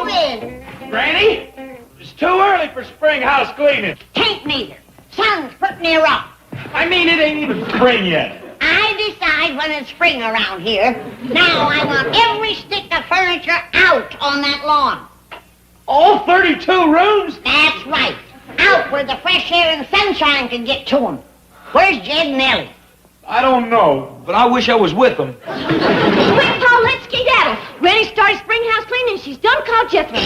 move in. Granny, it's too early for spring house cleaning. Tain't neither. Sun's putting near up. I mean, it ain't even spring yet. I decide when it's spring around here. Now I want every stick of furniture out on that lawn. All 32 rooms? That's right. Out where the fresh air and sunshine can get to them. Where's Jed and Ellie? I don't know, but I wish I was with them. Quick, Paul, let's skedaddle. Granny started spring house cleaning. She's done called Jethro.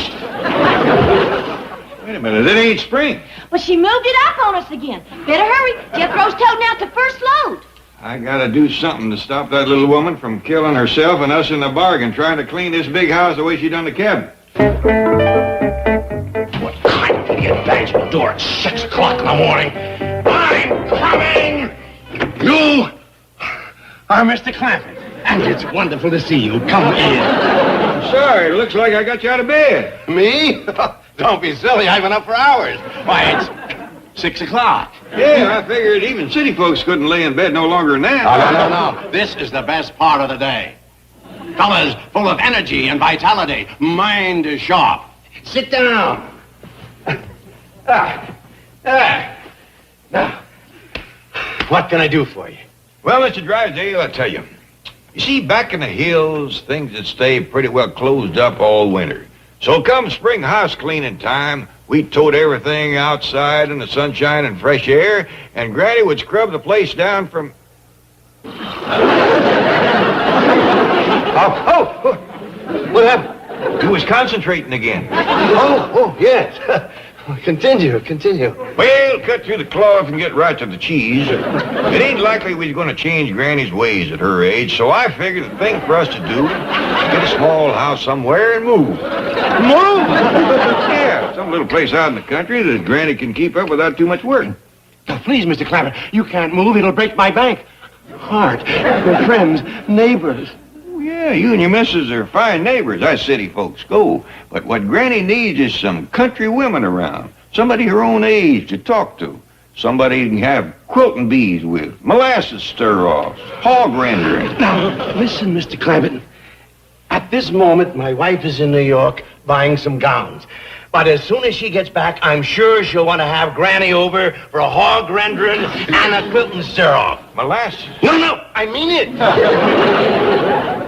Wait a minute, it ain't spring. Well, she moved it up on us again. Better hurry. Jethro's toting out the first load. I gotta do something to stop that little woman from killing herself and us in the bargain, trying to clean this big house the way she done the cabin. What kind of idiot bangs on the door at 6 o'clock in the morning? I'm coming! You are Mr. Clampett, and it's wonderful to see you. Come in. I'm sorry, looks like I got you out of bed. Me? Don't be silly. I've been up for hours. Why, it's 6 o'clock. Yeah, I figured even city folks couldn't lay in bed no longer than that. No. This is the best part of the day. Fellas full of energy and vitality. Mind is sharp. Sit down. Now, what can I do for you? Well, Mr. Drysdale, I'll tell you. You see, back in the hills, things would stay pretty well closed up all winter. So come spring house cleaning time, we tote everything outside in the sunshine and fresh air, and Granny would scrub the place down from... What happened? He was concentrating again. Oh, yes. Continue. Well, cut through the cloth and get right to the cheese. It ain't likely we're going to change Granny's ways at her age, so I figured the thing for us to do is get a small house somewhere and move. Move? Yeah, some little place out in the country that Granny can keep up without too much work. Now, please, Mr. Clampett, you can't move. It'll break my bank. Heart, your friends, neighbors. Yeah, you and your missus are fine neighbors, us city folks go. But what Granny needs is some country women around. Somebody her own age to talk to. Somebody you can have quilting bees with, molasses stir-offs, hog rendering. Now, listen, Mr. Clampett. At this moment, my wife is in New York buying some gowns. But as soon as she gets back, I'm sure she'll want to have Granny over for a hog rendering and a quilting stir-off. Molasses? No, I mean it.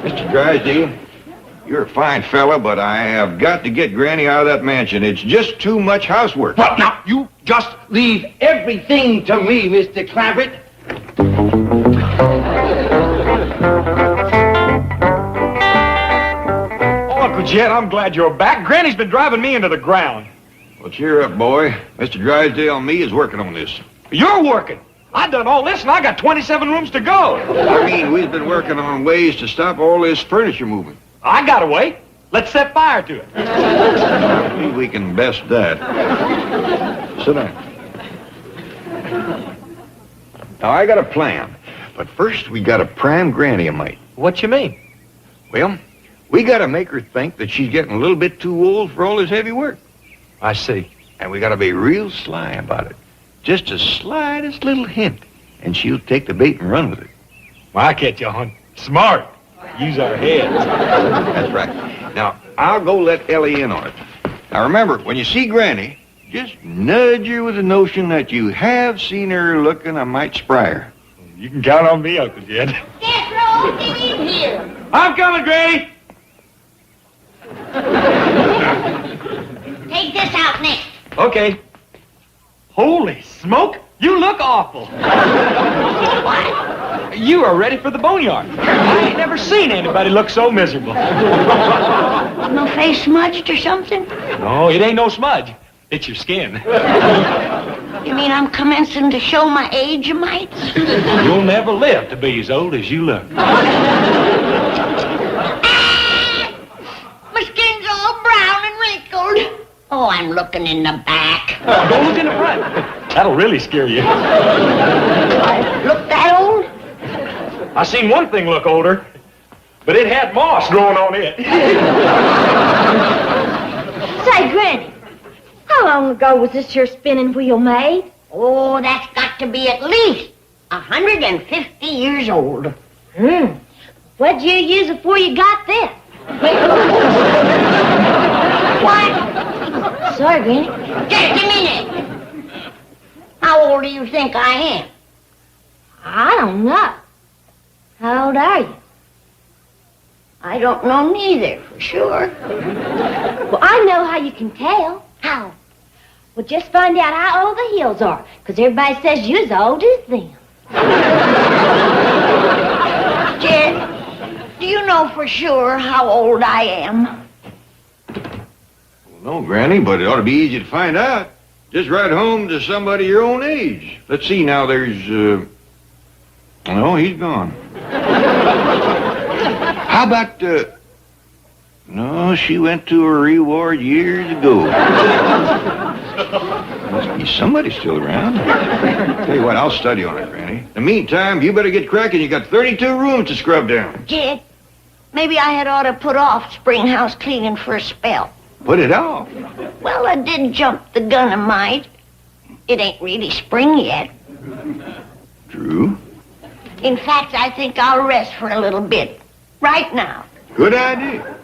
Mr. Drysdale, you're a fine fella, but I have got to get Granny out of that mansion. It's just too much housework. Well, now, you just leave everything to me, Mr. Clampett. Uncle Jed, I'm glad you're back. Granny's been driving me into the ground. Well, cheer up, boy. Mr. Drysdale and me is working on this. You're working. I done all this, and I got 27 rooms to go. I mean, we've been working on ways to stop all this furniture moving. I got a way. Let's set fire to it. I think we can best that. Sit down. Now, I got a plan. But first, we got to prime Granny a mite. What you mean? Well, we got to make her think that she's getting a little bit too old for all this heavy work. I see. And we got to be real sly about it. Just the slightest little hint, and she'll take the bait and run with it. Well, I catch you on. Smart. Use our heads. That's right. Now, I'll go let Ellie in on it. Now, remember, when you see Granny, just nudge her with the notion that you have seen her looking a mite spryer. You can count on me, Uncle Jed. Jethro, get in here. I'm coming, Granny. Take this out next. Okay. Holy smoke, you look awful. What? You are ready for the boneyard. I ain't never seen anybody look so miserable. No face smudged or something? No, it ain't no smudge. It's your skin. You mean I'm commencing to show my age a mite? You'll never live to be as old as you look. My skin's all brown and wrinkled. Oh, I'm looking in the back. Don't look in the front. That'll really scare you. I look that old? I seen one thing look older, but it had moss growing on it. Say, Granny, how long ago was this here spinning wheel made? Oh, that's got to be at least 150 years old. What'd you use before you got this? sorry, Granny. Just a minute. How old do you think I am? I don't know. How old are you? I don't know neither, for sure. Well, I know how you can tell. How? Well, just find out how old the Hills are, because everybody says you're as old as them. Jed, do you know for sure how old I am? No, Granny, but it ought to be easy to find out. Just ride home to somebody your own age. Let's see now, there's, no, he's gone. How about, no, she went to her reward years ago. Must be somebody still around. Tell you what, I'll study on it, Granny. In the meantime, you better get cracking. You got 32 rooms to scrub down. Jed, maybe I had ought to put off spring house cleaning for a spell. Put it off. Well, I did jump the gun a mite. It ain't really spring yet. True. In fact, I think I'll rest for a little bit. Right now. Good idea.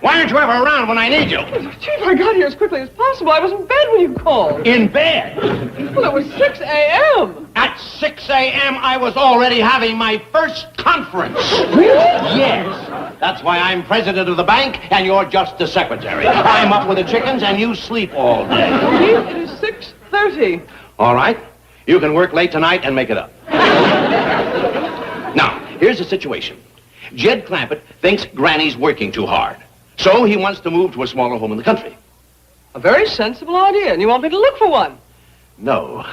Why aren't you ever around when I need you? Chief, I got here as quickly as possible. I was in bed when you called. In bed? Well, it was 6 a.m. At 6 a.m., I was already having my first conference. Really? Yes. That's why I'm president of the bank, and you're just the secretary. I'm up with the chickens, and you sleep all day. Chief, it is 6:30. All right. You can work late tonight and make it up. Now, here's the situation. Jed Clampett thinks Granny's working too hard. So he wants to move to a smaller home in the country. A very sensible idea, and you want me to look for one? No,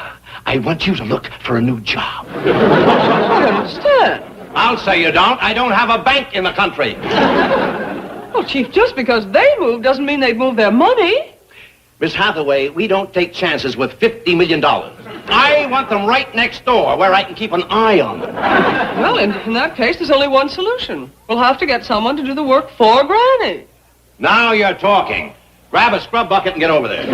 I want you to look for a new job. I don't understand. I'll say you don't. I don't have a bank in the country. Well, Chief, just because they moved doesn't mean they've moved their money. Miss Hathaway, we don't take chances with $50 million. I want them right next door where I can keep an eye on them. Well, in that case, there's only one solution. We'll have to get someone to do the work for Granny. Now you're talking. Grab a scrub bucket and get over there.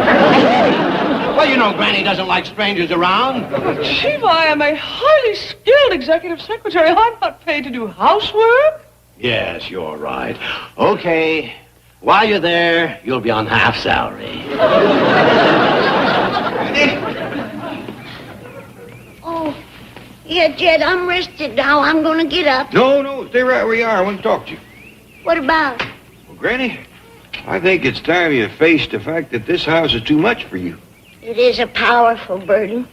Well, you know Granny doesn't like strangers around. But, Chief, I am a highly skilled executive secretary. I'm not paid to do housework. Yes, you're right. Okay. While you're there, you'll be on half salary. Oh, yeah, Jed, I'm rested now. I'm going to get up. No, stay right where you are. I want to talk to you. What about? Well, Granny, I think it's time you faced the fact that this house is too much for you. It is a powerful burden.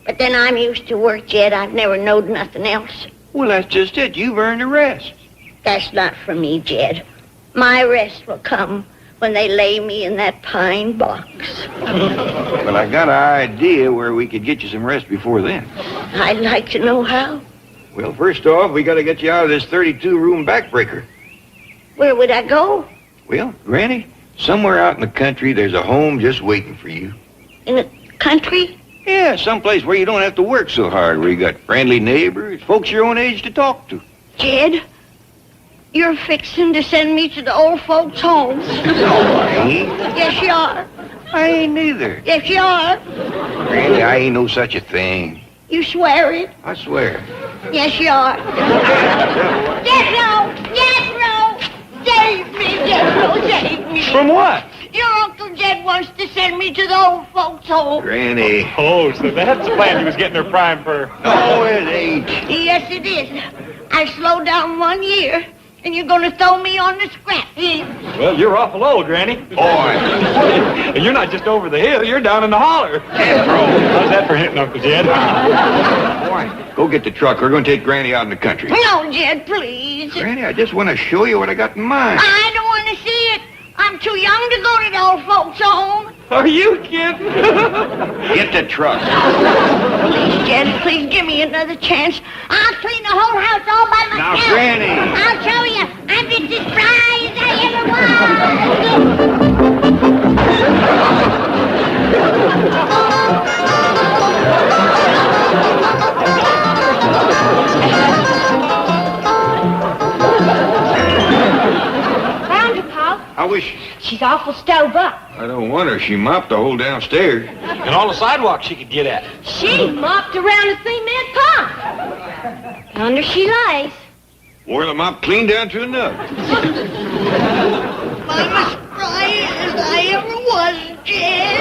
But then I'm used to work, Jed. I've never knowed nothing else. Well, that's just it. You've earned a rest. That's not for me, Jed. My rest will come when they lay me in that pine box. Well, I got an idea where we could get you some rest before then. I'd like to know how. Well, first off, we got to get you out of this 32-room backbreaker. Where would I go? Well, Granny, somewhere out in the country, there's a home just waiting for you. In the country? Yeah, someplace where you don't have to work so hard, where you got friendly neighbors, folks your own age to talk to. Jed, you're fixing to send me to the old folks' homes. No, I ain't. Yes, you are. I ain't neither. Yes, you are. Granny, I ain't no such a thing. You swear it? I swear. Yes, you are. Jethro! Jethro! Save me, Jethro, save me. From what? Your Uncle Jed wants to send me to the old folks' home. Granny. Oh, so that's the plan he was getting her primed for. No, it ain't. Yes, it is. I slowed down 1 year, and you're going to throw me on the scrap heap. Well, you're awful old, Granny. Boy. And you're not just over the hill, you're down in the holler. Jethro. How's that for hitting, Uncle Jed? Boy, go get the truck. We're going to take Granny out in the country. No, Jed, please. Granny, I just want to show you what I got in mind. I don't want to see it. I'm too young to go to the old folks' home. Are you kidding? Get the truck. Please, Jed, please give me another chance. I'll clean the whole house all by myself. Now, Granny. I'll show you. I'm just as spry as I ever was. wish... She's awful stove up. I don't wonder. She mopped the whole downstairs. And all the sidewalks she could get at. She mopped around the cement pump. Under she lies. Wore the mop clean down to the nub. I'm as spry as I ever was, Jed.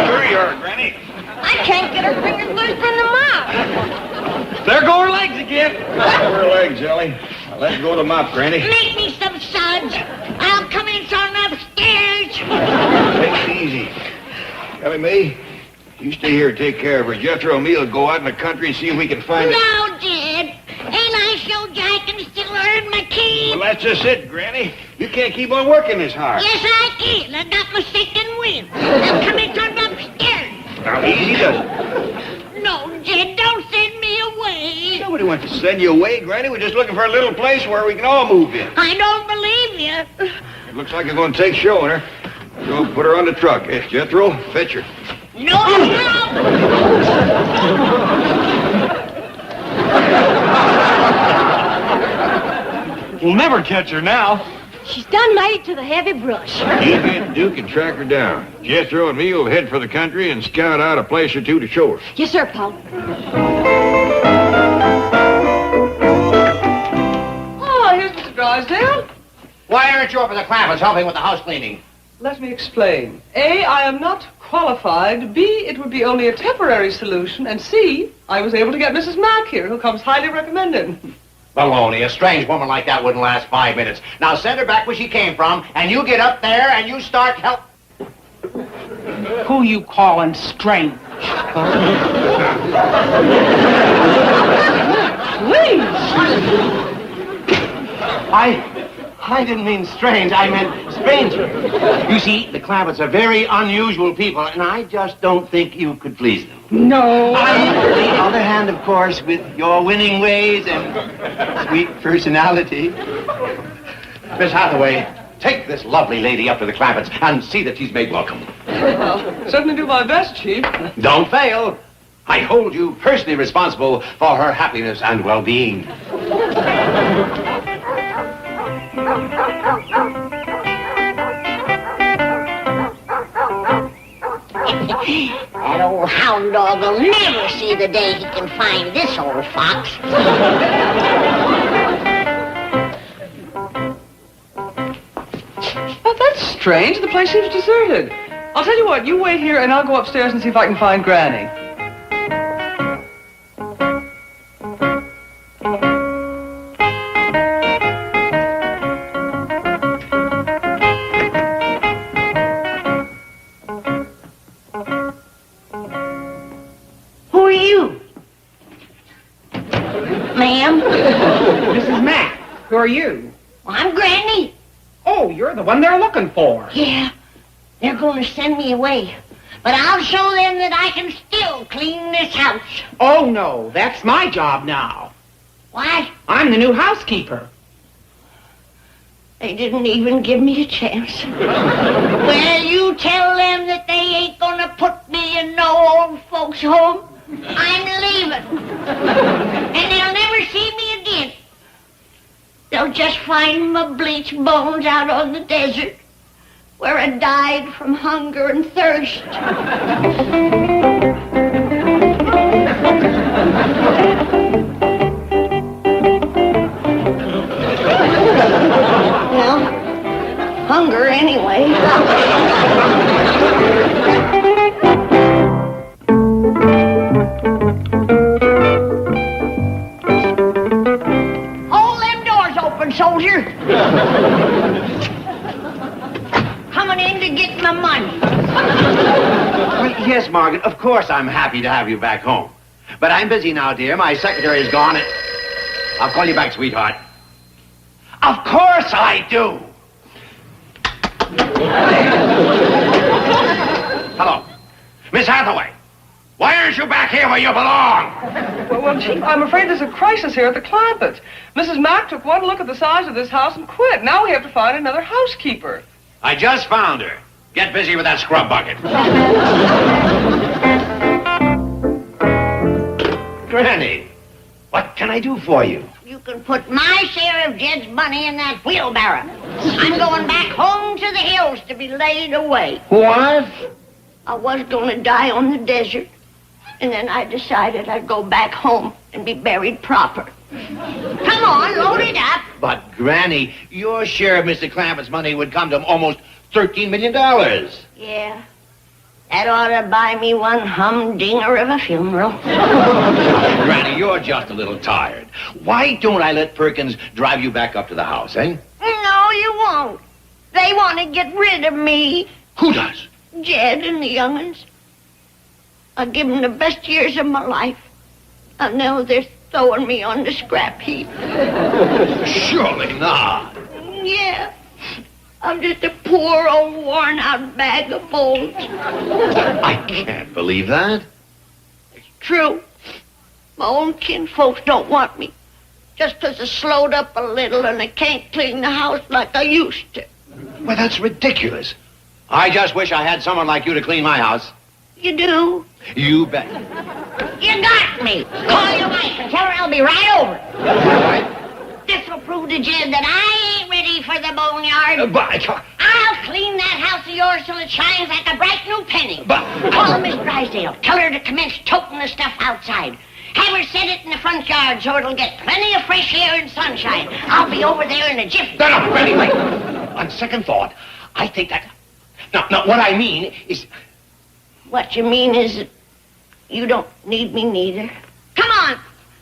Sure you are, Granny. I can't get her fingers loose from the mop. There go her legs again. Her legs, Ellie. Now, let's go to the mop, Granny. Make me some suds. I'll come in from upstairs. Take it easy. Ellie Mae, you stay here and take care of her. Jethro and me will go out in the country and see if we can find it. No, Jed. Ain't I showed you I can still earn my keep? Well, that's just it, Granny. You can't keep on working this hard. Yes, I can. I got my second wind. I'll come in from upstairs. Now, easy does it. No, Jed, don't send me away. Nobody wants to send you away, Granny. We're just looking for a little place where we can all move in. I don't believe you. It looks like you're going to take showing her. Go put her on the truck. Hey, Jethro, fetch her. No, no. We'll never catch her now. She's done made it to the heavy brush. You get Duke and track her down. Jethro and me will head for the country and scout out a place or two to show her. Yes, sir, Paul. Oh, here's Mr. Drysdale. Why aren't you up at the Clampetts helping with the house cleaning? Let me explain. A, I am not qualified. B, it would be only a temporary solution. And C, I was able to get Mrs. Mack here, who comes highly recommended. Baloney. A strange woman like that wouldn't last 5 minutes. Now send her back where she came from, and you get up there and you start help. Who you calling strange? Please! I didn't mean strange. I meant stranger. You see, the Clampetts are very unusual people, and I just don't think you could please them. No. On the other hand, of course, with your winning ways and sweet personality. Miss Hathaway, take this lovely lady up to the Clampetts and see that she's made welcome. I'll certainly do my best, Chief. Don't fail. I hold you personally responsible for her happiness and well-being. That old hound dog will never see the day he can find this old fox. Oh, that's strange. The place seems deserted. I'll tell you what, you wait here and I'll go upstairs and see if I can find Granny. Who are you? Ma'am? Mrs. Mack, who are you? I'm Granny. Oh, you're the one they're looking for. Yeah, they're going to send me away. But I'll show them that I can still clean this house. Oh, no, that's my job now. What? I'm the new housekeeper. They didn't even give me a chance. Well, you tell them that they ain't gonna put me in no old folks' home. I'm leaving. And they'll never see me again. They'll just find my bleached bones out on the desert where I died from hunger and thirst. Well, hunger anyway. Hold them doors open, soldier. Coming in to get my money. Well, yes, Margaret, of course I'm happy to have you back home. But I'm busy now, dear. My secretary's gone. I'll call you back, sweetheart. Of course I do. Hello. Miss Hathaway. Why aren't you back here where you belong? Well, Chief, I'm afraid there's a crisis here at the Clampetts. Mrs. Mack took one look at the size of this house and quit. Now we have to find another housekeeper. I just found her. Get busy with that scrub bucket. Granny, What can I do for you? You can put my share of Jed's money in that wheelbarrow. I'm going back home to the hills to be laid away. What? I was going to die on the desert, and then I decided I'd go back home and be buried proper. Come on, load it up. But, Granny, your share of Mr. Clampett's money would come to almost $13 million. Yeah. That ought to buy me one humdinger of a funeral. Granny, you're just a little tired. Why don't I let Perkins drive you back up to the house, eh? No, you won't. They want to get rid of me. Who does? Jed and the young'uns. I'll give them the best years of my life. And now they're throwing me on the scrap heap. Surely not. Yeah. I'm just a poor old worn-out bag of bones. I can't believe that. True. My own kinfolks don't want me. Just 'cause I slowed up a little and I can't clean the house like I used to. Well, that's ridiculous. I just wish I had someone like you to clean my house. You do? You bet. You got me. Call your wife and tell her I'll be right over. This will prove to Jed that I ain't ready for the boneyard. I'll clean that house of yours till it shines like a bright new penny. Call Miss Drysdale. Tell her to commence toting the stuff outside. Have her set it in the front yard so it'll get plenty of fresh air and sunshine. I'll be over there in a jiff. No, Granny, wait. On second thought, I think that... No, what I mean is... What you mean is that you don't need me neither. Come on.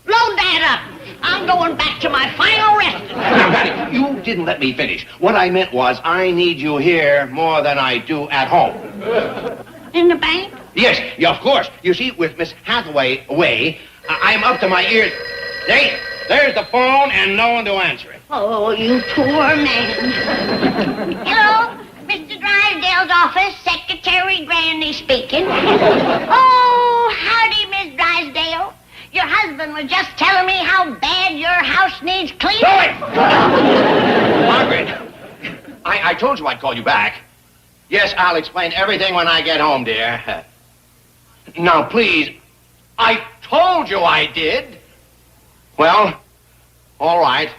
Load that up. I'm going back to my final resting. Now, Granny, you didn't let me finish. What I meant was I need you here more than I do at home. In the bank? Yes, yeah, of course. You see, with Miss Hathaway away, I'm up to my ears. Hey, there's the phone and no one to answer it. Oh, you poor man. Hello, Mr. Drysdale's office, Secretary Granny speaking. Oh, howdy, Miss Drysdale. Your husband was just telling me how bad your house needs cleaning. Margaret, I told you I'd call you back. Yes, I'll explain everything when I get home, dear. Now, please, I told you I did. Well, all right.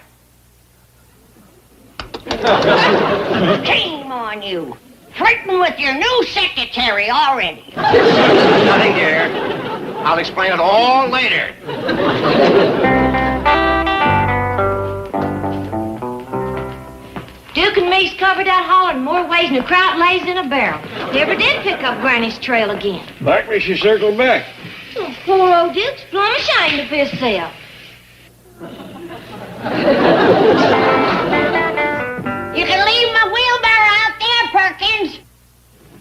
Shame on you. Flirting with your new secretary already. Nothing, dear. I'll explain it all later. Duke and me's covered that holler in more ways than a kraut lays in a barrel. Never did pick up Granny's trail again. Likely she circled back. Oh, poor old Duke's plumb ashamed of himself. You can leave my wheelbarrow out there, Perkins.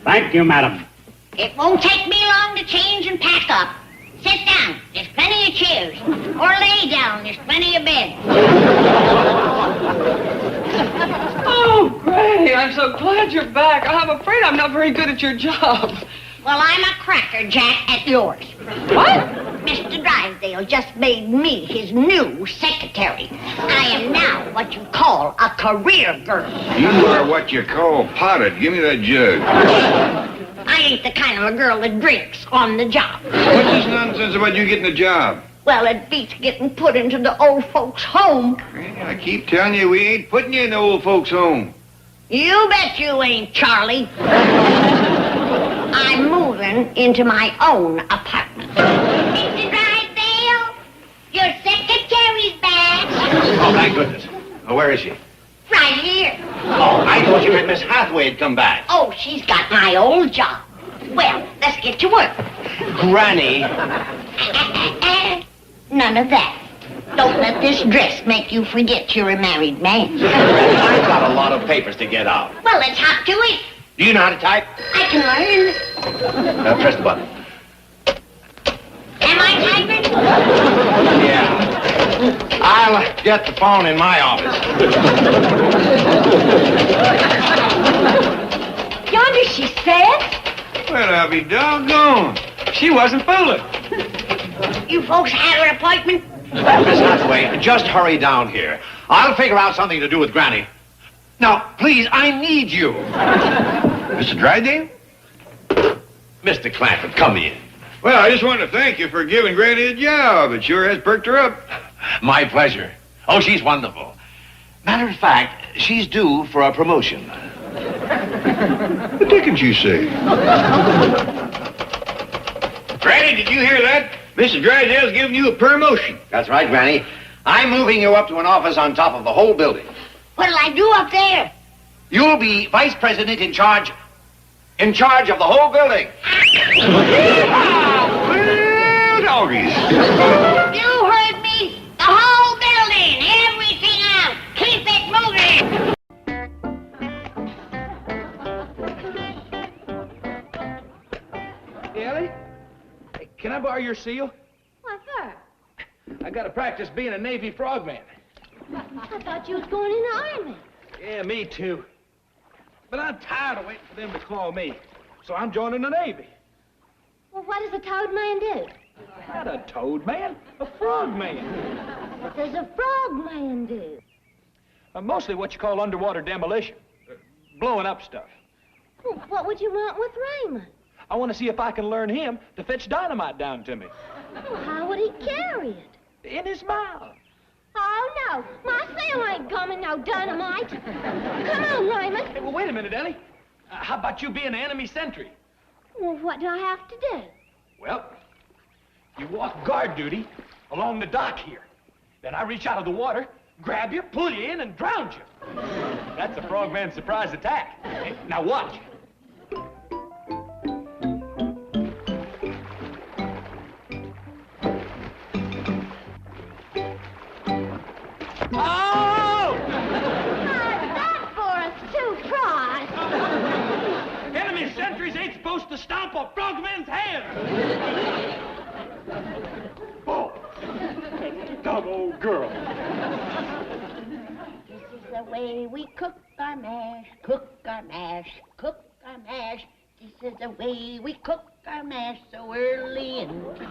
Thank you, madam. It won't take me long to change and pack up. Sit down. There's plenty of chairs. Or lay down. There's plenty of beds. Oh, Granny, I'm so glad you're back. I'm afraid I'm not very good at your job. Well, I'm a crackerjack at yours. What? Mr. Drysdale just made me his new secretary. I am now what you call a career girl. You are what you call potted. Give me that jug. I ain't the kind of a girl that drinks on the job. What's this nonsense about you getting a job? Well, it beats getting put into the old folks' home. I keep telling you, we ain't putting you in the old folks' home. You bet you ain't, Charlie. I'm moving into my own apartment. Mr. Drysdale, your secretary's back. Oh, thank goodness. Oh, where is she? Right here. Oh, I thought you meant Miss Hathaway had come back. Oh, she's got my old job. Well, let's get to work. Granny. None of that. Don't let this dress make you forget you're a married man. I've got a lot of papers to get out. Well, let's hop to it. Do you know how to type? I can learn. Press the button. Am I typing? Yeah. I'll get the phone in my office. Yonder she says. Well, I'll be doggone. She wasn't fooling. You folks had an appointment? Miss Hathaway, just hurry down here. I'll figure out something to do with Granny. Now, please, I need you. Mr. Drysdale? Mr. Clampett, come in. Well, I just wanted to thank you for giving Granny a job. It sure has perked her up. My pleasure. Oh, she's wonderful. Matter of fact, she's due for a promotion. What didn't you say? Granny, did you hear that? Mrs. Drysdale's giving you a promotion. That's right, Granny. I'm moving you up to an office on top of the whole building. What'll I do up there? You'll be vice president in charge of the whole building. Well, doggies. You heard me. The whole building. Everything out. Keep it moving. Ellie? Hey, can I borrow your seal? What for? I gotta practice being a Navy frogman. I thought you was going in the Army. Yeah, me too. But I'm tired of waiting for them to call me. So I'm joining the Navy. Well, what does a toad man do? Not a toad man, a frog man. What does a frog man do? Mostly what you call underwater demolition. Blowing up stuff. Well, what would you want with Raymond? I want to see if I can learn him to fetch dynamite down to me. Well, how would he carry it? In his mouth. Oh, no. My seal ain't coming no dynamite. Come on, Raymond. Hey, well, wait a minute, Ellie. How about you being an enemy sentry? Well, what do I have to do? Well, you walk guard duty along the dock here. Then I reach out of the water, grab you, pull you in, and drown you. That's a frogman's surprise attack. Hey, now watch. Oh! That for us, too, Frost. Enemy sentries ain't supposed to stomp a frogman's head. Oh, dumb old girl. This is the way we cook our mash, cook our mash, cook our mash. This is the way we cook our mash so early in the morning.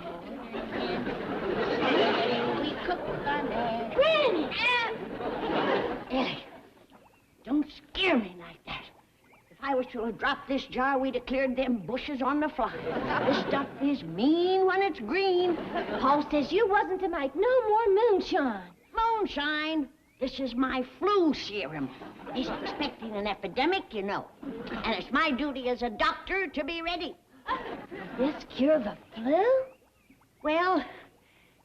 This is the way we cook our mash. Granny! Ellie, don't scare me like that. If I was to have dropped this jar, we'd have cleared them bushes on the fly. This stuff is mean when it's green. Paul says you wasn't to make no more moonshine. Moonshine. This is my flu serum. He's expecting an epidemic, you know. And it's my duty as a doctor to be ready. This cure the flu? Well,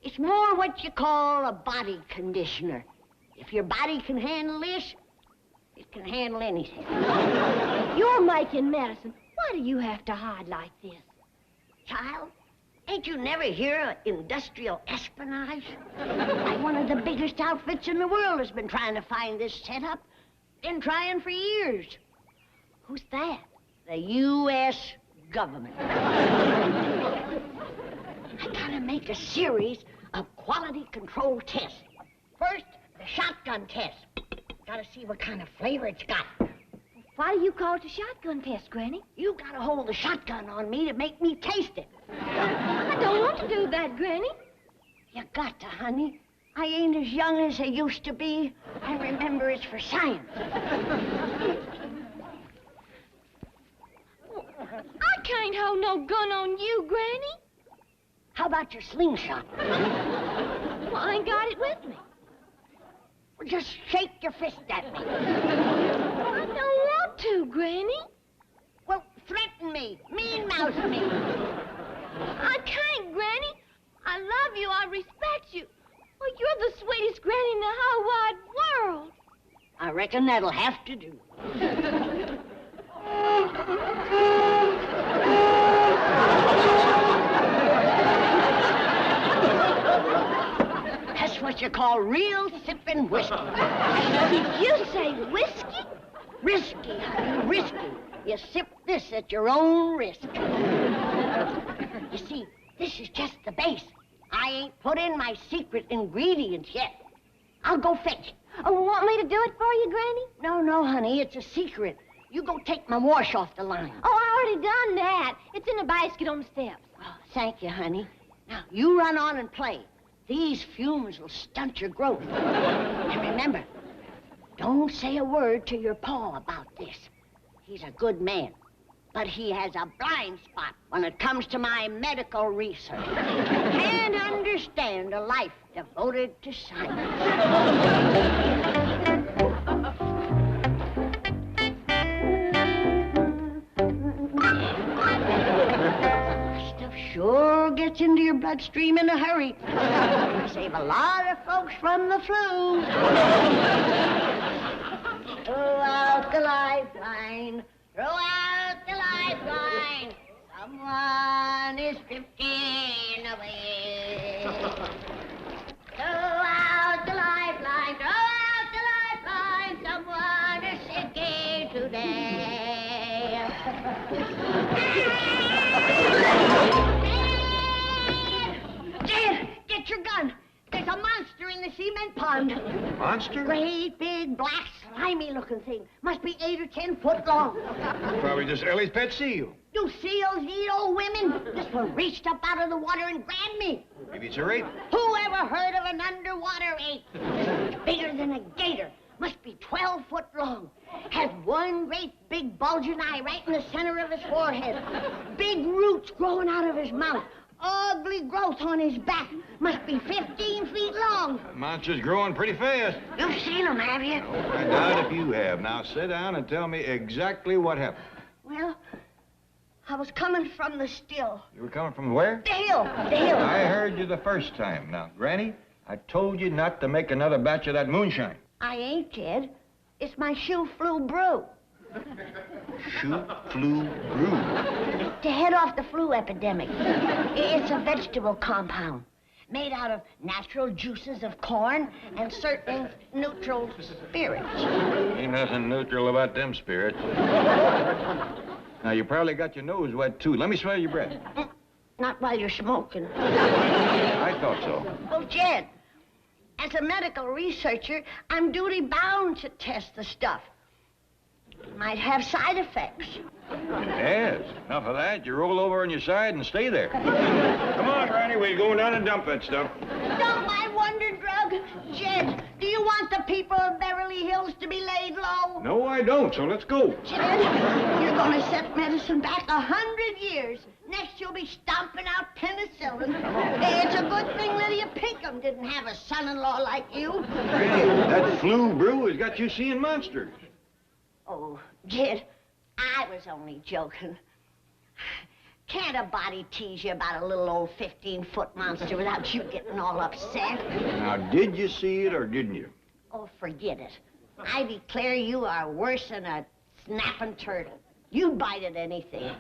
it's more what you call a body conditioner. If your body can handle this, it can handle anything. You're making medicine. Why do you have to hide like this? Child, ain't you never hear of industrial espionage? Like one of the biggest outfits in the world has been trying to find this setup. Been trying for years. Who's that? The U.S. government. I gotta make a series of quality control tests. First, the shotgun test. Gotta see what kind of flavor it's got. Why do you call it a shotgun test, Granny? You gotta hold the shotgun on me to make me taste it. I don't want to do that, Granny. You got to, honey. I ain't as young as I used to be. I remember it's for science. I can't hold no gun on you, Granny. How about your slingshot? Well, I ain't got it with me. Well, just shake your fist at me. I don't want to, Granny. Well, threaten me. Mean mouse me. I can't, Granny. I love you. I respect you. Well, you're the sweetest Granny in the whole wide world. I reckon that'll have to do. That's what you call real sipping whiskey. Did you say whiskey? Risky, honey, risky. You sip this at your own risk. You see, this is just the base. I ain't put in my secret ingredients yet. I'll go fetch it. Oh, want me to do it for you, Granny? No, honey, it's a secret. You go take my wash off the line. Oh, I already done that. It's in a basket on the steps. Oh, thank you, honey. Now, you run on and play. These fumes will stunt your growth. And remember, don't say a word to your pa about this. He's a good man. But he has a blind spot when it comes to my medical research. Can't understand a life devoted to science. Stuff sure gets into your bloodstream in a hurry. Save a lot of folks from the flu. Throw out the lifeline. Throw out the lifeline. Someone is drifting away. Throw out the lifeline. Throw out the lifeline. Someone is sinking today. Dad, get your gun. There's a monster in the cement pond. Monster? Great, big, black, slimy-looking thing. Must be 8 or 10 foot long. Probably just Ellie's pet seal. You seals eat old women. This one reached up out of the water and grabbed me. Maybe it's a rape. Who ever heard of an underwater ape? It's bigger than a gator. Must be 12 foot long. Has one great big bulging eye right in the center of his forehead. Big roots growing out of his mouth. Ugly growth on his back. Must be 15 feet long. That monster's growing pretty fast. You've seen him, have you? I doubt if you have. Now sit down and tell me exactly what happened. Well, I was coming from the still. You were coming from where? The hill. The hill. I heard you the first time. Now, Granny, I told you not to make another batch of that moonshine. I ain't, Jed. It's my shoe flu brew. Shoe flu brew. To head off the flu epidemic. It's a vegetable compound made out of natural juices of corn and certain neutral spirits. Ain't nothing neutral about them spirits. Now, you probably got your nose wet, too. Let me smell your breath. Not while you're smoking. I thought so. Well, Jed, as a medical researcher, I'm duty-bound to test the stuff. It might have side effects. Yes. Enough of that. You roll over on your side and stay there. Come on, Granny. We're going down and dump that stuff. Dump my wonder drug? Jed, do you want the people of Beverly Hills to be laid low? No, I don't, so let's go. Jed, you're going to set medicine back 100 years. Next, you'll be stomping out penicillin. Hey, it's a good thing Lydia Pinkham didn't have a son-in-law like you. Granny, that flu brew has got you seeing monsters. Oh, Jed, I was only joking. Can't a body tease you about a little old 15-foot monster without you getting all upset? Now, did you see it or didn't you? Oh, forget it. I declare you are worse than a snapping turtle. You'd bite at anything.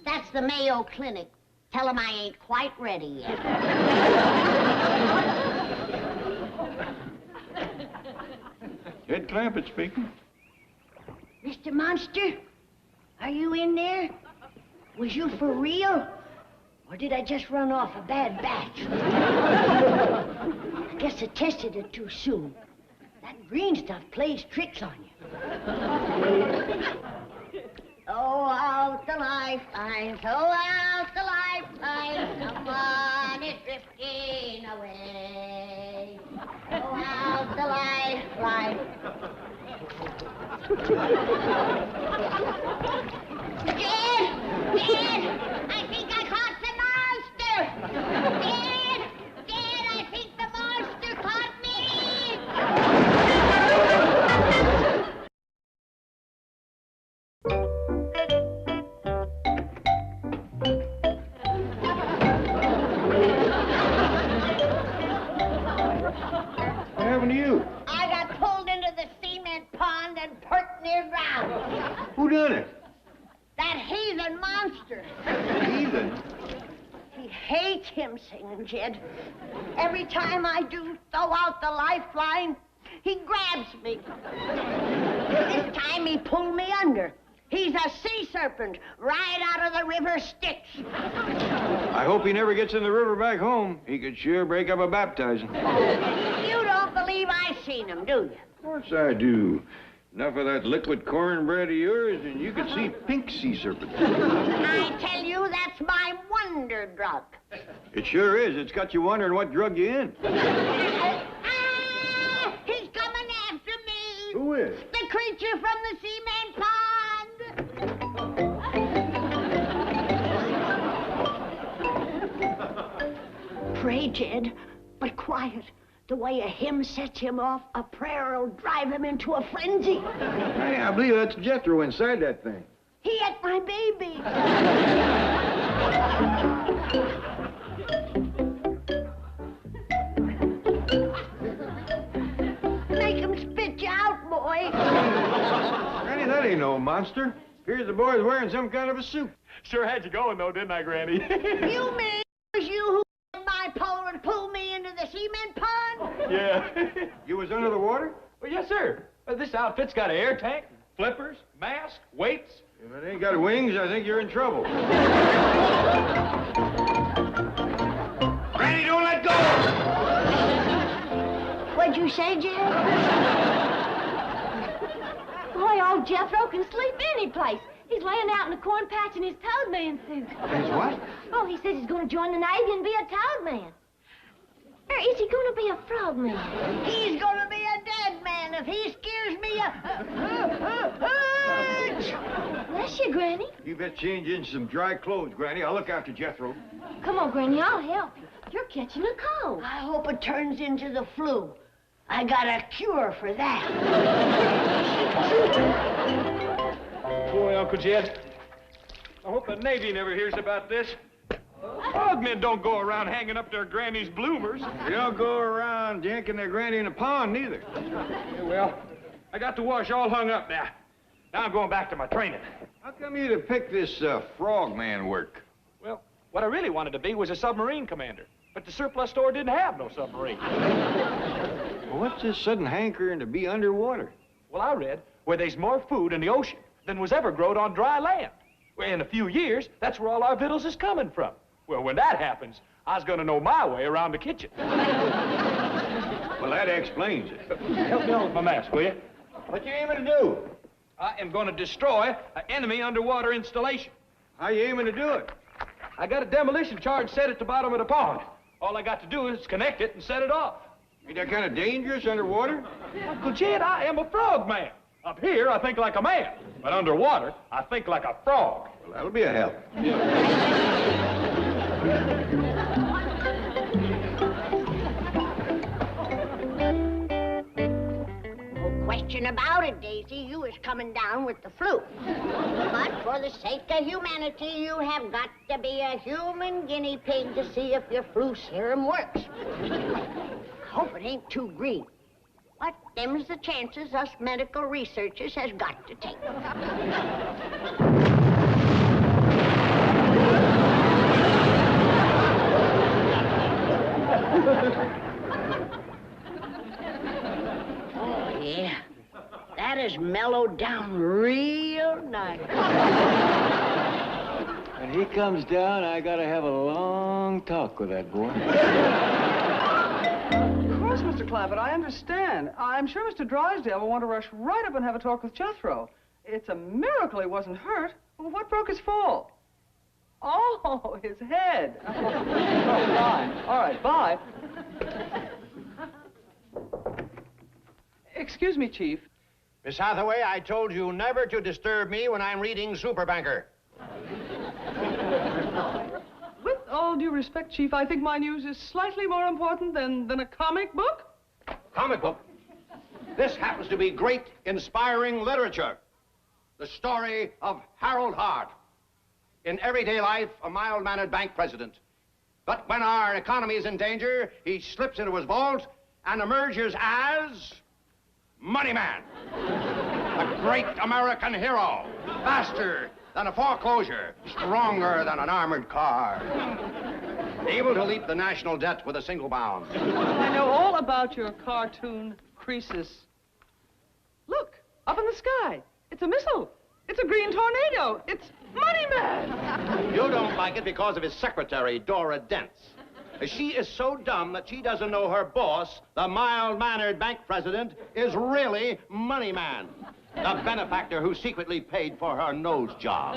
That's the Mayo Clinic. Tell them I ain't quite ready yet. Ed Clampett speaking. Mr. Monster, are you in there? Was you for real? Or did I just run off a bad batch? I guess I tested it too soon. That green stuff plays tricks on you. Throw out the lifeline, throw out the lifeline. Someone is drifting away. Throw out the lifeline. Dad! Dad! I think I caught the monster! Dad! Dad, I think the monster caught me! What happened to you? I got pulled into the cement pond and perked near ground. Who done it? That heathen monster. Heathen. He hates him singing, Jed. Every time I do throw out the lifeline, he grabs me. This time he pulled me under. He's a sea serpent right out of the river Styx. I hope he never gets in the river back home. He could sure break up a baptizing. You don't believe I seen him, do you? Of course I do. Enough of that liquid cornbread of yours, and you could see pink sea serpents. I tell you, that's my wonder drug. It sure is. It's got you wondering what drug you in. He's coming after me. Who is? The creature from the cement pond. pray, Jed, but quiet. The way a hymn sets him off, a prayer will drive him into a frenzy. Hey, I believe that's Jethro inside that thing. He ate my baby. Make him spit you out, boy. Granny, that ain't no monster. Here's the boy's wearing some kind of a suit. Sure had you going, though, didn't I, Granny? You mean it was you who had my pole and pulled me into the cement pond? Yeah. You was under the water? Well, yes, sir. This outfit's got an air tank, flippers, mask, weights. If it ain't got wings, I think you're in trouble. Granny, don't let go! What'd you say, Jed? Boy, old Jethro can sleep any place. He's laying out in the corn patch in his toad man suit. His what? Oh, he says he's going to join the Navy and be a toad man. Or is he going to be a frog man? He's gonna be a dead man if he scares me Bless you, Granny. You better change into some dry clothes, Granny. I'll look after Jethro. Come on, Granny, I'll help you. You're catching a cold. I hope it turns into the flu. I got a cure for that. Boy, Uncle Jed, I hope the Navy never hears about this. Frogmen don't go around hanging up their granny's bloomers. They don't go around yanking their granny in the pond, neither. Yeah, well, I got the wash all hung up now. Now I'm going back to my training. How come you to pick this frogman work? Well, what I really wanted to be was a submarine commander. But the surplus store didn't have no submarine. Well, what's this sudden hankering to be underwater? Well, I read where there's more food in the ocean than was ever growed on dry land. Well, in a few years, that's where all our victuals is coming from. Well, when that happens, I was gonna know my way around the kitchen. Well, that explains it. Help me on with my mask, will you? What you aiming to do? I am gonna destroy an enemy underwater installation. How you aiming to do it? I got a demolition charge set at the bottom of the pond. All I got to do is connect it and set it off. Ain't that kind of dangerous underwater? Uncle Jed, I am a frog man. Up here, I think like a man. But underwater, I think like a frog. Well, that'll be a help. No question about it, Daisy. You was coming down with the flu. But for the sake of humanity, you have got to be a human guinea pig to see if your flu serum works. Hope it ain't too green. But them's the chances us medical researchers has got to take. Oh, yeah. That is mellowed down real nice. When he comes down, I gotta have a long talk with that boy. Of course, Mr. Clampett, I understand. I'm sure Mr. Drysdale will want to rush right up and have a talk with Jethro. It's a miracle he wasn't hurt. Well, what broke his fall? Oh, his head. Oh, fine. All right, bye. Excuse me, Chief. Miss Hathaway, I told you never to disturb me when I'm reading Superbanker. With all due respect, Chief, I think my news is slightly more important than a comic book. Comic book? This happens to be great, inspiring literature. The story of Harold Hart. In everyday life, a mild-mannered bank president. But when our economy is in danger, he slips into his vault and emerges as Money Man. A great American hero. Faster than a foreclosure. Stronger than an armored car. Able to leap the national debt with a single bound. I know all about your cartoon creases. Look, up in the sky. It's a missile. It's a green tornado. It's Money Man. You don't like it because of his secretary, Dora Dents. She is so dumb that she doesn't know her boss, the mild-mannered bank president, is really Money Man. The benefactor who secretly paid for her nose job.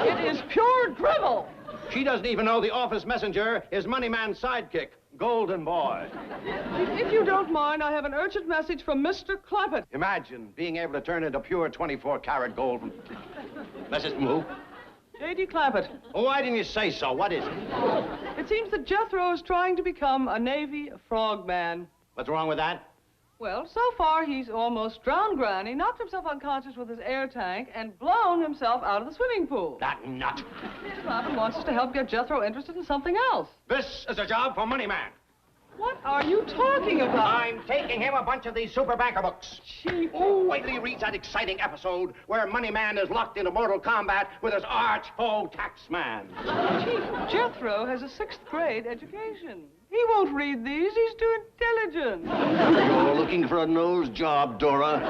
It is pure drivel. She doesn't even know the office messenger is Money Man's sidekick, Golden Boy. If you don't mind, I have an urgent message from Mr. Clampett. Imagine being able to turn into pure 24-karat gold. Message from who? J.D. Clampett. Oh, why didn't you say so? What is it? It seems that Jethro is trying to become a Navy frogman. What's wrong with that? Well, so far he's almost drowned Granny, knocked himself unconscious with his air tank, and blown himself out of the swimming pool. That nut. Mr. Clampett wants us to help get Jethro interested in something else. This is a job for Money Man. What are you talking about? I'm taking him a bunch of these super banker books. Chief. Oh, wait till he reads that exciting episode where Money Man is locked into mortal combat with his arch foe Taxman. Chief, Jethro has a 6th grade education. He won't read these. He's too intelligent. You're looking for a nose job, Dora.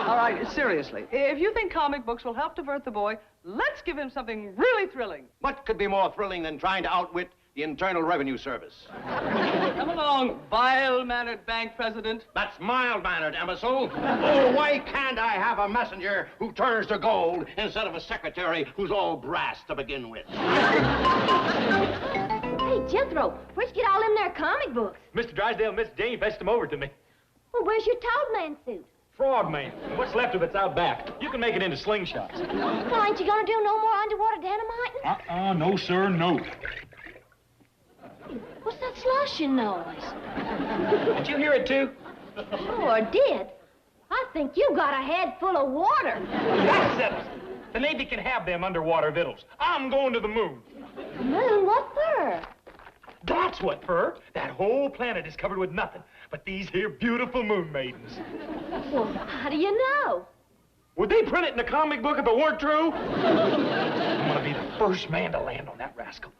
All right, seriously. If you think comic books will help divert the boy, let's give him something really thrilling. What could be more thrilling than trying to outwit the Internal Revenue Service? Come along, vile-mannered bank president. That's mild-mannered, imbecile. Oh, why can't I have a messenger who turns to gold instead of a secretary who's all brass to begin with? Hey, Jethro, where'd you get all them there comic books? Mr. Drysdale and Miss Jane fetched them over to me. Well, where's your Toadman suit? Frogman. What's left of it's out back. You can make it into slingshots. Well, ain't you gonna do no more underwater dynamiting? No, sir, no. What's that sloshing noise? Did you hear it, too? Sure did. I think you got a head full of water. That settles it. The Navy can have them underwater victuals. I'm going to the moon. The moon? What for? That's what for. That whole planet is covered with nothing but these here beautiful moon maidens. Well, how do you know? Would they print it in a comic book if it weren't true? I'm gonna be the first man to land on that rascal.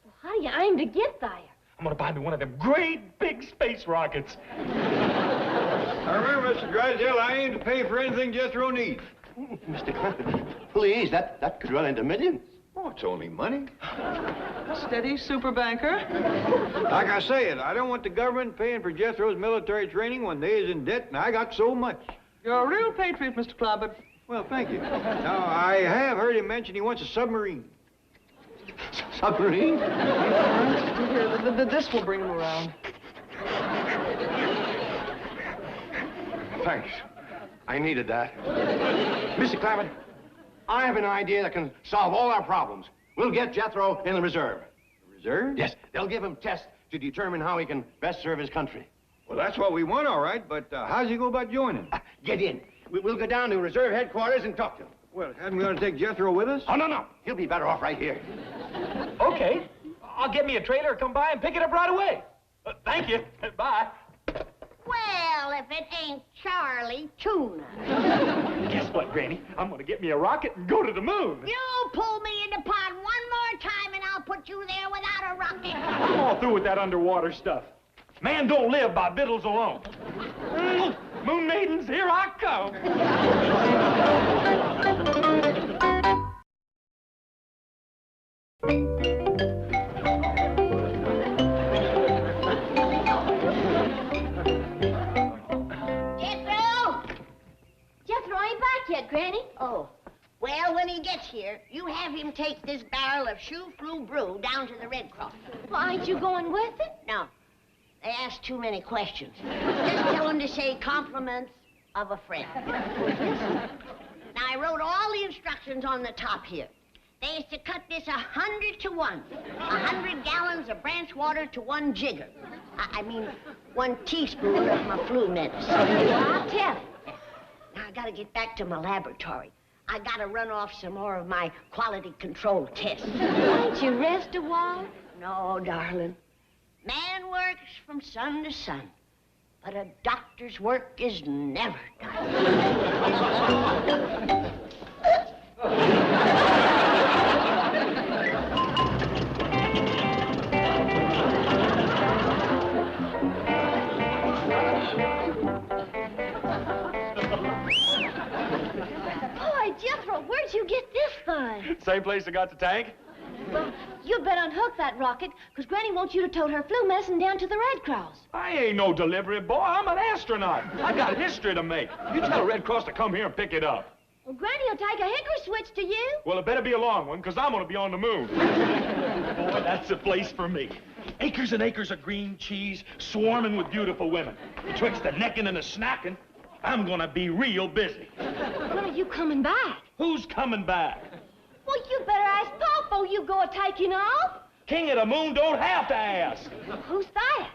Well, how do you aim to get there? I'm gonna buy me one of them great big space rockets. Now remember, Mr. Drysdale, I aim to pay for anything Jethro needs. Mr. Clampett, please, that could run into millions. Oh, it's only money. Steady, super banker. Like I said, I don't want the government paying for Jethro's military training when they is in debt and I got so much. You're a real patriot, Mr. Clampett. Well, thank you. Now, I have heard him mention he wants a submarine. Submarine? Here, this will bring him around. Thanks. I needed that. Mr. Clampett, I have an idea that can solve all our problems. We'll get Jethro in the reserve. The reserve? Yes, they'll give him tests to determine how he can best serve his country. Well, that's what we want, all right, but how's he go about joining? Get in. We'll go down to reserve headquarters and talk to him. Well, hadn't we ought to take Jethro with us? Oh, no. He'll be better off right here. Okay. I'll get me a trailer, come by and pick it up right away. Thank you. Bye. Well, if it ain't Charlie Tuna. Guess what, Granny? I'm gonna get me a rocket and go to the moon. You pull me in the pond one more time and I'll put you there without a rocket. I'm all through with that underwater stuff. Man don't live by victuals alone. Moon maidens, here I come. Jethro ain't back yet, Granny. Oh. Well, when he gets here, you have him take this barrel of shoe flu brew down to the Red Cross. Well, ain't you going with it? No. They ask too many questions. Just tell him to say compliments of a friend. Now, I wrote all the instructions on the top here. They is to cut this 100 to 1. 100 gallons of branch water to 1 jigger. I mean, 1 teaspoon of my flu medicine. Well, I'll tell him. Now, I gotta get back to my laboratory. I gotta run off some more of my quality control tests. Ain't you rest a while? No, darling. Man works from sun to sun, but a doctor's work is never done. Boy, Jethro, where'd you get this thing? Same place I got the tank? Well, you'd better unhook that rocket, because Granny wants you to tote her flu medicine down to the Red Cross. I ain't no delivery boy. I'm an astronaut. I got history to make. You tell Red Cross to come here and pick it up. Well, Granny will take a hickory switch to you. Well, it better be a long one, because I'm going to be on the moon. Boy, that's the place for me. Acres and acres of green cheese, swarming with beautiful women. Betwixt the necking and the snacking, I'm going to be real busy. When are you coming back? Who's coming back? Well, think you better ask Paul before you go a-taking off. King of the Moon don't have to ask. Who's that?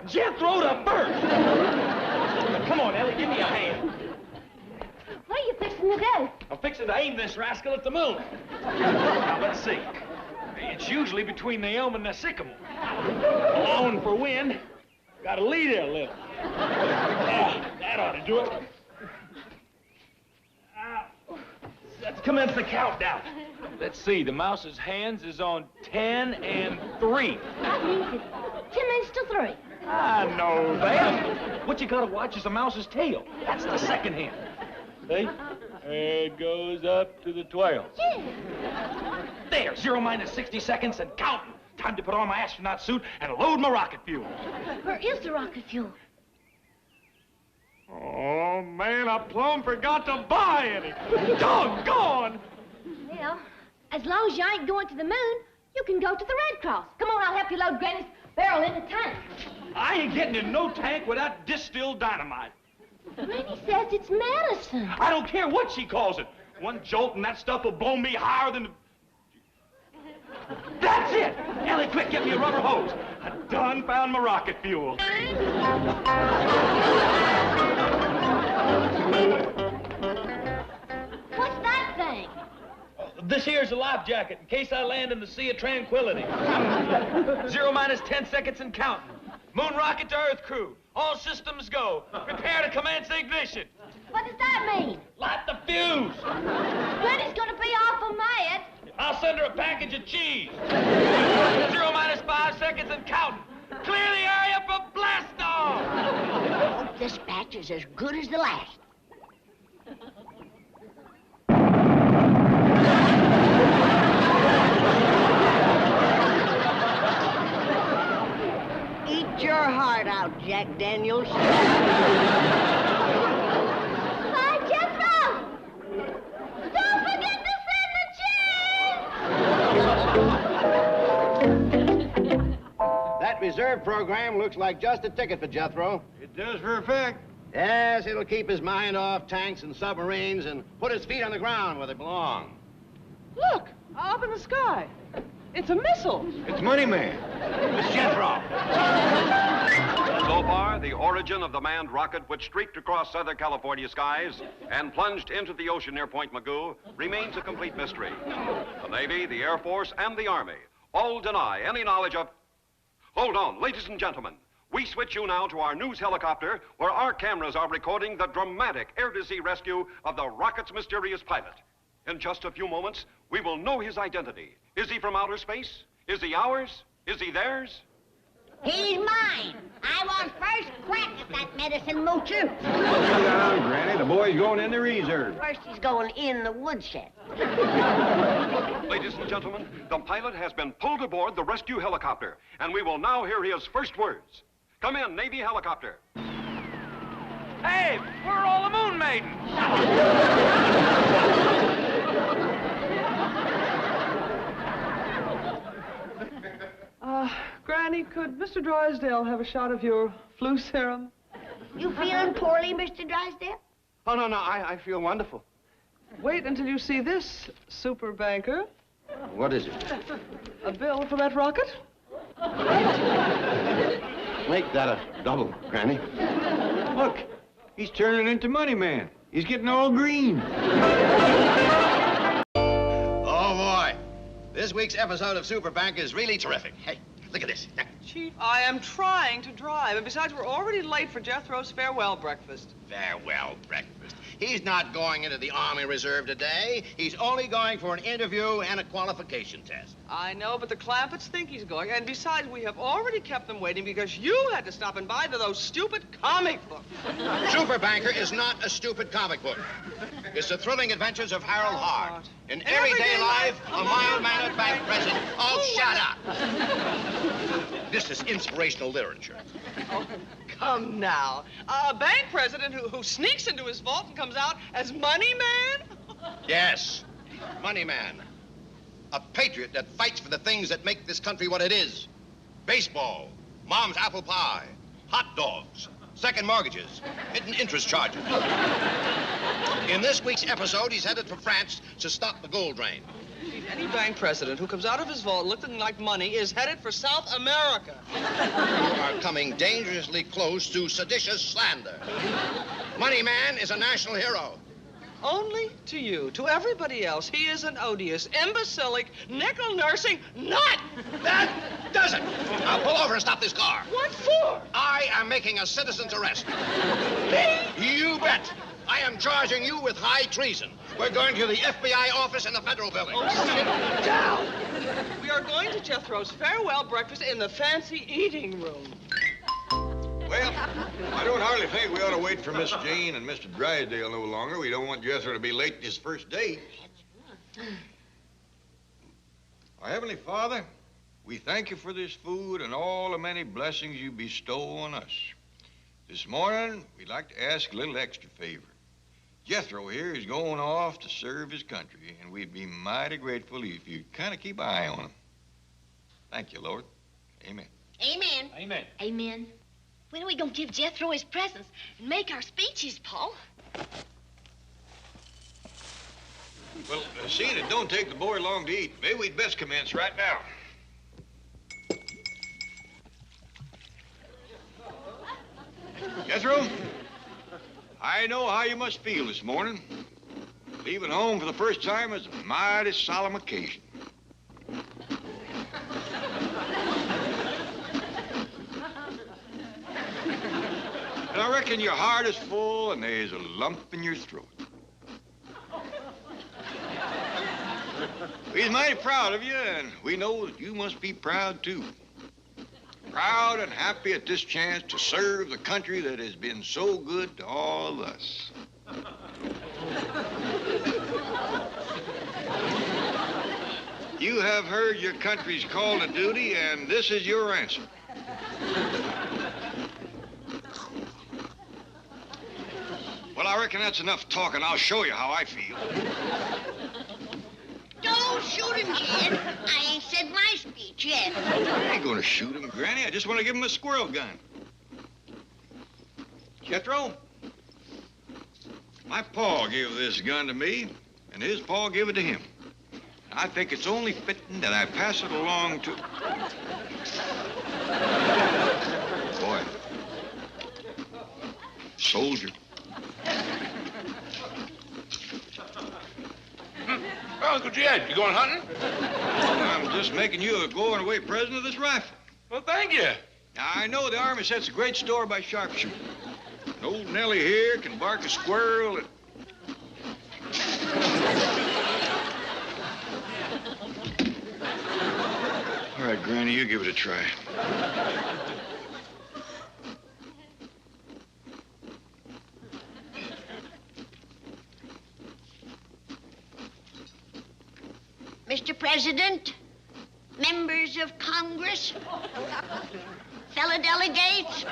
Jethro the First. Come on, Ellie, give me a hand. What are you fixing to do? I'm fixing to aim this rascal at the moon. Now, let's see. It's usually between the elm and the sycamore. Allowing for wind, gotta lead it a little. That ought to do it. Let's commence the countdown. Let's see, the mouse's hands is on 10 and 3. That means it's 10 minutes to 3. I know that. What you gotta watch is the mouse's tail. That's the second hand. See? There it goes up to the 12. Yeah. There, 0 minus 60 seconds and counting. Time to put on my astronaut suit and load my rocket fuel. Where is the rocket fuel? Oh, man, I plumb forgot to buy any. Doggone! Well, as long as you ain't going to the moon, you can go to the Red Cross. Come on, I'll help you load Granny's barrel in the tank. I ain't getting in no tank without distilled dynamite. Granny says it's medicine. I don't care what she calls it. One jolt and that stuff will blow me higher than... That's it! Ellie, quick, get me a rubber hose. I done found my rocket fuel. What's that thing? This here's a life jacket in case I land in the Sea of Tranquility. 0 minus 10 seconds and counting. Moon rocket to Earth crew. All systems go. Prepare to commence ignition. What does that mean? Light the fuse. Granny's gonna be awful mad. I'll send her a package of cheese. 0 minus 5 seconds and counting. Clear the area for blast off. I hope this batch is as good as the last. Eat your heart out, Jack Daniels. Hi, Jethro! Don't forget to send the cheese! That reserve program looks like just a ticket for Jethro. It does for a fact. Yes, it'll keep his mind off tanks and submarines and put his feet on the ground where they belong. Look, up in the sky. It's a missile. It's Money Man. It's Jethro. So far, the origin of the manned rocket which streaked across Southern California skies and plunged into the ocean near Point Magoo remains a complete mystery. The Navy, the Air Force, and the Army all deny any knowledge of... Hold on, ladies and gentlemen. We switch you now to our news helicopter where our cameras are recording the dramatic air-to-sea rescue of the rocket's mysterious pilot. In just a few moments, we will know his identity. Is he from outer space? Is he ours? Is he theirs? He's mine. I want first crack at that medicine moocher. Slow down, Granny. The boy's going in the reserve. First he's going in the woodshed. Ladies and gentlemen, the pilot has been pulled aboard the rescue helicopter, and we will now hear his first words. Come in, Navy helicopter. Hey, we're all the Moon Maidens. Granny, could Mr. Drysdale have a shot of your flu serum? You feeling poorly, Mr. Drysdale? Oh, no, I feel wonderful. Wait until you see this, super banker. What is it? A bill for that rocket? Make that a double, Granny. Look, he's turning into Money Man. He's getting all green. Oh, boy. This week's episode of Super Bank is really terrific. Hey, look at this. Chief, I am trying to drive, and besides, we're already late for Jethro's farewell breakfast. Farewell breakfast. He's not going into the Army Reserve today. He's only going for an interview and a qualification test. I know, but the Clampetts think he's going, and besides, we have already kept them waiting because you had to stop and buy those stupid comic books. Super Banker is not a stupid comic book. It's the thrilling adventures of Harold Hart. In everyday life, a mild-mannered bank president. Oh, shut up! This is inspirational literature. Oh, come now. A bank president who sneaks into his vault and comes out as Money Man? Yes, Money Man. A patriot that fights for the things that make this country what it is. Baseball, mom's apple pie, hot dogs, second mortgages, hidden interest charges. In this week's episode, he's headed for France to stop the gold drain. Any bank president who comes out of his vault looking like money is headed for South America. You are coming dangerously close to seditious slander. Money Man is a national hero. Only to you. To everybody else, he is an odious, imbecilic, nickel-nursing nut! That does it! Now pull over and stop this car. What for? I am making a citizen's arrest. Me? You bet. I am charging you with high treason. We're going to the FBI office in the Federal Building. Oh, sit down! We are going to Jethro's farewell breakfast in the fancy eating room. Well, I don't hardly think we ought to wait for Miss Jane and Mr. Drysdale no longer. We don't want Jethro to be late to his first date. Our Heavenly Father, we thank you for this food and all the many blessings you bestow on us. This morning, we'd like to ask a little extra favor. Jethro here is going off to serve his country, and we'd be mighty grateful if you'd kind of keep an eye on him. Thank you, Lord. Amen. Amen. Amen. Amen. When are we going to give Jethro his presents and make our speeches, Paul? Well, seeing it don't take the boy long to eat, maybe we'd best commence right now. Jethro, I know how you must feel this morning. Leaving home for the first time is a mighty solemn occasion. And I reckon your heart is full and there's a lump in your throat. We're mighty proud of you, and we know that you must be proud, too. Proud and happy at this chance to serve the country that has been so good to all of us. You have heard your country's call to duty, and this is your answer. Well, I reckon that's enough talking. I'll show you how I feel. Don't shoot him, Jed. I ain't said my speech yet. I ain't gonna shoot him, Granny. I just want to give him a squirrel gun. Jethro, my pa gave this gun to me, and his pa gave it to him. I think it's only fitting that I pass it along to... Boy. Soldier. Well, Uncle Jed, you going hunting? I'm just making you a going-away present of this rifle. Well, thank you. Now, I know the Army sets a great store by sharpshooting. And old Nellie here can bark a squirrel and... All right, Granny, you give it a try. Mr. President, members of Congress, fellow delegates,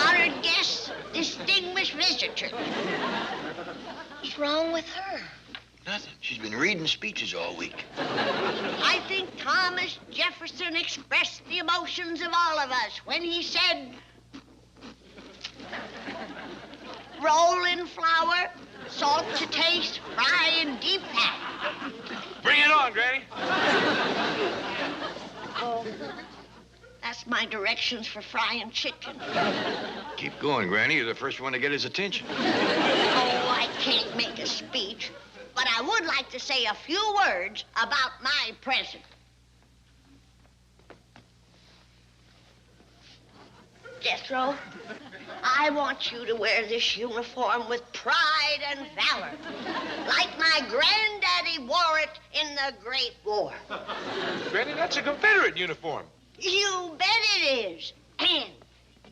honored guests, distinguished visitors. What's wrong with her? Nothing. She's been reading speeches all week. I think Thomas Jefferson expressed the emotions of all of us when he said, roll in flour, salt to taste, fry in deep fat. Bring it on, Granny. Oh, that's my directions for frying chicken. Keep going, Granny. You're the first one to get his attention. Oh, I can't make a speech, but I would like to say a few words about my present. Jethro, I want you to wear this uniform with pride and valor, like my granddaddy wore it in the Great War. Granny, that's a Confederate uniform. You bet it is. And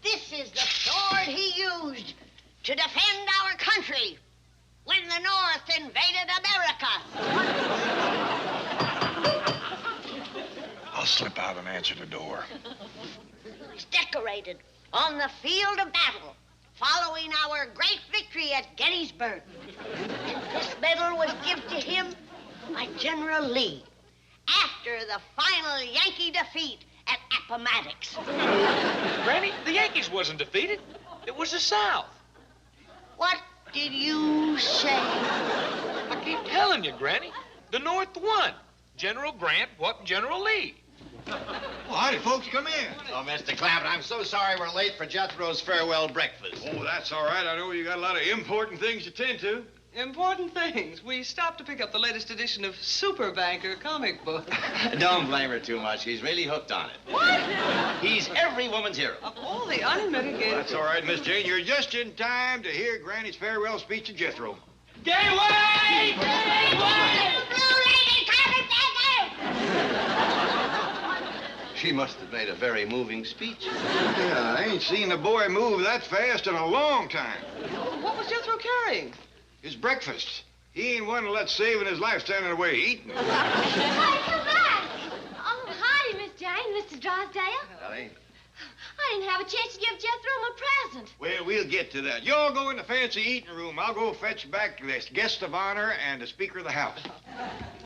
this is the sword he used to defend our country when the North invaded America. I'll slip out and answer the door. It's decorated on the field of battle following our great victory at Gettysburg. And this medal was given to him by General Lee after the final Yankee defeat at Appomattox. Granny, the Yankees wasn't defeated. It was the South. What did you say? I keep telling you, Granny. The North won. General Grant, what General Lee? Well, howdy, folks. Come in. Oh, Mr. Clampett, I'm so sorry we're late for Jethro's farewell breakfast. Oh, that's all right. I know you got a lot of important things to tend to. Important things. We stopped to pick up the latest edition of Super Banker comic book. Don't blame her too much. He's really hooked on it. What? He's every woman's hero. Of all the unmitigated... That's all right, Miss Jane. You're just in time to hear Granny's farewell speech to Jethro. Gay way! Gay way! She must have made a very moving speech. Yeah, I ain't seen the boy move that fast in a long time. What was Jethro carrying? His breakfast. He ain't one to let saving his life standing away eating. Hi, come back. Oh, howdy, Miss Jane, Mr. Drysdale. Ellie? I didn't have a chance to give Jethro my present. Well, we'll get to that. Y'all go in the fancy eating room. I'll go fetch back the guest of honor and the Speaker of the House.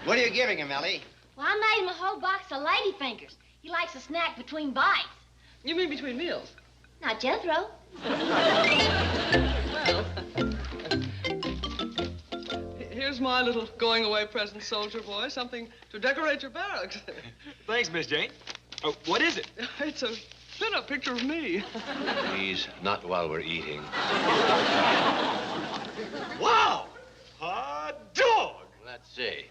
What are you giving him, Ellie? Well, I made him a whole box of lady fingers. He likes a snack between bites. You mean between meals? Not Jethro. Well, here's my little going-away present, soldier boy. Something to decorate your barracks. Thanks, Miss Jane. Oh, what is it? It's a pin-up picture of me. Please, not while we're eating. Wow! A dog! Let's see.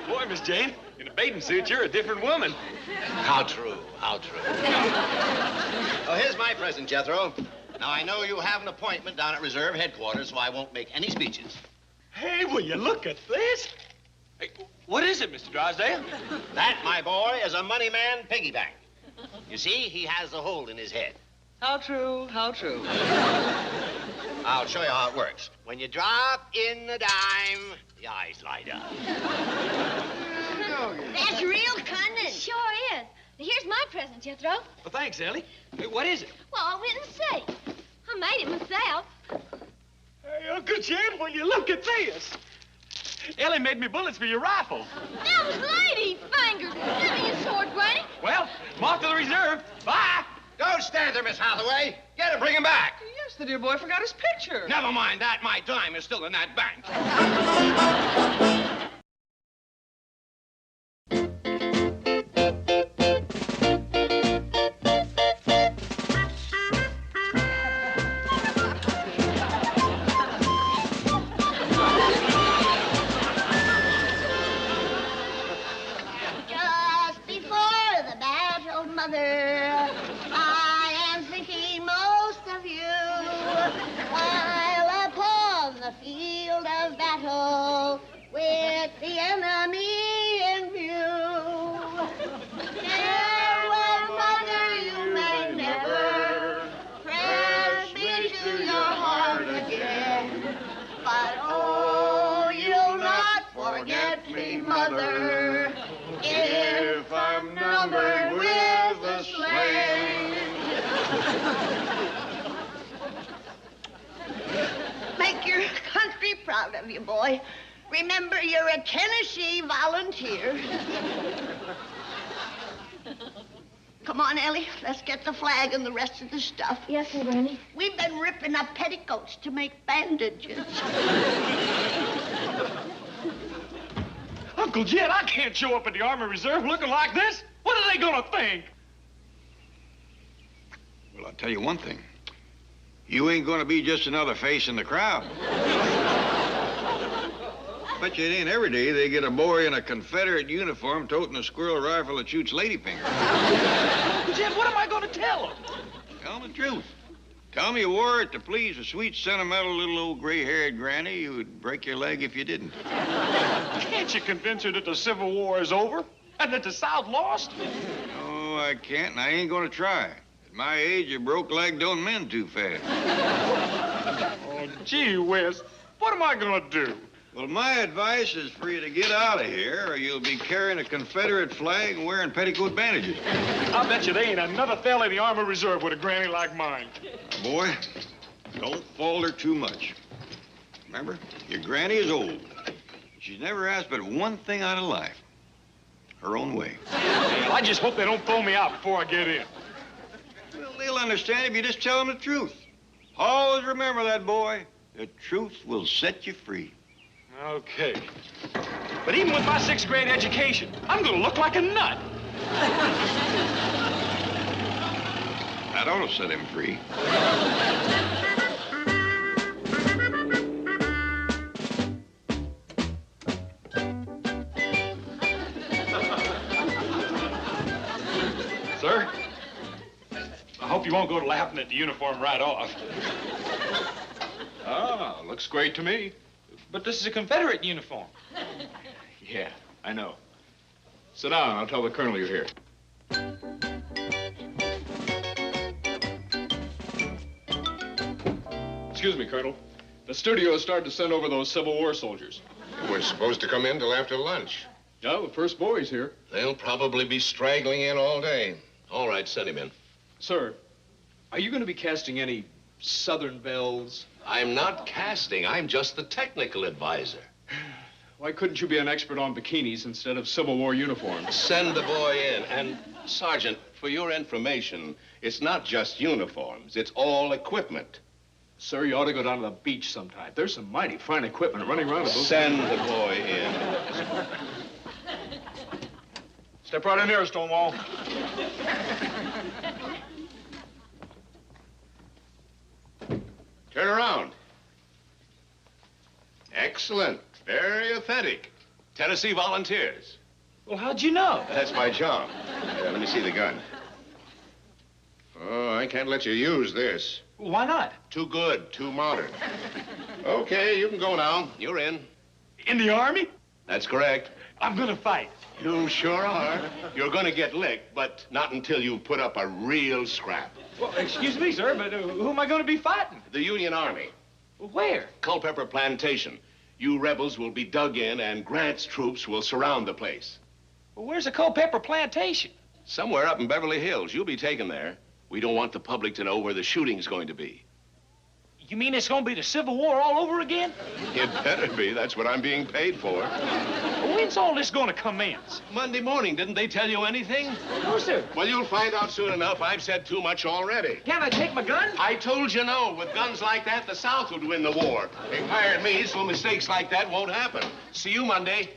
Boy, Miss Jane, in a bathing suit, you're a different woman. How true, how true. Oh, here's my present, Jethro. Now, I know you have an appointment down at Reserve Headquarters, so I won't make any speeches. Hey, will you look at this? Hey, what is it, Mr. Drysdale? That, my boy, is a money man piggy bank. You see, he has a hole in his head. How true, how true. I'll show you how it works. When you drop in the dime, the eyes light up. That's real cunning. Sure is. Now, here's my present, Jethro. Well, thanks, Ellie. Hey, what is it? Well, I went and see. I made it myself. Hey, Uncle Jed, will you look at this? Ellie made me bullets for your rifle. That was lady fingers. Give me your sword, Granny. Well, I'm off to the reserve. Bye. Don't stand there, Miss Hathaway. Get him, bring him back. Yes, the dear boy forgot his picture. Never mind that. My dime is still in that bank. Just before the battle, Mother, I am thinking most of you. While upon the field of battle, with the enemy in view. Farewell, Mother, you may never press me to your heart again. But oh, you'll not forget me, Mother, if I'm numbered with the slain. Make your country proud of you, boy. Remember, you're a Tennessee volunteer. Come on, Ellie. Let's get the flag and the rest of the stuff. Yes, sir, Granny. We've been ripping up petticoats to make bandages. Uncle Jed, I can't show up at the Army Reserve looking like this. What are they gonna think? Well, I'll tell you one thing. You ain't gonna be just another face in the crowd. Bet you it ain't every day they get a boy in a Confederate uniform toting a squirrel rifle that shoots ladyfingers. Uncle Jed, what am I gonna tell them? Tell them the truth. Tell them you wore it to please a sweet, sentimental little old gray-haired granny who would break your leg if you didn't. Can't you convince her that the Civil War is over and that the South lost? No, I can't, and I ain't gonna try. At my age, a broke leg don't mend too fast. Oh, gee whiz. What am I gonna do? Well, my advice is for you to get out of here, or you'll be carrying a Confederate flag and wearing petticoat bandages. I'll bet you there ain't another fella in the Army Reserve with a granny like mine. Now, boy, don't falter too much. Remember, your granny is old. She's never asked but one thing out of life. Her own way. Well, I just hope they don't throw me out before I get in. Well, they'll understand if you just tell them the truth. Always remember that, boy. The truth will set you free. Okay. But even with my 6th grade education, I'm gonna look like a nut. That ought to set him free. Sir, I hope you won't go to laughing at the uniform right off. Ah, looks great to me. But this is a Confederate uniform. Yeah, I know. Sit down. I'll tell the colonel you're here. Excuse me, Colonel. The studio has started to send over those Civil War soldiers. We're supposed to come in till after lunch. Yeah, the first boy's here. They'll probably be straggling in all day. All right, send him in. Sir, are you going to be casting any Southern belles? I'm not casting. I'm just the technical advisor. Why couldn't you be an expert on bikinis instead of Civil War uniforms? Send the boy in. And, Sergeant, for your information, it's not just uniforms. It's all equipment. Sir, you ought to go down to the beach sometime. There's some mighty fine equipment running around at those... Send the boy in. Step right in here, Stonewall. Turn around. Excellent. Very authentic. Tennessee Volunteers. Well, how'd you know? That's my job. Let me see the gun. Oh, I can't let you use this. Why not? Too good, too modern. Okay, you can go now. You're in. In the Army? That's correct. I'm gonna fight. You sure are. You're gonna get licked, but not until you put up a real scrap. Well, excuse me, sir, but who am I gonna be fighting? The Union Army. Where? Culpeper Plantation. You rebels will be dug in, and Grant's troops will surround the place. Well, where's the Culpeper Plantation? Somewhere up in Beverly Hills. You'll be taken there. We don't want the public to know where the shooting's going to be. You mean it's gonna be the Civil War all over again? It better be. That's what I'm being paid for. Well, when's all this gonna commence? Monday morning. Didn't they tell you anything? No, sir. Well, you'll find out soon enough. I've said too much already. Can't I take my gun? I told you no. With guns like that, the South would win the war. They hired me, so mistakes like that won't happen. See you Monday.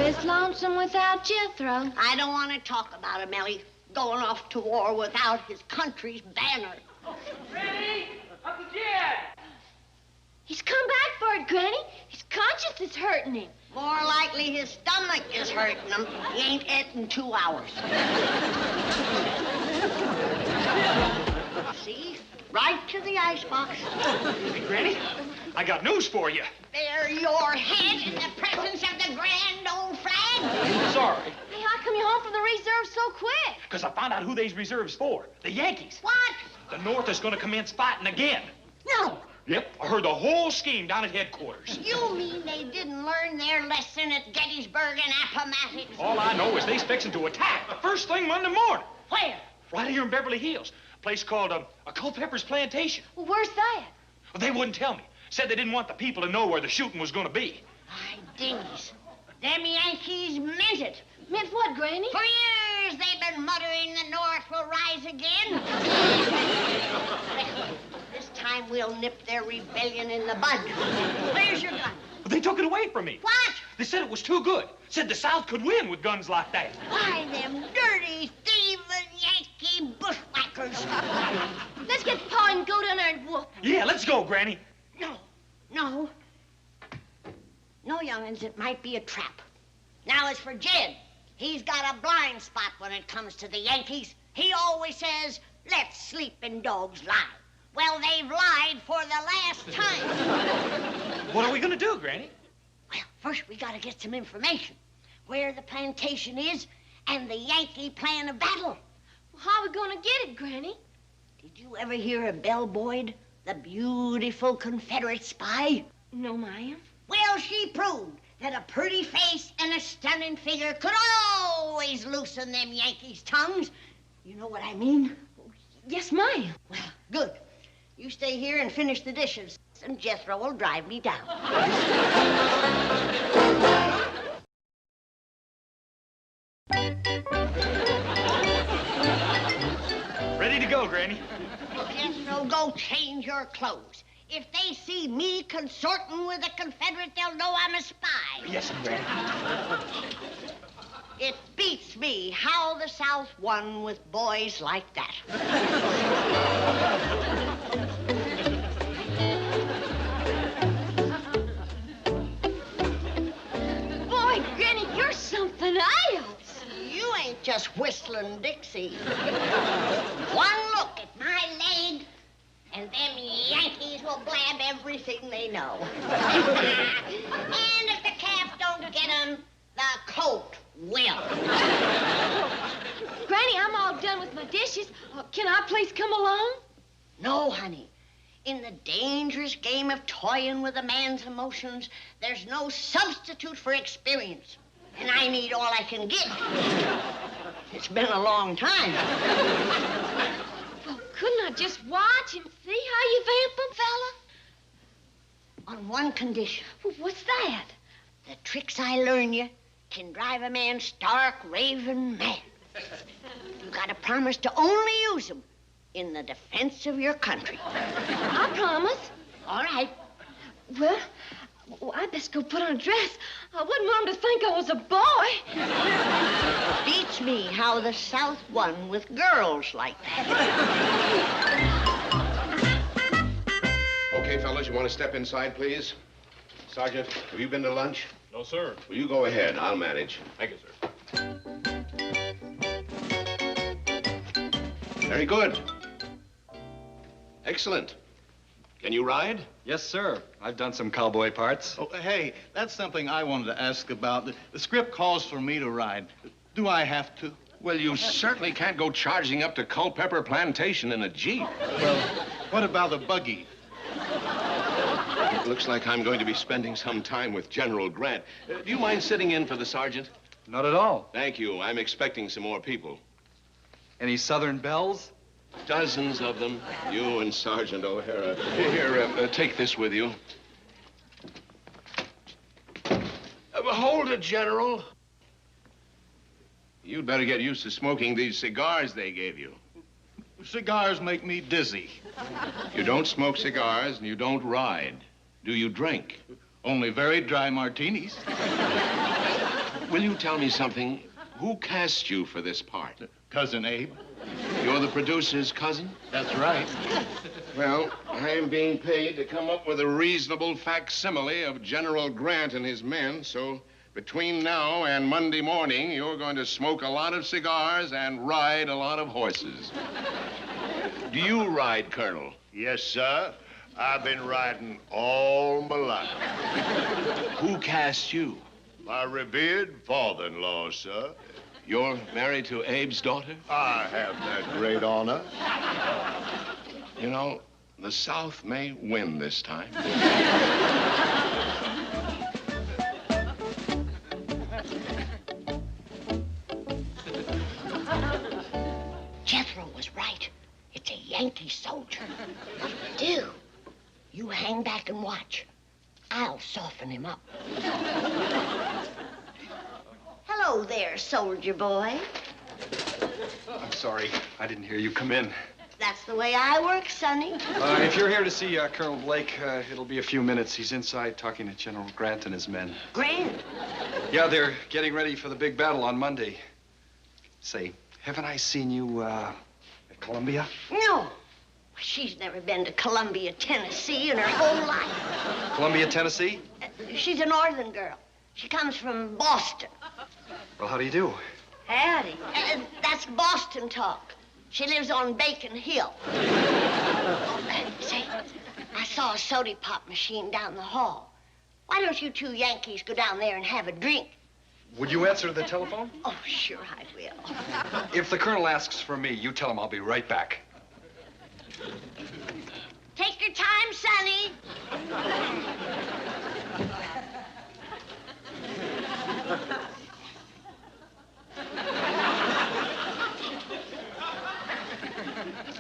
It's lonesome without Jethro. I don't want to talk about him, Ellie. Going off to war without his country's banner. Ready? Up the jet! He's come back for it, Granny. His conscience is hurting him. More likely his stomach is hurting him. He ain't et in 2 hours. See? Right to the icebox. Hey, Granny, I got news for you. Bare your head in the presence of the grand old flag. Sorry. Hey, how come you're home from the reserve so quick? Because I found out who these reserves for. The Yankees. What? The North is going to commence fighting again. No. Yep, I heard the whole scheme down at headquarters. You mean they didn't learn their lesson at Gettysburg and Appomattox? All I know is they's fixing to attack the first thing Monday morning. Where? Right here in Beverly Hills. A place called a Culpeper's Plantation. Well, where's that? Well, they wouldn't tell me. Said they didn't want the people to know where the shooting was going to be. My dingies. Them Yankees meant it. Meant what, Granny? For years they've been muttering the North will rise again. This time we'll nip their rebellion in the bud. Where's your gun? They took it away from me. What? They said it was too good. Said the South could win with guns like that. Why, them dirty, thieving Yankee bushwhackers. Let's get Pa and go down there and whoop him. Yeah, let's go, Granny. No, young'uns, it might be a trap. Now, as for Jed, he's got a blind spot when it comes to the Yankees. He always says, let sleeping dogs lie. Well, they've lied for the last time. What are we going to do, Granny? Well, first we got to get some information. Where the plantation is and the Yankee plan of battle. Well, how are we going to get it, Granny? Did you ever hear of Belle Boyd, the beautiful Confederate spy? No, ma'am. Well, she proved that a pretty face and a stunning figure could always loosen them Yankees' tongues. You know what I mean? Yes, ma'am. Well, good. You stay here and finish the dishes, and Jethro will drive me down. your clothes. If they see me consorting with a Confederate, they'll know I'm a spy. Yes, Granny. It beats me how the South won with boys like that. Boy, Granny, you're something else. You ain't just whistling Dixie. One look at my leg, and them Yankees will blab everything they know. And if the cap don't get 'em, the coat will. Granny, I'm all done with my dishes. Can I please come along? No, honey. In the dangerous game of toying with a man's emotions, there's no substitute for experience. And I need all I can get. It's been a long time. Well, couldn't I just watch and see how you vamp 'em, fella? On one condition. Well, what's that? The tricks I learn you can drive a man stark, raving mad. You gotta promise to only use them in the defense of your country. I promise. All right. Well, I best go put on a dress. I wouldn't want 'em to think I was a boy. Beats me how the South won with girls like that. Okay, fellas, you want to step inside, please? Sergeant, have you been to lunch? No, sir. Well, you go ahead. I'll manage. Thank you, sir. Very good. Excellent. Can you ride? Yes, sir. I've done some cowboy parts. Oh, hey, that's something I wanted to ask about. The script calls for me to ride. Do I have to? Well, you certainly can't go charging up to Culpeper Plantation in a Jeep. Well, what about a buggy? It looks like I'm going to be spending some time with General Grant. Do you mind sitting in for the sergeant? Not at all. Thank you. I'm expecting some more people. Any Southern belles? Dozens of them. You and Sergeant O'Hara. Here, take this with you. Hold it, General. You'd better get used to smoking these cigars they gave you. Cigars make me dizzy. You don't smoke cigars and you don't ride. Do you drink? Only very dry martinis. Will you tell me something? Who cast you for this part? Cousin Abe. You're the producer's cousin? That's right. Well, I'm being paid to come up with a reasonable facsimile of General Grant and his men, so between now and Monday morning, you're going to smoke a lot of cigars and ride a lot of horses. Do you ride, Colonel? Yes, sir. I've been riding all my life. Who cast you? My revered father-in-law, sir. You're married to Abe's daughter? I have that great honor. You know, the South may win this time. Jethro was right. It's a Yankee soldier. Do. You hang back and watch. I'll soften him up. Hello there, soldier boy. I'm sorry. I didn't hear you come in. That's the way I work, Sonny. If you're here to see Colonel Blake, it'll be a few minutes. He's inside talking to General Grant and his men. Grant? Yeah, they're getting ready for the big battle on Monday. Say, haven't I seen you at Columbia? No. She's never been to Columbia, Tennessee in her whole life. Columbia, Tennessee? She's a northern girl. She comes from Boston. Well, how do you do? Howdy. That's Boston talk. She lives on Bacon Hill. Say, I saw a soda pop machine down the hall. Why don't you two Yankees go down there and have a drink? Would you answer the telephone? Oh, sure I will. If the Colonel asks for me, you tell him I'll be right back. Take your time, Sonny.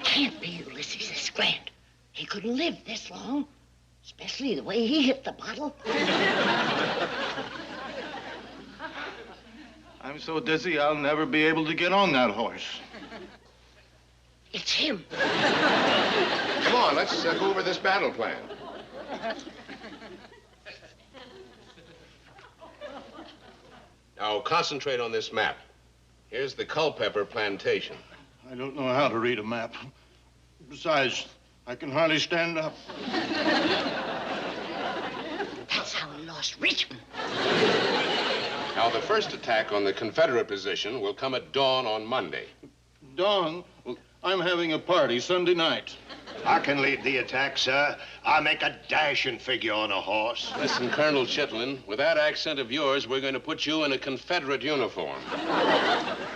Can't be Ulysses S. Grant. He couldn't live this long, especially the way he hit the bottle. I'm so dizzy I'll never be able to get on that horse. It's him. come on, let's go over this battle plan. Now, concentrate on this map. Here's the Culpeper plantation. I don't know how to read a map. Besides, I can hardly stand up. That's how he lost Richmond. Now, the first attack on the Confederate position will come at dawn on Monday. Dawn? Well, I'm having a party Sunday night. I can lead the attack, sir. I make a dashing figure on a horse. Listen, Colonel Chitlin, with that accent of yours, we're going to put you in a Confederate uniform.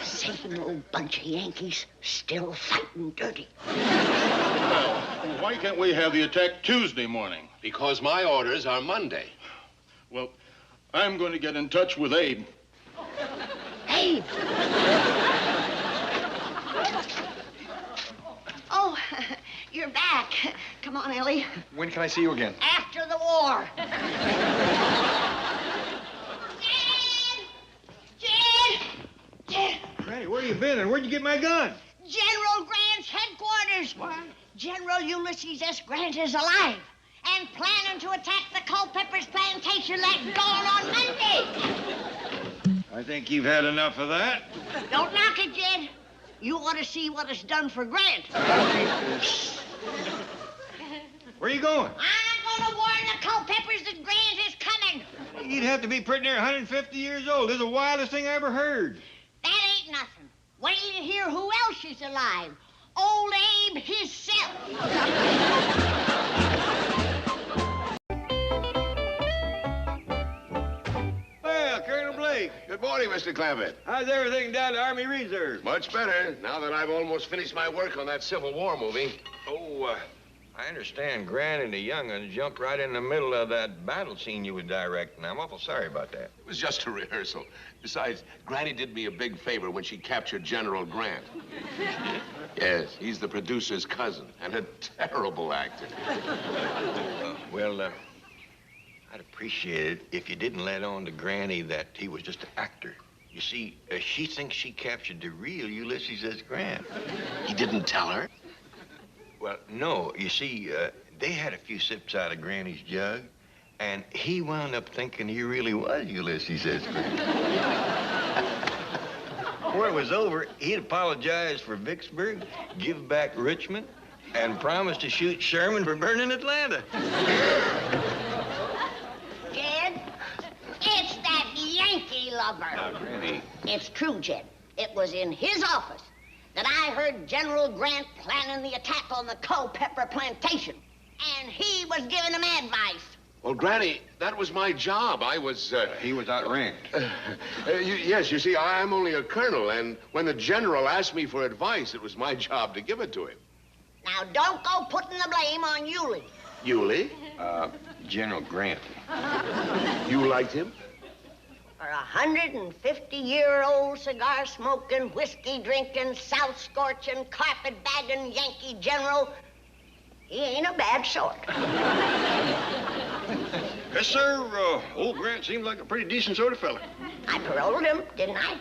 Same old bunch of Yankees, still fighting dirty. Well, why can't we have the attack Tuesday morning? Because my orders are Monday. Well, I'm going to get in touch with Abe. Abe! Oh, you're back. Come on, Ellie. When can I see you again? After the war. Jen! Granny, where you been and where'd you get my gun? General Grant's headquarters. What? General Ulysses S. Grant is alive and planning to attack the Culpeper's plantation at dawn on Monday. I think you've had enough of that. Don't knock it, Jed. You ought to see what it's done for Grant. Where you going? I'm going to warn the Culpeppers that Grant is coming. You'd have to be pretty near 150 years old. This is the wildest thing I ever heard. That ain't nothing. Wait till you hear who else is alive. Old Abe himself. Well, Colonel Blake. Good morning, Mr. Clampett. How's everything down to Army Reserve? Much better, now that I've almost finished my work on that Civil War movie. Oh, I understand Grant and the young'uns jumped right in the middle of that battle scene you was directing. I'm awful sorry about that. It was just a rehearsal. Besides, Granny did me a big favor when she captured General Grant. Yes, he's the producer's cousin and a terrible actor. I'd appreciate it if you didn't let on to Granny that he was just an actor. You see, she thinks she captured the real Ulysses S. Grant. He didn't tell her? Well, no. You see, they had a few sips out of Granny's jug, and he wound up thinking he really was Ulysses S. Grant. Before it was over, he'd apologize for Vicksburg, give back Richmond, and promise to shoot Sherman for burning Atlanta. Jed, it's that Yankee lover. Now, Granny. It's true, Jed. It was in his office that I heard General Grant planning the attack on the Culpeper plantation. And he was giving him advice. Well, Granny, that was my job. I was, He was outranked. Yes, you see, I'm only a colonel, and when the general asked me for advice, it was my job to give it to him. Now, don't go putting the blame on Yulee. Yulee? General Grant. You liked him? For a 150-year-old cigar-smoking, whiskey-drinking, south-scorching, carpet-bagging Yankee general, he ain't a bad sort. Yes, sir. Old Grant seemed like a pretty decent sort of fella. I paroled him, didn't I?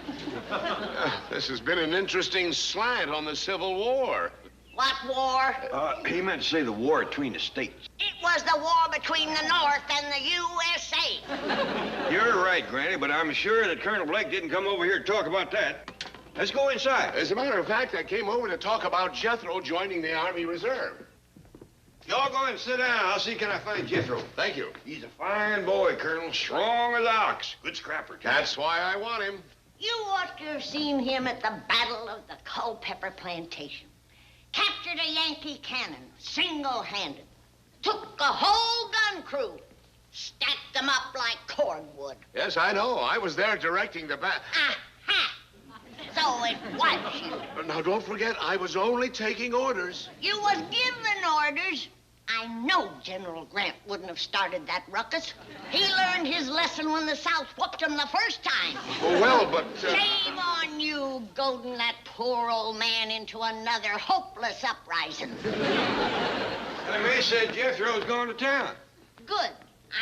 This has been an interesting slant on the Civil War. What war? He meant to say the war between the states. It was the war between the North and the USA. You're right, Granny, but I'm sure that Colonel Blake didn't come over here to talk about that. Let's go inside. As a matter of fact, I came over to talk about Jethro joining the Army Reserve. Y'all go and sit down. I'll see can I find Jethro. Thank you. He's a fine boy, Colonel. Strong as an ox. Good scrapper, too. That's why I want him. You ought to have seen him at the Battle of the Culpeper Plantation. Captured a Yankee cannon, single-handed. Took a whole gun crew. Stacked them up like cordwood. Yes, I know. I was there directing the battle. Aha! So it was you. Now, don't forget, I was only taking orders. You was given orders. I know General Grant wouldn't have started that ruckus. He learned his lesson when the South whooped him the first time. Oh, well, but... Shame on you, goading that poor old man into another hopeless uprising. They said Jethro's going to town. Good.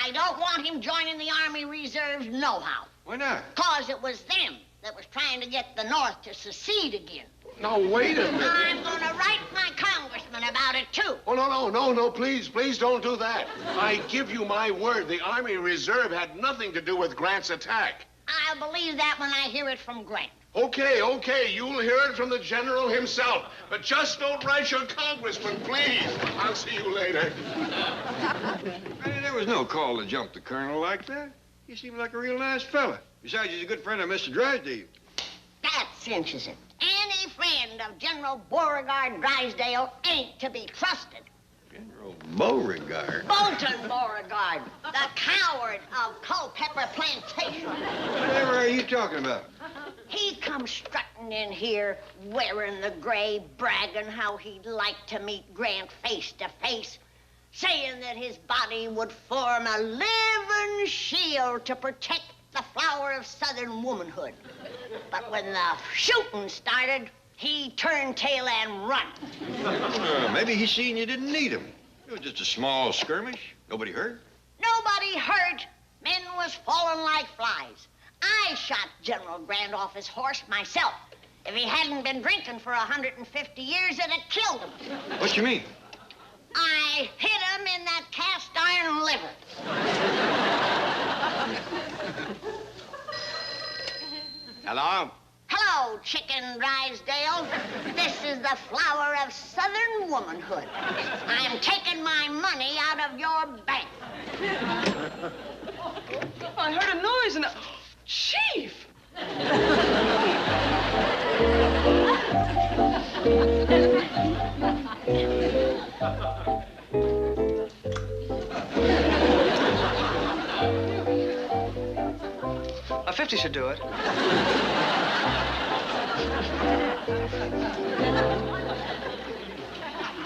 I don't want him joining the Army Reserves nohow. Why not? 'Cause it was them that was trying to get the North to secede again. Now, wait a minute. I'm going to write my congressman about about it, too. Oh, no, please don't do that. I give you my word, the Army Reserve had nothing to do with Grant's attack. I'll believe that when I hear it from Grant. Okay, you'll hear it from the general himself. But just don't write your congressman, please. I'll see you later. There was no call to jump the colonel like that. He seemed like a real nice fella. Besides, he's a good friend of Mr. Drysdale. That cinches it. Any friend of General Beauregard Drysdale ain't to be trusted. General Beauregard? Bolton Beauregard, the coward of Culpeper Plantation. Whatever are you talking about? He come strutting in here, wearing the gray, bragging how he'd like to meet Grant face to face, saying that his body would form a living shield to protect the flower of Southern womanhood. But when the shooting started, he turned tail and run. Maybe he seen you didn't need him. It was just a small skirmish. Nobody hurt. Nobody hurt. Men was falling like flies. I shot General Grant off his horse myself. If he hadn't been drinking for 150 years, it'd have killed him. What you mean? I hit him in that cast iron liver. Hello? Hello, Chicken Drysdale. This is the flower of Southern womanhood. I'm taking my money out of your bank. I heard a noise and Chief! A 50 should do it.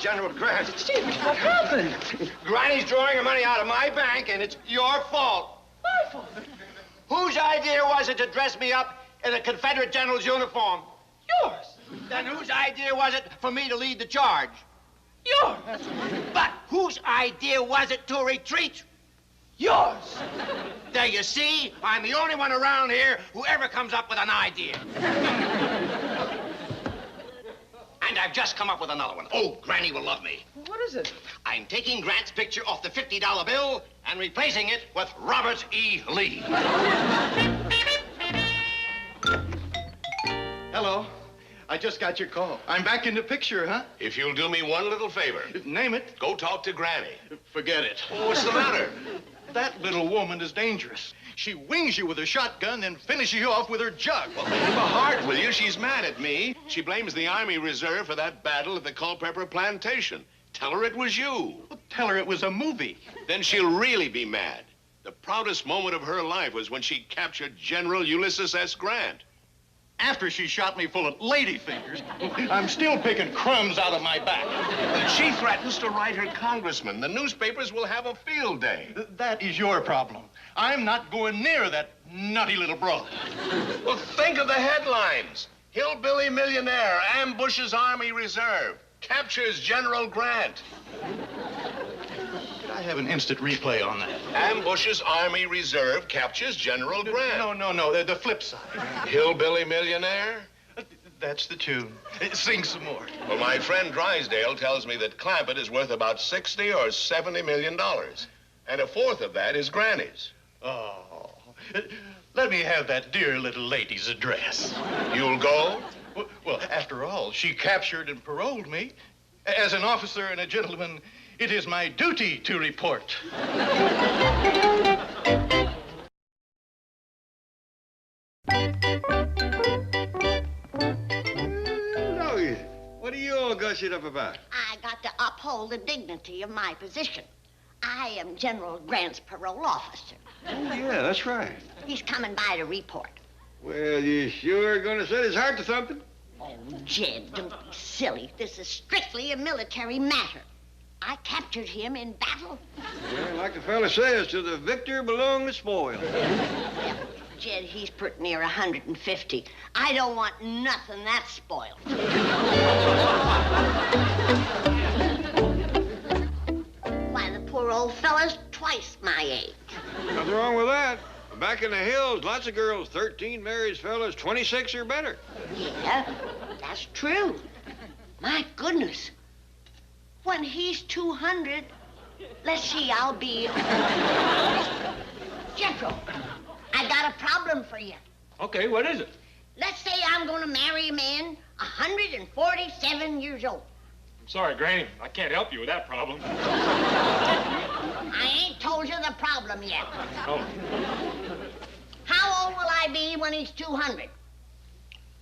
General Grant. Chief, what happened? Granny's drawing her money out of my bank, and it's your fault. My fault? Whose idea was it to dress me up in a Confederate general's uniform? Yours. Then whose idea was it for me to lead the charge? Yours. But whose idea was it to retreat? Yours. There you see, I'm the only one around here who ever comes up with an idea. And I've just come up with another one. Oh, Granny will love me. What is it? I'm taking Grant's picture off the $50 bill and replacing it with Robert E. Lee. Hello. I just got your call. I'm back in the picture, huh? If you'll do me one little favor. Name it. Go talk to Granny. Forget it. Oh, what's the matter? That little woman is dangerous. She wings you with her shotgun, then finishes you off with her jug. Well, have a heart, will you? She's mad at me. She blames the Army Reserve for that battle at the Culpeper Plantation. Tell her it was you. Well, tell her it was a movie. Then she'll really be mad. The proudest moment of her life was when she captured General Ulysses S. Grant. After she shot me full of lady fingers, I'm still picking crumbs out of my back. She threatens to write her congressman. The newspapers will have a field day. That is your problem. I'm not going near that nutty little broad. Well, think of the headlines. Hillbilly millionaire ambushes Army Reserve, captures General Grant. I have an instant replay on that. Ambushes Army Reserve, captures General Grant. No, the flip side. Hillbilly millionaire? That's the tune. Sing some more. Well, my friend Drysdale tells me that Clampett is worth about $60 or $70 million. And a fourth of that is Granny's. Oh, let me have that dear little lady's address. You'll go? Well, after all, she captured and paroled me. As an officer and a gentleman, it is my duty to report. Doggy, what are you all gushing up about? I got to uphold the dignity of my position. I am General Grant's parole officer. Oh, yeah, that's right. He's coming by to report. Well, you sure gonna set his heart to something? Oh, Jed, don't be silly. This is strictly a military matter. I captured him in battle. Yeah, like the fella says, to the victor belong the spoil. Well, Jed, he's pretty near 150. I don't want nothing that spoiled. Why, the poor old fella's twice my age. Nothing wrong with that. Back in the hills, lots of girls, 13 married fellas, 26 or better. Yeah, that's true. My goodness. When he's 200, let's see, I'll be... Jethro, I got a problem for you. Okay, what is it? Let's say I'm going to marry a man 147 years old. I'm sorry, Granny. I can't help you with that problem. I ain't told you the problem yet. Oh. How old will I be when he's 200?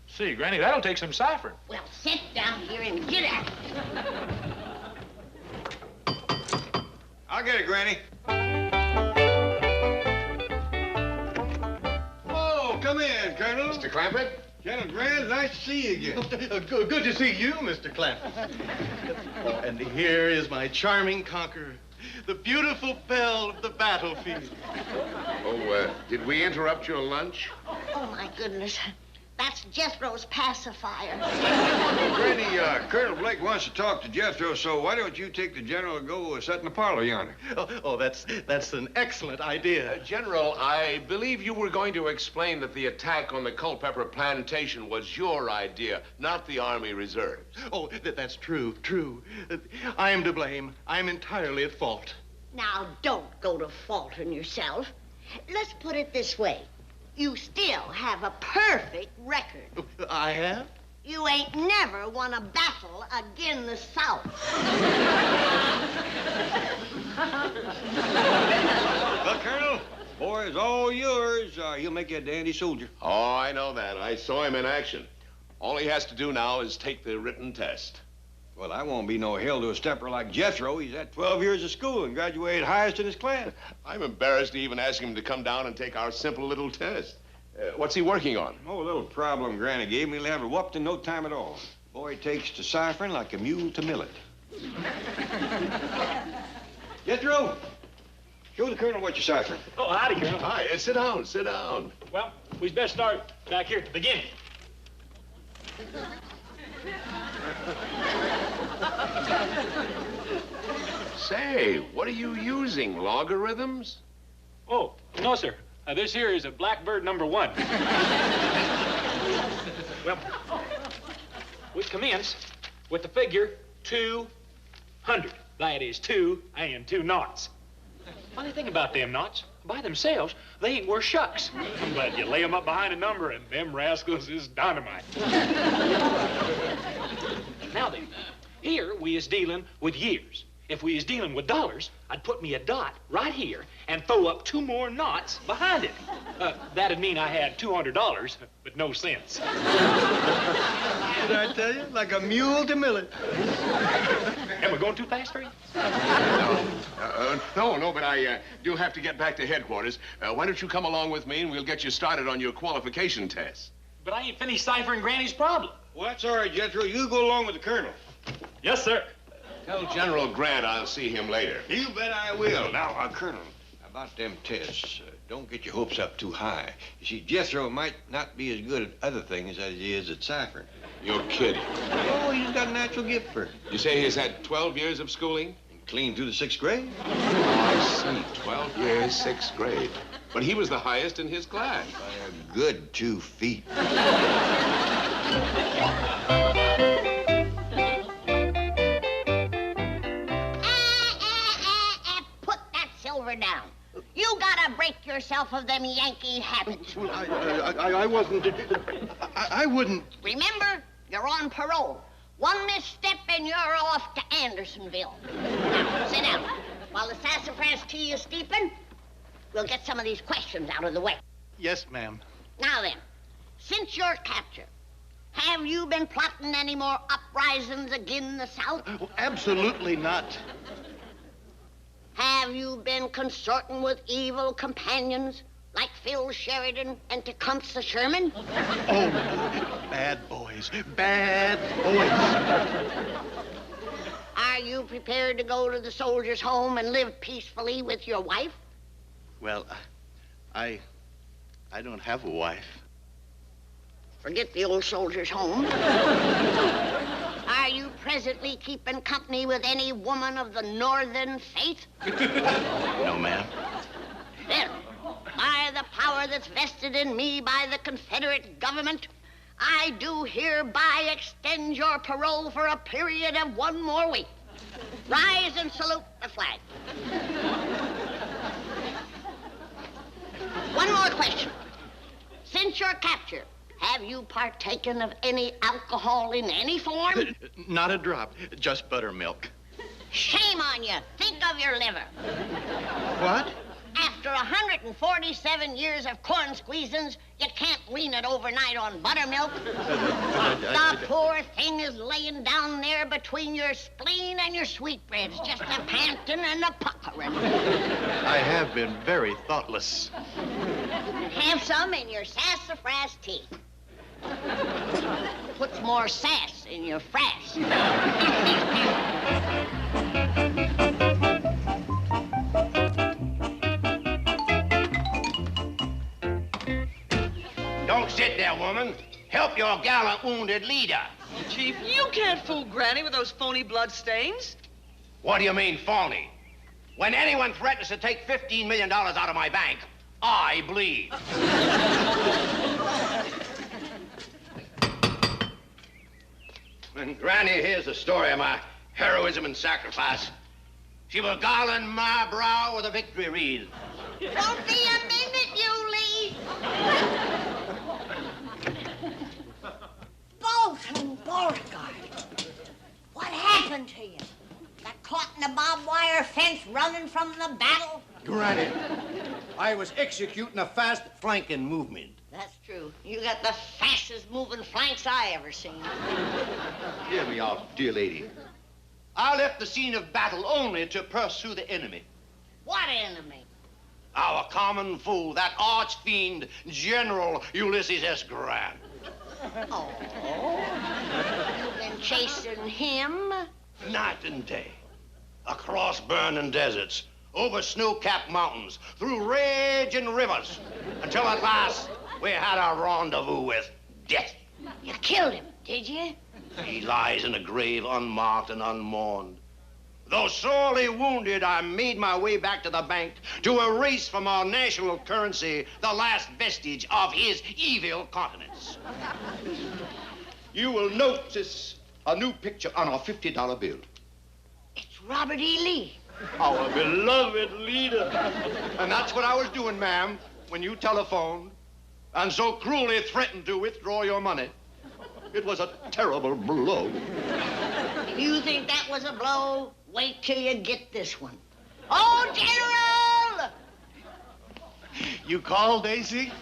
See, Granny, that'll take some ciphering. Well, sit down here and get at it. I'll get it, Granny. Oh, come in, Colonel. Mr. Clampett? General Grant, nice to see you again. Good to see you, Mr. Clampett. Oh, and here is my charming conqueror, the beautiful belle of the battlefield. Oh, did we interrupt your lunch? Oh, my goodness. That's Jethro's pacifier. Granny, Colonel Blake wants to talk to Jethro, so why don't you take the general and go sit in the parlor yonder? Oh, that's an excellent idea. General, I believe you were going to explain that the attack on the Culpeper plantation was your idea, not the Army Reserves. Oh, that's true. I am to blame. I'm entirely at fault. Now, don't go to faulting yourself. Let's put it this way. You still have a perfect record. I have? You ain't never won a battle against the South. Well, Colonel, boy is all yours. He'll make you a dandy soldier. Oh, I know that. I saw him in action. All he has to do now is take the written test. Well, I won't be no hell to a stepper like Jethro. He's had 12 years of school and graduated highest in his class. I'm embarrassed to even ask him to come down and take our simple little test. What's he working on? Oh, a little problem Granny gave me. He'll have it whooped in no time at all. Boy takes to ciphering like a mule to millet. Jethro, show the Colonel what you're ciphering. Oh, howdy, Colonel. Hi, sit down, sit down. Well, we'd best start back here at the beginning. Say, what are you using, logarithms? Oh, no, sir. This here is a Blackbird #1. Well, we commence with the figure 200. That is 2 and 2 noughts. Funny thing about them knots, by themselves, they ain't worth shucks. But you lay them up behind a number and them rascals is dynamite. Now then, here we is dealing with years. If we is dealing with dollars, I'd put me a dot right here and throw up 2 more knots behind it. That'd mean I had $200, but no cents. Did I tell you? Like a mule to millet. Am I going too fast for you? No, but I do have to get back to headquarters. Why don't you come along with me and we'll get you started on your qualification test. But I ain't finished ciphering Granny's problem. Well, that's all right, Jethro. You go along with the Colonel. Yes, sir. Tell General Grant I'll see him later. You bet I will. Now, Colonel, about them tests, don't get your hopes up too high. You see, Jethro might not be as good at other things as he is at ciphering. You're kidding. Oh, he's got a natural gift for it. You say he's had 12 years of schooling? And clean through the 6th grade. Oh, I see. 12 years, 6th grade. But he was the highest in his class. By a good 2 feet. Put that silver down. You gotta break yourself of them Yankee habits. I wasn't... I wouldn't... Remember, you're on parole. One misstep and you're off to Andersonville. Now, sit down. While the sassafras tea is steeping, we'll get some of these questions out of the way. Yes, ma'am. Now then, since your capture, have you been plotting any more uprisings again the South? Oh, absolutely not. Have you been consorting with evil companions like Phil Sheridan and Tecumseh Sherman? Oh, bad boys. Bad boys. Are you prepared to go to the soldiers' home and live peacefully with your wife? Well, I don't have a wife. Forget the old soldiers' home. Are you presently keeping company with any woman of the northern faith? No, ma'am. Then, by the power that's vested in me by the Confederate government, I do hereby extend your parole for a period of 1 more week. Rise and salute the flag. One more question. Since your capture, have you partaken of any alcohol in any form? Not a drop, just buttermilk. Shame on you. Think of your liver. What? After 147 years of corn squeezins, you can't wean it overnight on buttermilk. The poor thing is laying down there between your spleen and your sweetbreads, just a panting and a puckering. I have been very thoughtless. Have some in your sassafras tea. Puts more sass in your frass. Don't sit there, woman. Help your gallant wounded leader. Chief, you can't fool Granny with those phony blood stains. What do you mean, phony? When anyone threatens to take $15 million out of my bank, I bleed. When Granny hears the story of my heroism and sacrifice, she will garland my brow with a victory wreath. Don't be a minute, you leave. Bolton Beauregard, what happened to you? Got caught in a barbed wire fence running from the battle? Granny, I was executing a fast flanking movement. That's true. You got the fastest moving flanks I ever seen. Hear me out, dear lady. I left the scene of battle only to pursue the enemy. What enemy? Our common foe, that arch fiend, General Ulysses S. Grant. Oh, you've been chasing him? Night and day, across burning deserts, over snow-capped mountains, through raging rivers, until at last we had a rendezvous with death. You killed him, did you? He lies in a grave unmarked and unmourned. Though sorely wounded, I made my way back to the bank to erase from our national currency the last vestige of his evil countenance. You will notice a new picture on our $50 bill. It's Robert E. Lee. Our beloved leader. And that's what I was doing, ma'am, when you telephoned and so cruelly threatened to withdraw your money. It was a terrible blow. If you think that was a blow, wait till you get this one. Oh, General! You called, Daisy?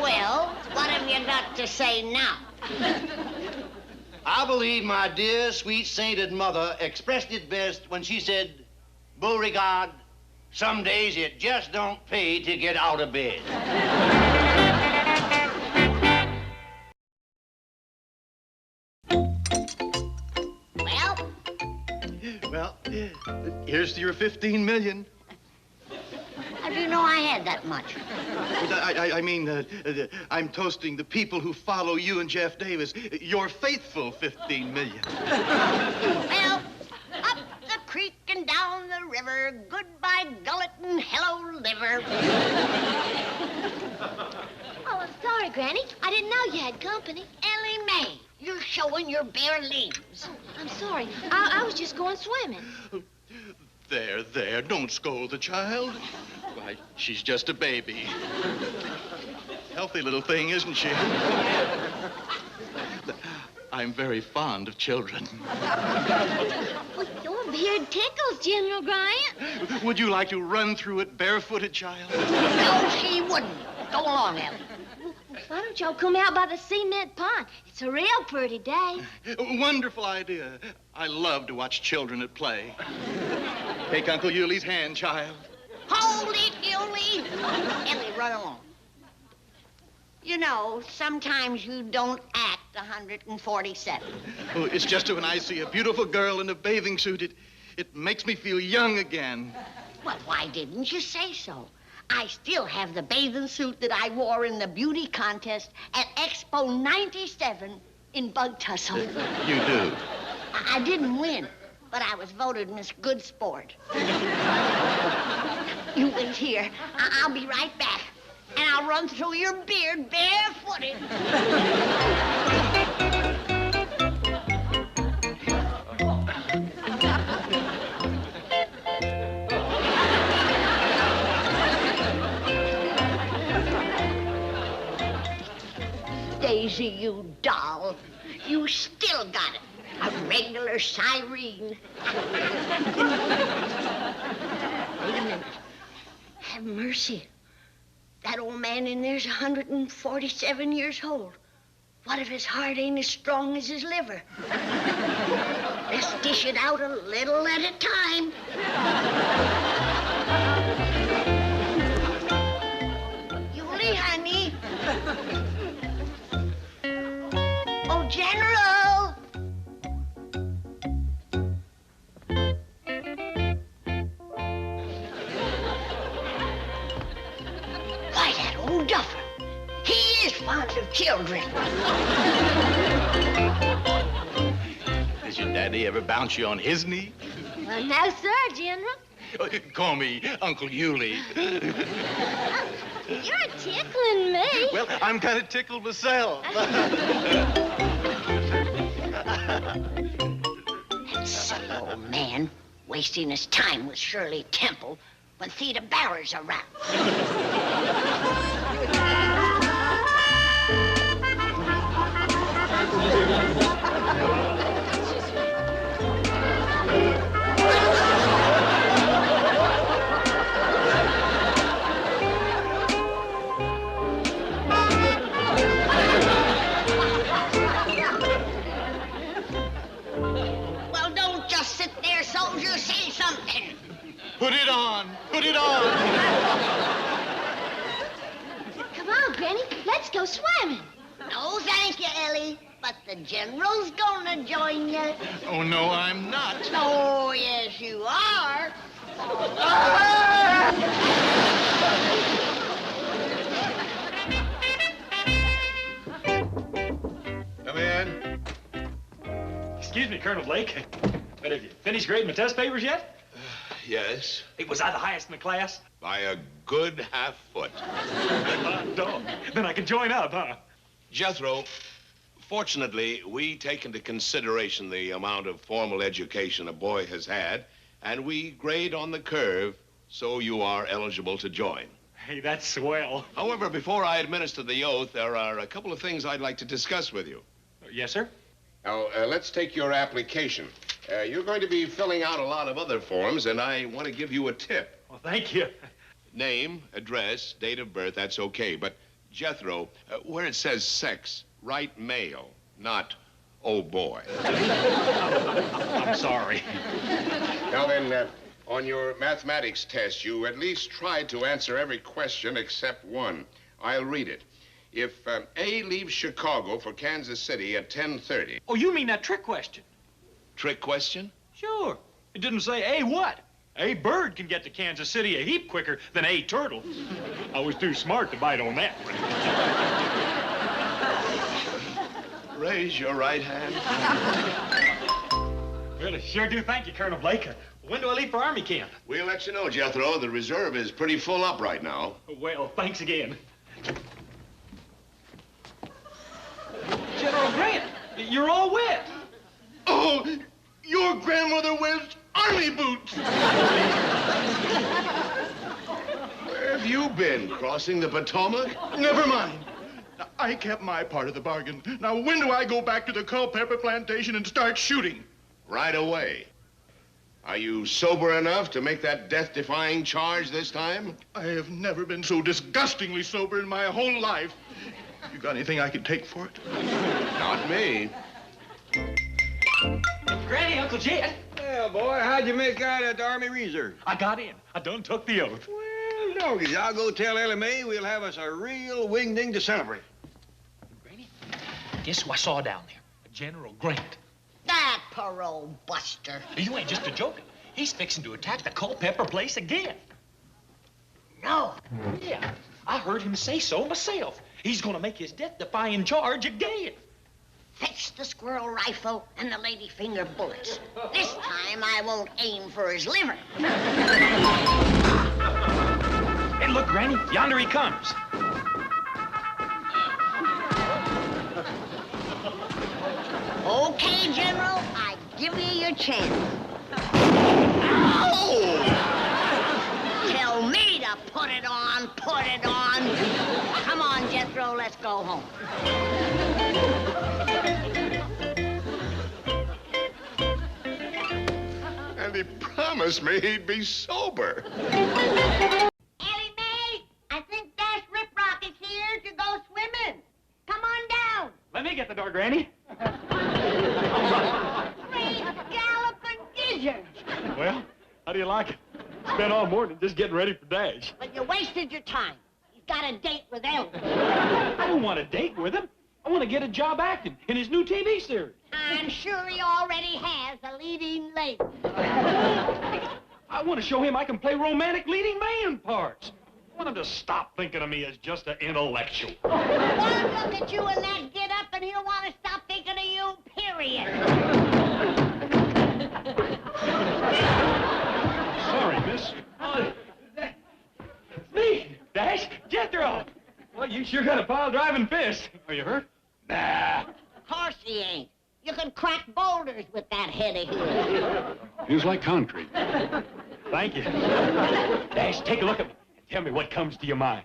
Well, what have you got to say now? I believe my dear, sweet, sainted mother expressed it best when she said, Beauregard, some days it just don't pay to get out of bed. Well, here's to your $15 million. How do you know I had that much? I mean, I'm toasting the people who follow you and Jeff Davis. Your faithful $15 million. Well, up the creek and down the river, goodbye gullet and hello liver. Oh, I'm sorry, Granny. I didn't know you had company. Ellie Mae, you're showing your bare leaves. I'm sorry. I was just going swimming. There, don't scold the child. Why, she's just a baby. Healthy little thing, isn't she? I'm very fond of children. Well, your beard tickles, General Grant. Would you like to run through it barefooted, child? No, she wouldn't. Go along, Ellie. Why don't y'all come out by the cement pond? It's a real pretty day. Wonderful idea. I love to watch children at play. Take Uncle Yuli's hand, child. Hold it, Yulie. Ellie, run along. You know, sometimes you don't act 147. Oh, it's just when I see a beautiful girl in a bathing suit, it makes me feel young again. Well, why didn't you say so? I still have the bathing suit that I wore in the beauty contest at Expo 97 in Bug Tussle. You do? I didn't win, but I was voted Miss Good Sport. You wait here. I'll be right back, and I'll run through your beard barefooted. Daisy, you doll. You still got it. A regular siren. Wait a minute. Have mercy. That old man in there's 147 years old. What if his heart ain't as strong as his liver? Let's dish it out a little at a time. Julie, honey. Oh, General. Why, that old duffer. He is fond of children. Does your daddy ever bounce you on his knee? Well, no, sir, General. Call me Uncle Yulie. You're tickling me. Well, I'm kind of tickled myself. That silly old man wasting his time with Shirley Temple when Theda Barrer's around. Well, don't just sit there, soldier. Say something. Put it on. Put it on. Come on, Granny. Let's go swimming. No, thank you, Ellie. But the General's gonna join you. Oh, no, I'm not. Oh, yes, you are. Come in. Excuse me, Colonel Blake. But have you finished grading my test papers yet? Yes, Hey, was I the highest in the class? by a good half foot. Dog. Then I can join up, huh? Jethro, fortunately, we take into consideration the amount of formal education a boy has had, and we grade on the curve, so you are eligible to join. Hey, that's swell. However, before I administer the oath, there are a couple of things I'd like to discuss with you. Yes, sir? Now, let's take your application. You're going to be filling out a lot of other forms, and I want to give you a tip. Well, thank you. Name, address, date of birth, that's okay. But, Jethro, where it says sex, write male, not oh boy. I'm sorry. Now then, on your mathematics test, you at least tried to answer every question except one. I'll read it. If A leaves Chicago for Kansas City at 10:30. Oh, you mean that trick question? Trick question? Sure. It didn't say A what? A bird can get to Kansas City a heap quicker than A turtle. I was too smart to bite on that one. Raise your right hand. Well, I sure do thank you, Colonel Blake. When do I leave for Army camp? We'll let you know, Jethro. The reserve is pretty full up right now. Well, thanks again. General Grant, you're all wet. Oh, your grandmother wears army boots. Where have you been? Crossing the Potomac? Never mind. Now, I kept my part of the bargain. Now, when do I go back to the Culpeper plantation and start shooting? Right away. Are you sober enough to make that death-defying charge this time? I have never been so disgustingly sober in my whole life. You got anything I can take for it? Not me. Granny, Uncle Jed. Well, boy, how'd you make out at the Army Reserve? I got in. I done took the oath. Well, doggies, I'll go tell Ellie Mae we'll have us a real wingding to celebrate. Granny, guess who I saw down there? General Grant. That parole buster. You ain't just a joking. He's fixing to attack the Culpeper place again. No. Yeah, I heard him say so myself. He's gonna make his death-defying charge again. Fetch the squirrel rifle and the ladyfinger bullets. This time I won't aim for his liver. Hey, look, Granny, yonder he comes. Okay, General, I give you your chance. Ow! Tell me to put it on, put it on. Come on, Jethro, let's go home. And he promised me he'd be sober. Ellie Mae, I think Dash Riprock is here to go swimming. Come on down. Let me get the door, Granny. Great galloping gizzards. Well, how do you like it? Spent all morning just getting ready for Dash. But you wasted your time. He's got a date with Ellie. I don't want a date with him. I want to get a job acting in his new TV series. I'm sure he already has a leading lady. I want to show him I can play romantic leading man parts. I want him to stop thinking of me as just an intellectual. One look at you in that get-up and he'll want to stop thinking of you, period. Sorry, miss. It's me, Dash, Jethro. Well, you sure got a pile-driving fist. Are you hurt? Nah. Of course he ain't. You can crack boulders with that head of his. Feels like concrete. Thank you. Dash, take a look at me. Tell me what comes to your mind.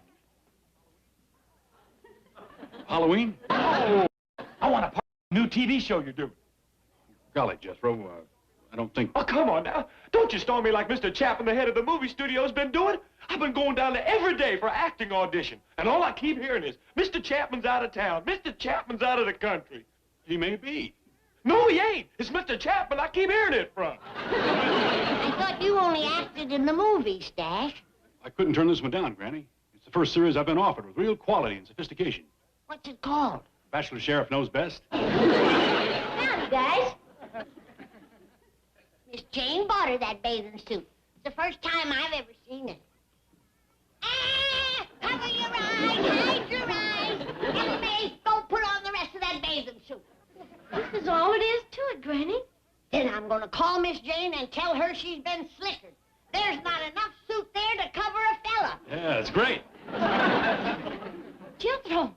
Halloween? Oh, I want a part of the new TV show you're doing. Golly, Jethro, I don't think... Oh, come on now. Don't you storm me like Mr. Chapman, the head of the movie studio, has been doing. I've been going down there every day for acting audition. And all I keep hearing is, Mr. Chapman's out of town. Mr. Chapman's out of the country. He may be. No, he ain't. It's Mr. Chapman I keep hearing it from. I thought you only acted in the movies, Dash. I couldn't turn this one down, Granny. It's the first series I've been offered with real quality and sophistication. What's it called? Bachelor Sheriff Knows Best. Howdy, guys. Miss Jane bought her that bathing suit. It's the first time I've ever seen it. Ah! Cover your eyes, hide your eyes. Ellie Mae, go put on the rest of that bathing suit. This is all it is to it, Granny. Then I'm gonna call Miss Jane and tell her she's been slickered. There's not enough suit there to cover a fella. Yeah, it's great. Jethro,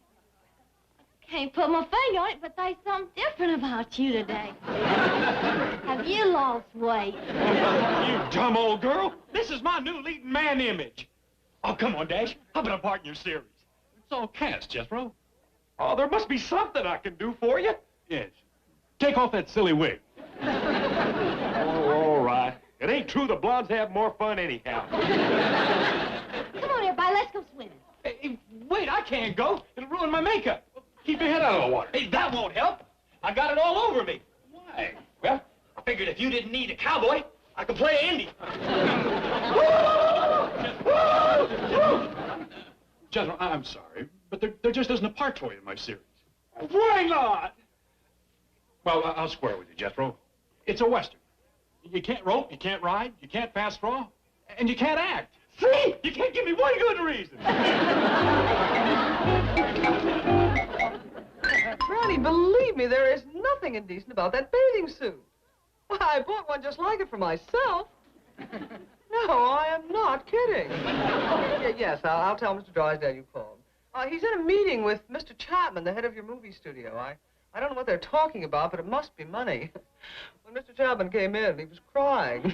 I can't put my finger on it, but there's something different about you today. Have you lost weight? You dumb old girl. This is my new leading man image. Oh, come on, Dash. How about a part in your series? It's all cast, Jethro. Oh, there must be something I can do for you. Yes. Take off that silly wig. Oh, all right. It ain't true the blondes have more fun anyhow. Come on, everybody, let's go swimming. Hey, wait, I can't go. It'll ruin my makeup. Keep your head out of the water. Hey, that won't help. I got it all over me. Why? Well, I figured if you didn't need a cowboy, I could play Indy. Jethro, I'm sorry, but there just isn't a part for you in my series. Why not? Well, I'll square with you, Jethro. It's a Western. You can't rope, you can't ride, you can't fast draw, and you can't act. See? You can't give me one good reason. Granny, believe me, there is nothing indecent about that bathing suit. Why, I bought one just like it for myself. No, I am not kidding. Yes, I'll tell Mr. Drysdale you called. He's in a meeting with Mr. Chapman, the head of your movie studio. I don't know what they're talking about, but it must be money. When Mr. Chapman came in, he was crying.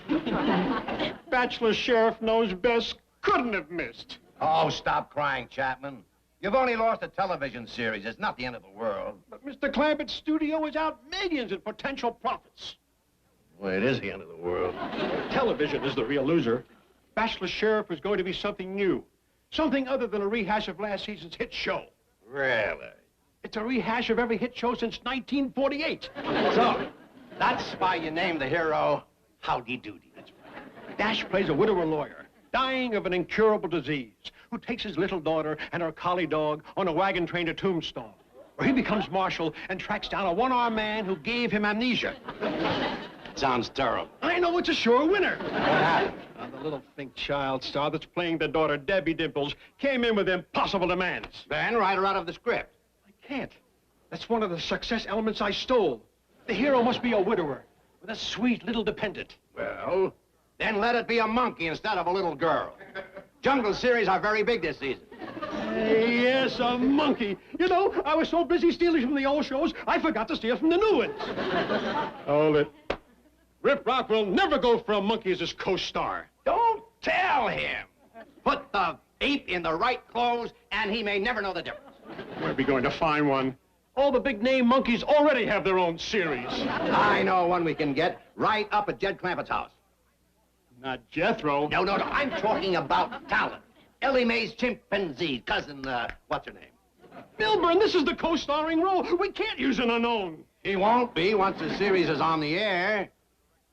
Bachelor Sheriff Knows Best couldn't have missed. Oh, stop crying, Chapman. You've only lost a television series. It's not the end of the world. But Mr. Clampett's studio is out millions in potential profits. Well, it is the end of the world. Television is the real loser. Bachelor Sheriff is going to be something new. Something other than a rehash of last season's hit show. Really? It's a rehash of every hit show since 1948. So, that's why you named the hero Howdy Doody. That's right. Dash plays a widower lawyer, dying of an incurable disease, who takes his little daughter and her collie dog on a wagon train to Tombstone, where he becomes marshal and tracks down a one-armed man who gave him amnesia. Sounds terrible. I know, it's a sure winner. What happened? The little think child star that's playing the daughter, Debbie Dimples, came in with impossible demands. Then write her out of the script. I can't. That's one of the success elements I stole. The hero must be a widower with a sweet little dependent. Well, then let it be a monkey instead of a little girl. Jungle series are very big this season. Yes, a monkey. You know, I was so busy stealing from the old shows, I forgot to steal from the new ones. Hold it. Rip Rock will never go for a monkey as his co-star. Don't tell him. Put the ape in the right clothes, and he may never know the difference. Where are we going to find one? All the big-name monkeys already have their own series. I know one we can get right up at Jed Clampett's house. Not Jethro. No. I'm talking about talent. Ellie Mae's chimpanzee, cousin, what's her name? Milburn, this is the co-starring role. We can't use an unknown. He won't be once the series is on the air.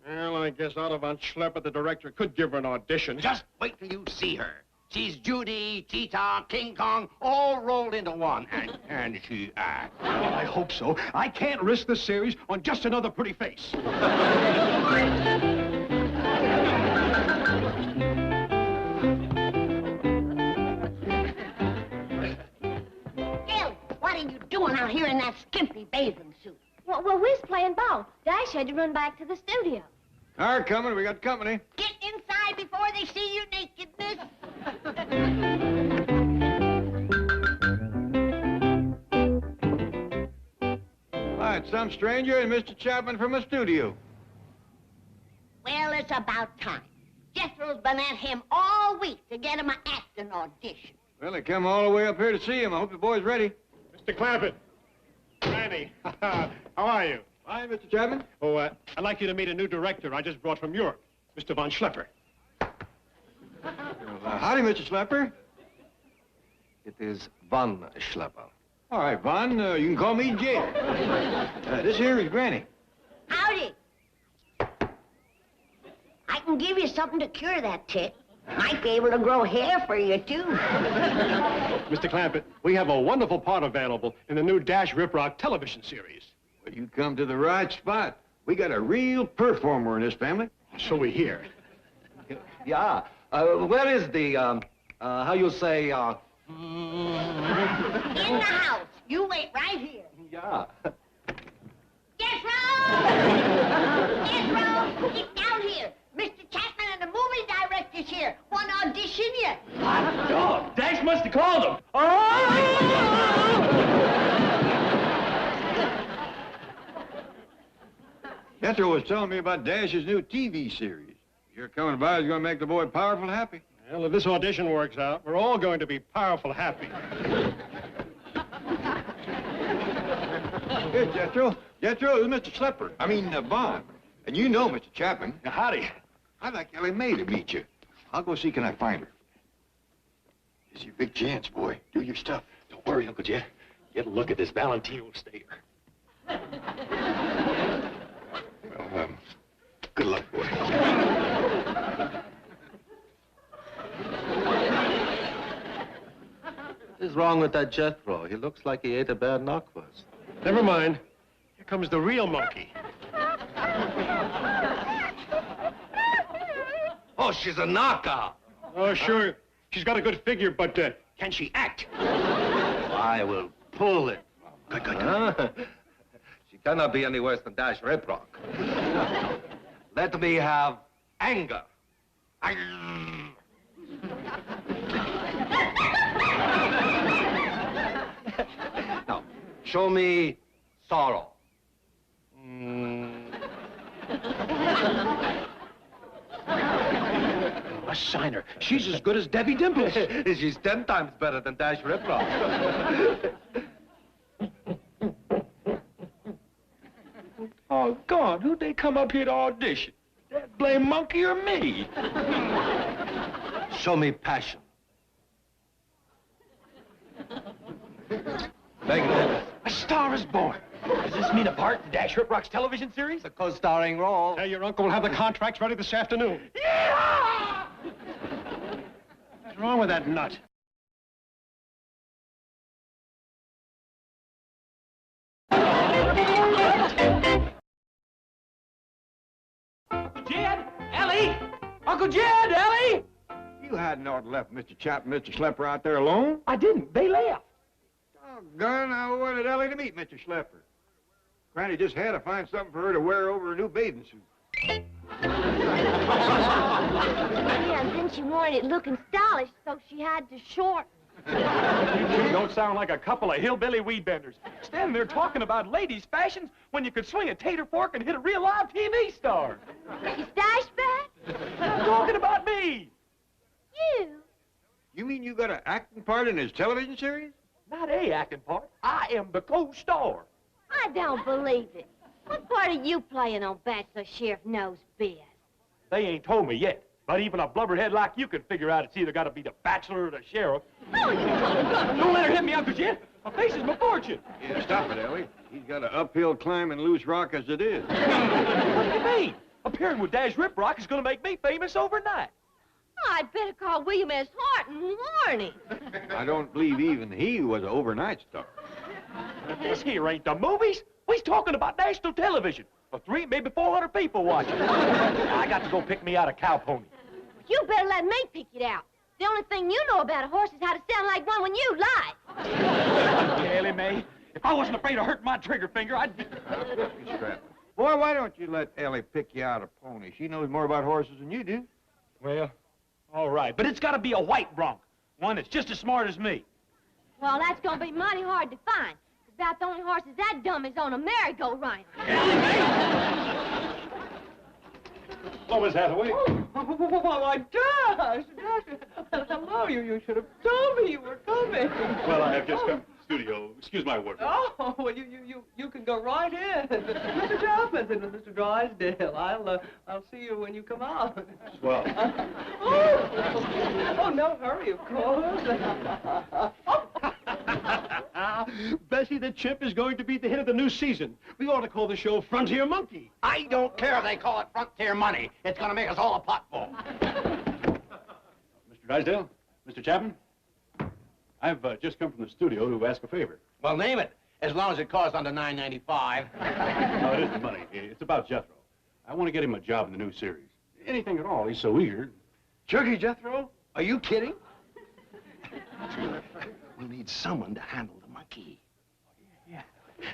Well, I guess Otto von Schlepper, the director, could give her an audition. Just wait till you see her. She's Judy, Tita, King Kong, all rolled into one. And can she act? Well, I hope so. I can't risk this series on just another pretty face. Gil, what are you doing out here in that skimpy bathing suit? Well, we's playing ball. Dash had to run back to the studio. Car coming, we got company. Get inside before they see your nakedness. Why, it's some stranger and Mr. Chapman from a studio. Well, it's about time. Jethro's been at him all week to get him an acting audition. Well, they come all the way up here to see him. I hope the boy's ready. Mr. Clampett. Granny. How are you? Fine, Mr. Chapman. Oh, I'd like you to meet a new director I just brought from Europe, Mr. von Schlepper. Howdy, Mr. Schlepper. It is von Schlepper. All right, Von, you can call me Jake. This here is Granny. Howdy. I can give you something to cure that tick. Might be able to grow hair for you, too. Mr. Clampett, we have a wonderful part available in the new Dash Rip Rock television series. Well, you come to the right spot. We got a real performer in this family. So we hear. Yeah. Where is the, how you say, In the house. You wait right here. Yeah. Jethro! Jethro, get down here. Mr. Chapman and the movie director's here. Want to audition you? Hot dog. Dash must have called him. Jethro was telling me about Dash's new TV series. Your coming by is going to make the boy powerful happy. Well, if this audition works out, we're all going to be powerful happy. Here, Jethro. Jethro, this is Mr. Schlepper. I mean, Von. And you know Mr. Chapman. Howdy. I'd like Ellie Mae to meet you. I'll go see can I find her. It's your big chance, boy. Do your stuff. Don't worry, Uncle Jed. Get a look at this Valentino stayer. Well, good luck, boy. What is wrong with that Jethro? He looks like he ate a bad knockwurst. Never mind. Here comes the real monkey. Oh, she's a knockout. Oh, sure. She's got a good figure, but can she act? I will pull it. Good. She cannot be any worse than Dash Rip Rock. Let me have anger. Now, show me sorrow. A signer. She's as good as Debbie Dimples. She's 10 times better than Dash Rip Rock. Oh, God, who'd they come up here to audition? That blame monkey or me? Show me passion. A star is born. Does this mean a part in Dash Rip Rock's television series? The co-starring role. Hey, your uncle will have the contracts ready this afternoon. Yeah! What's wrong with that nut? Jed! Ellie! Uncle Jed! Ellie! You hadn't ought to left Mr. Chapman and Mr. Schlepper out there alone. I didn't. They left. Doggone, I wanted Ellie to meet Mr. Schlepper. Granny just had to find something for her to wear over her new bathing suit. Yeah, and then she wanted it looking stylish, so she had to shorten. You two don't sound like a couple of hillbilly weed benders. Standing there talking about ladies' fashions when you could swing a tater fork and hit a real live TV star. Is Dash back? I'm talking about me. You? You mean you got an acting part in his television series? Not a acting part. I am the co-star. I don't believe it. What part are you playing on Bachelor Sheriff Knows Biz? They ain't told me yet. But even a blubberhead like you can figure out it's either got to be the bachelor or the sheriff. Oh, Don't let her hit me, Uncle Jed. My face is my fortune. Yeah, stop it, Ellie. He's got an uphill climb in loose rock as it is. What do you mean? Appearing with Dash Rip Rock is going to make me famous overnight. I'd better call William S. Hart and warn him. I don't believe even he was an overnight star. This here ain't the movies. We's talking about national television. For 3, maybe 400 people watching. I got to go pick me out a cow pony. You better let me pick it out. The only thing you know about a horse is how to sound like one when you lie. Ellie Mae, if I wasn't afraid of hurting my trigger finger, I'd... Boy, why don't you let Ellie pick you out a pony? She knows more about horses than you do. Well, all right, but it's got to be a white bronc. One that's just as smart as me. Well, that's going to be mighty hard to find. About the only horses that dumb is on a merry-go-round. Hello, Miss Hathaway. Oh, my gosh. Hello, you should have told me you were coming. Well, I have just come from the studio. Excuse my word. Oh, well, you can go right in. Mr. Johnson and Mr. Drysdale, I'll see you when you come out. Well. Oh, no hurry, of course. Bessie the Chimp is going to be the hit of the new season. We ought to call the show Frontier Monkey. I don't care if they call it Frontier Money. It's going to make us all a potful. Mr. Drysdale, Mr. Chapman, I've just come from the studio to ask a favor. Well, name it, as long as it costs under $9.95. No, it isn't money. It's about Jethro. I want to get him a job in the new series. Anything at all. He's so eager. Jerky Jethro? Are you kidding? We need someone to handle the monkey. Yeah.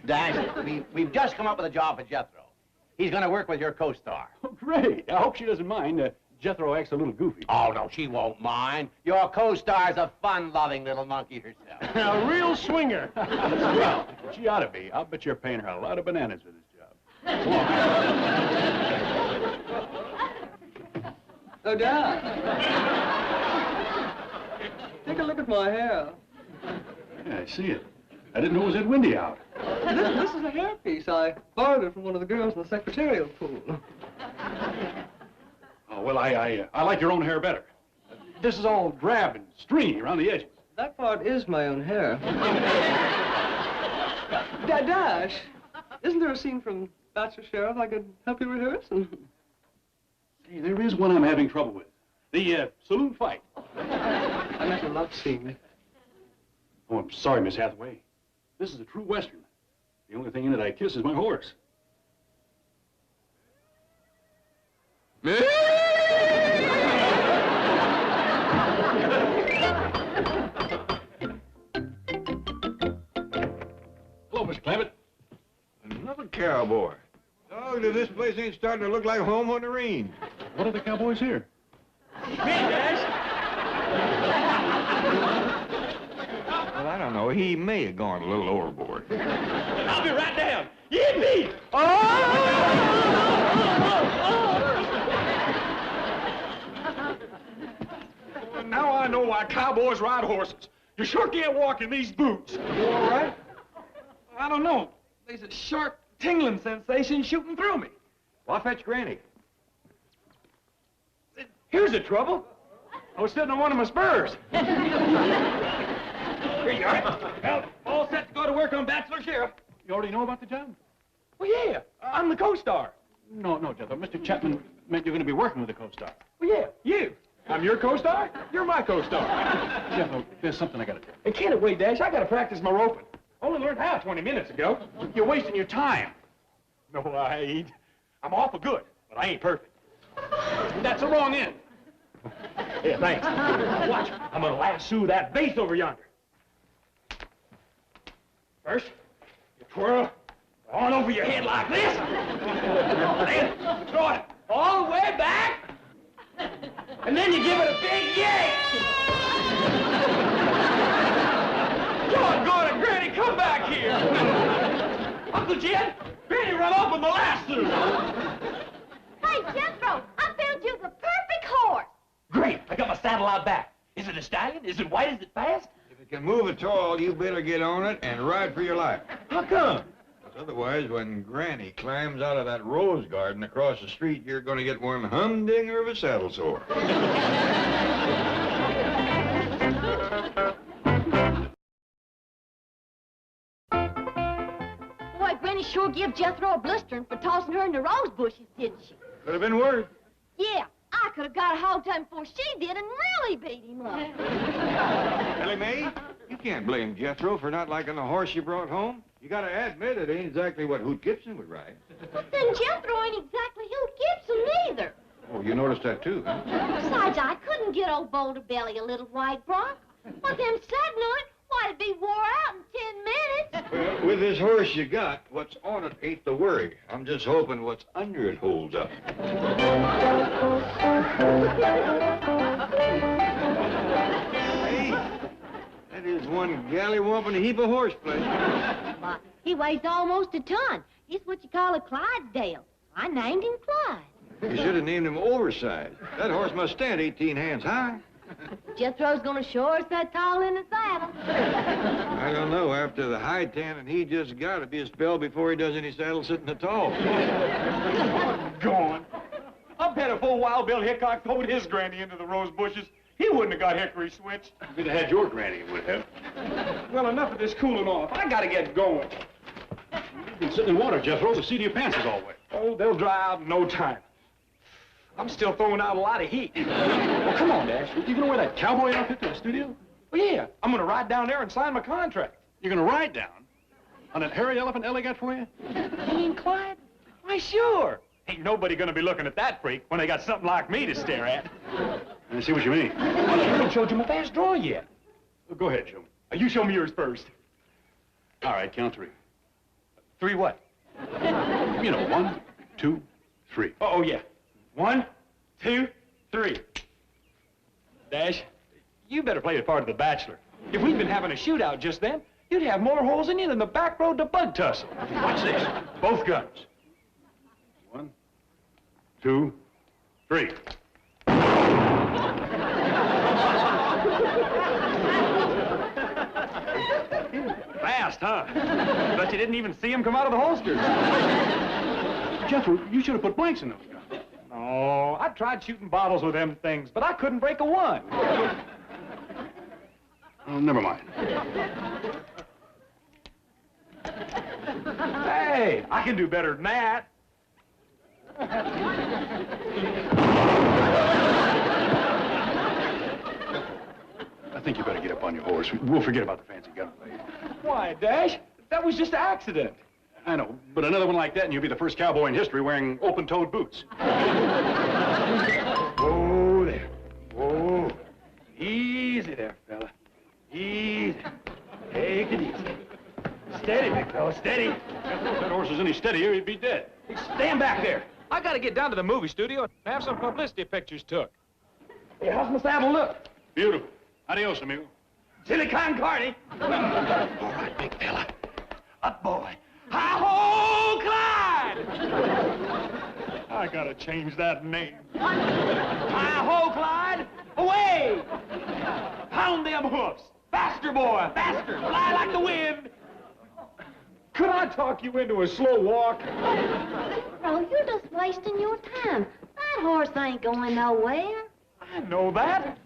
Dash, we've just come up with a job for Jethro. He's going to work with your co-star. Oh, great. I hope she doesn't mind. Jethro acts a little goofy. Oh, no, she won't mind. Your co-star's a fun-loving little monkey herself. A real swinger. Well, she ought to be. I'll bet you're paying her a lot of bananas for this job. Oh, Dad. Take a look at my hair. Yeah, I see it. I didn't know it was that windy out. This is a hairpiece. I borrowed it from one of the girls in the secretarial pool. Oh, well, I like your own hair better. This is all drab and stringy around the edges. That part is my own hair. Dash, isn't there a scene from Bachelor Sheriff I could help you rehearse? Hey, there is one I'm having trouble with. The saloon fight. I meant a love scene. Oh, I'm sorry, Miss Hathaway. This is a true Western. The only thing in it I kiss is my horse. Hello, Mr. Clampett. Another cowboy. Dog, this place ain't starting to look like home on the range. What are the cowboys here? Me, Dash. Well, I don't know. He may have gone a little overboard. I'll be right down. Yippee! Now I know why cowboys ride horses. You sure can't walk in these boots. You all right? I don't know. There's a sharp tingling sensation shooting through me. Well, I'll fetch Granny. Here's the trouble. I was sitting on one of my spurs. Here you are. Well, all set to go to work on Bachelor Sheriff. You already know about the job? Well, yeah. I'm the co-star. No, Jethro. Mr. Chapman meant you're going to be working with the co-star. Well, yeah, you. I'm your co-star. You're my co-star. Jethro, there's something I got to do. Hey, can't it wait, Dash? I got to practice my roping. Only learned how 20 minutes ago. You're wasting your time. No, I ain't. I'm awful good, but I ain't perfect. That's the wrong end. Yeah, thanks. Watch. I'm going to lasso that vase over yonder. First, you twirl on over your head like this. Then you throw it all the way back. And then you give it a big yank. Doggone it, Granny, come back here. Uncle Jed, Granny run off with my lasso. Hey, Jethro, I found you the perfect horse. Great, I got my saddle out back. Is Is it a stallion? Is it white? Is it fast? If it can move at all, you better get on it and ride for your life. How come? Otherwise, when Granny climbs out of that rose garden across the street, you're going to get one humdinger of a saddle sore. Boy, Granny sure gave Jethro a blistering for tossing her in the rose bushes, didn't she? Could have been worse. Yeah, I could have got a hold of him before she did and really beat him up. Ellie Mae, you can't blame Jethro for not liking the horse you brought home. You gotta admit it ain't exactly what Hoot Gibson would ride. But then Jethro ain't exactly Hoot Gibson either. Oh, you noticed that too, huh? Besides, I couldn't get old Boulder Belly a little white bronc. With him saddling on it, why, it'd be wore out in 10 minutes. Well, with this horse you got, what's on it ain't the worry. I'm just hoping what's under it holds up. Hey, that is one gallywumping heap of horseplay. Why, he weighs almost a ton. He's what you call a Clydesdale. I named him Clyde. You should have named him Oversized. That horse must stand 18 hands high. Jethro's gonna sure sit tall in the saddle. I don't know. After the high tanning he just got, it'd be a spell before he does any saddle sitting at all. Gone. I bet if old Wild Bill Hickok towed his granny into the rose bushes, he wouldn't have got hickory switched. If you'd have had your granny, it would have. Well, enough of this cooling off. I gotta get going. You've been sitting in water, Jethro. The seat of your pants is all wet. Oh, they'll dry out in no time. I'm still throwing out a lot of heat. Well, come on, Dash. You gonna wear that cowboy outfit to the studio? Well, yeah. I'm gonna ride down there and sign my contract. You're gonna ride down? On that hairy elephant Ellie got for you? You mean Clyde? Why, sure. Ain't nobody gonna be looking at that freak when they got something like me to stare at. I see what you mean. I haven't showed you my fast draw yet. Well, go ahead, show me. You show me yours first. All right, count three. Three what? You know, 1, 2, 3. Oh, yeah. 1, 2, 3. Dash, you better play the part of the bachelor. If we'd been having a shootout just then, you'd have more holes in you than the back road to Bug Tussle. Watch this. Both guns. 1, 2, 3. Fast, huh? Bet you didn't even see him come out of the holsters. Jethro, you should have put blanks in those guns. Oh, I tried shooting bottles with them things, but I couldn't break a one. Oh, never mind. Hey, I can do better than that. I think you better get up on your horse. We'll forget about the fancy gunplay. Why, Dash? That was just an accident. I know, but another one like that and you'll be the first cowboy in history wearing open-toed boots. Whoa there. Whoa. Easy there, fella. Easy. Take it easy. Steady, big fella, steady. If that horse was any steadier, he'd be dead. Hey, stand back there. I gotta get down to the movie studio and have some publicity pictures took. Hey, how's my saddle look? Beautiful. Adios, amigo. Silicon Cardi. All right, big fella. Up, boy. Hi-ho, Clyde! I gotta change that name. Hi-ho, Clyde! Away! Pound them hoofs! Faster, boy! Faster! Fly like the wind! Could I talk you into a slow walk? No, you're just wasting your time. That horse ain't going nowhere. I know that.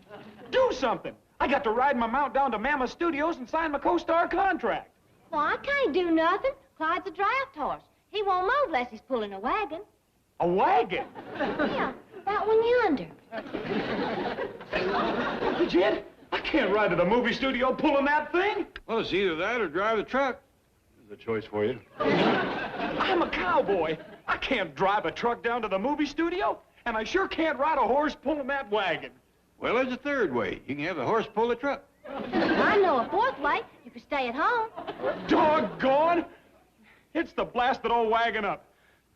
Do something. I got to ride my mount down to Mammoth Studios and sign my co-star contract. Well, I can't do nothing. Clyde's a draft horse. He won't move unless he's pulling a wagon. A wagon? Yeah, that one yonder. Legit? I can't ride to the movie studio pulling that thing. Well, it's either that or drive the truck. There's a choice for you. I'm a cowboy. I can't drive a truck down to the movie studio, and I sure can't ride a horse pulling that wagon. Well, there's a third way. You can have the horse pull the truck. I know a fourth way. You could stay at home. Doggone! It's the blasted old wagon up.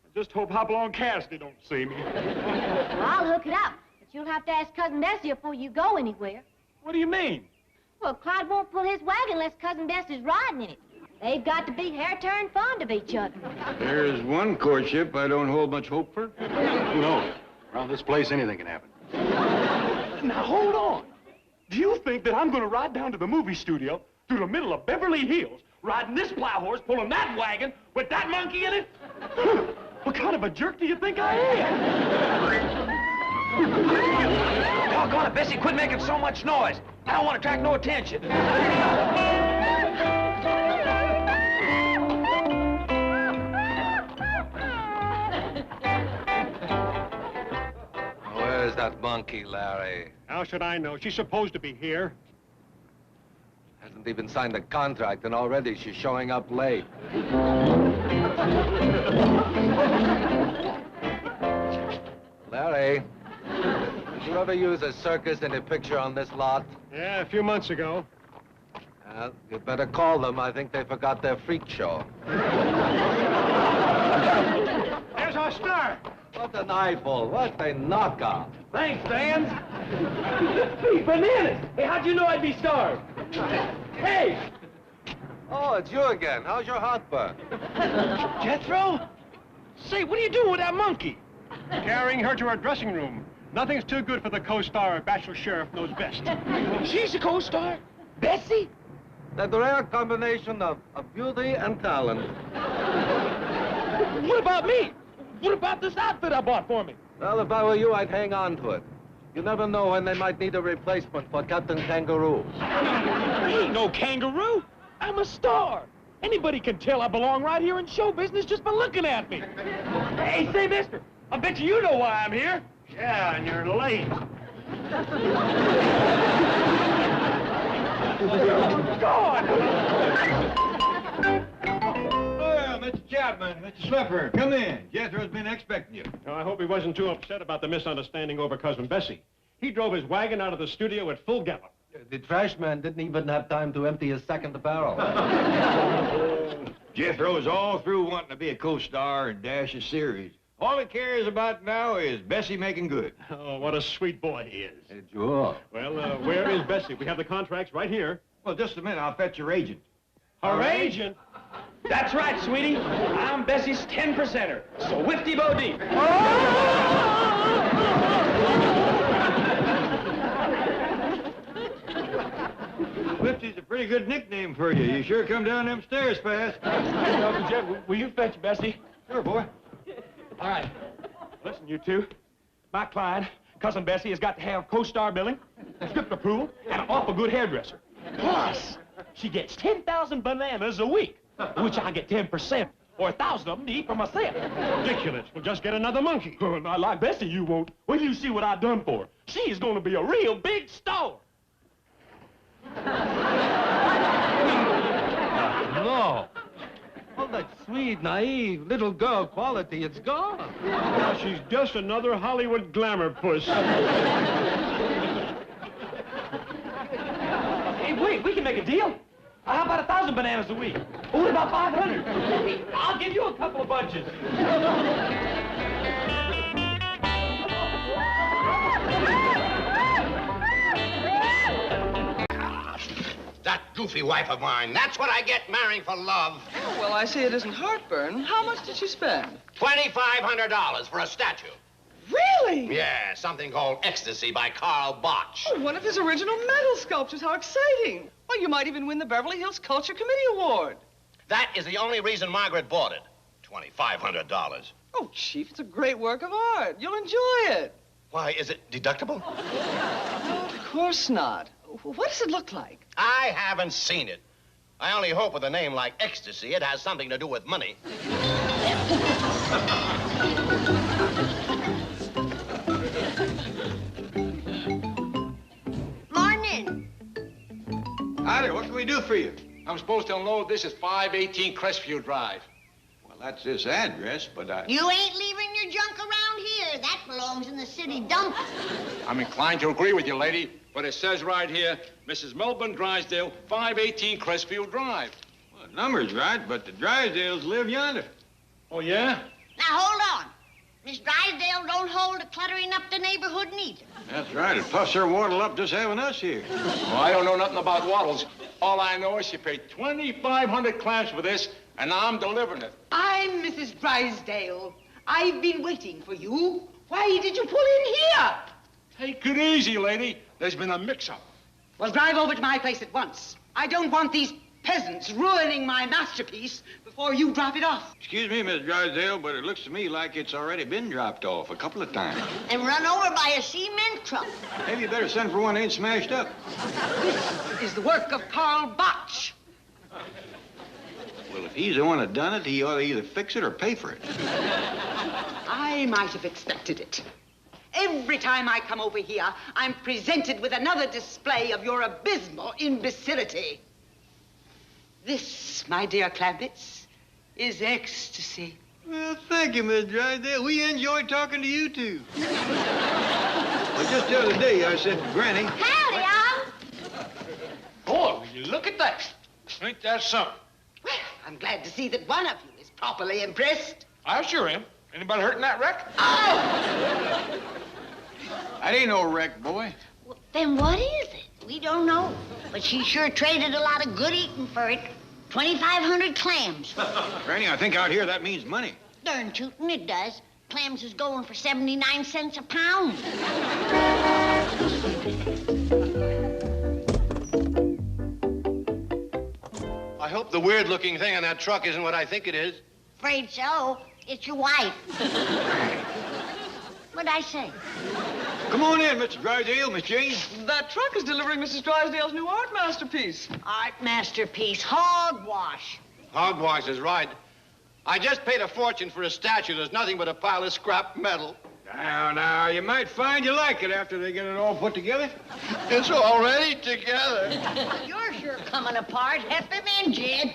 I just hope Hopalong Cassidy don't see me. Well, I'll hook it up, but you'll have to ask Cousin Bessie before you go anywhere. What do you mean? Well, Clyde won't pull his wagon unless Cousin Bessie's riding in it. They've got to be hair-turned fond of each other. There's one courtship I don't hold much hope for. Who knows? Around this place, anything can happen. Now, hold on. Do you think that I'm going to ride down to the movie studio through the middle of Beverly Hills, riding this plow horse, pulling that wagon with that monkey in it? What kind of a jerk do you think I am? Doggone it, Bessie, quit making so much noise. I don't want to attract no attention. Where's that monkey, Larry? How should I know? She's supposed to be here. Hasn't even signed a contract, and already she's showing up late. Larry, did you ever use a circus in a picture on this lot? Yeah, a few months ago. You better call them. I think they forgot their freak show. There's our star. What an eyeful. What a knockout. Thanks, Vans. Hey, bananas. Hey, how'd you know I'd be starved? Hey! Oh, it's you again. How's your heartburn? Jethro? Say, what are you doing with that monkey? Carrying her to her dressing room. Nothing's too good for the co-star of Bachelor Sheriff Knows Best. She's a co-star? Bessie? That rare combination of beauty and talent. What about me? What about this outfit I bought for me? Well, if I were you, I'd hang on to it. You never know when they might need a replacement for Captain Kangaroo. I ain't no kangaroo. I'm a star. Anybody can tell I belong right here in show business just by looking at me. Hey, say, mister, I bet you know why I'm here. Yeah, and you're late. God! Well, Mr. Chapman, Mr. Slipper, come in. Jethro's been expecting you. Now, I hope he wasn't too upset about the misunderstanding over Cousin Bessie. He drove his wagon out of the studio at full gallop. The trash man didn't even have time to empty his second barrel. Jethro's all through wanting to be a co-star and dash a series. All he cares about now is Bessie making good. Oh, what a sweet boy he is. Hey, sure. Well, where is Bessie? We have the contracts right here. Well, just a minute. I'll fetch your agent. Her agent? That's right, sweetie. I'm Bessie's 10%er. So whifty bo deep. Whifty's a pretty good nickname for you. You sure come down them stairs fast. Uncle Jeff, will you fetch Bessie? Sure, boy. All right. Listen, you two. My client, Cousin Bessie, has got to have co-star billing, script approval, and an awful good hairdresser. Plus, she gets 10,000 bananas a week, which I get 10%, or 1,000 of them to eat for myself. Ridiculous. We'll just get another monkey. Oh, not like Bessie, you won't. Wait till you see what I've done for her. She is going to be a real big star. No. All that sweet, naive, little girl quality, it's gone. Now, she's just another Hollywood glamour puss. Hey, wait, we can make a deal. How about 1,000 bananas a week? Or what about 500? I'll give you a couple of bunches. That goofy wife of mine. That's what I get marrying for love. Oh, well, I see it isn't heartburn. How much did she spend? $2,500 for a statue. Really? Yeah, something called Ecstasy by Carl Botch. Oh, one of his original metal sculptures. How exciting. Well, you might even win the Beverly Hills Culture Committee Award. That is the only reason Margaret bought it. $2,500. Oh, Chief, it's a great work of art. You'll enjoy it. Why, is it deductible? No, of course not. What does it look like? I haven't seen it. I only hope with a name like Ecstasy, it has something to do with money. Morning. Howdy, what can we do for you? I'm supposed to unload this at 518 Crestview Drive. Well, that's this address, but You ain't leaving your junk around here. That belongs in the city dump. I'm inclined to agree with you, lady, but it says right here, Mrs. Melbourne Drysdale, 518 Crestview Drive. Well, the number's right, but the Drysdales live yonder. Oh, yeah? Now, hold on. Miss Drysdale don't hold a cluttering up the neighborhood neither. That's right, and plus they're waddled up just having us here. Well, I don't know nothing about waddles. All I know is she paid 2,500 clams for this, and I'm delivering it. I'm Mrs. Drysdale. I've been waiting for you. Why did you pull in here? Take it easy, lady. There's been a mix-up. Well, drive over to my place at once. I don't want these peasants ruining my masterpiece before you drop it off. Excuse me, Miss Drysdale, but it looks to me like it's already been dropped off a couple of times. And run over by a cement truck. Maybe you better send for one that ain't smashed up. This is the work of Karl Botch. Well, if he's the one that done it, he ought to either fix it or pay for it. I might have expected it. Every time I come over here, I'm presented with another display of your abysmal imbecility. This, my dear Clampetts, is ecstasy. Well, thank you, Miss Drysdale. We enjoyed talking to you, too. Well, just the other day, I said to Granny... Howdy, Al. Boy, will you look at that. Ain't that something? Well, I'm glad to see that one of you is properly impressed. I sure am. Anybody hurt in that wreck? Oh! That ain't no wreck, boy. Well, then what is it? We don't know. But she sure traded a lot of good eating for it. 2,500 clams. Granny, I think out here that means money. Darn tootin' it does. Clams is going for 79 cents a pound. I hope the weird-looking thing on that truck isn't what I think it is. Afraid so. It's your wife. What'd I say? Come on in, Mr. Drysdale, Miss Jane. That truck is delivering Mrs. Drysdale's new art masterpiece. Art masterpiece. Hogwash. Hogwash is right. I just paid a fortune for a statue that's nothing but a pile of scrap metal. Now, you might find you like it after they get it all put together. It's already together. You're sure coming apart. Help him in, Jed.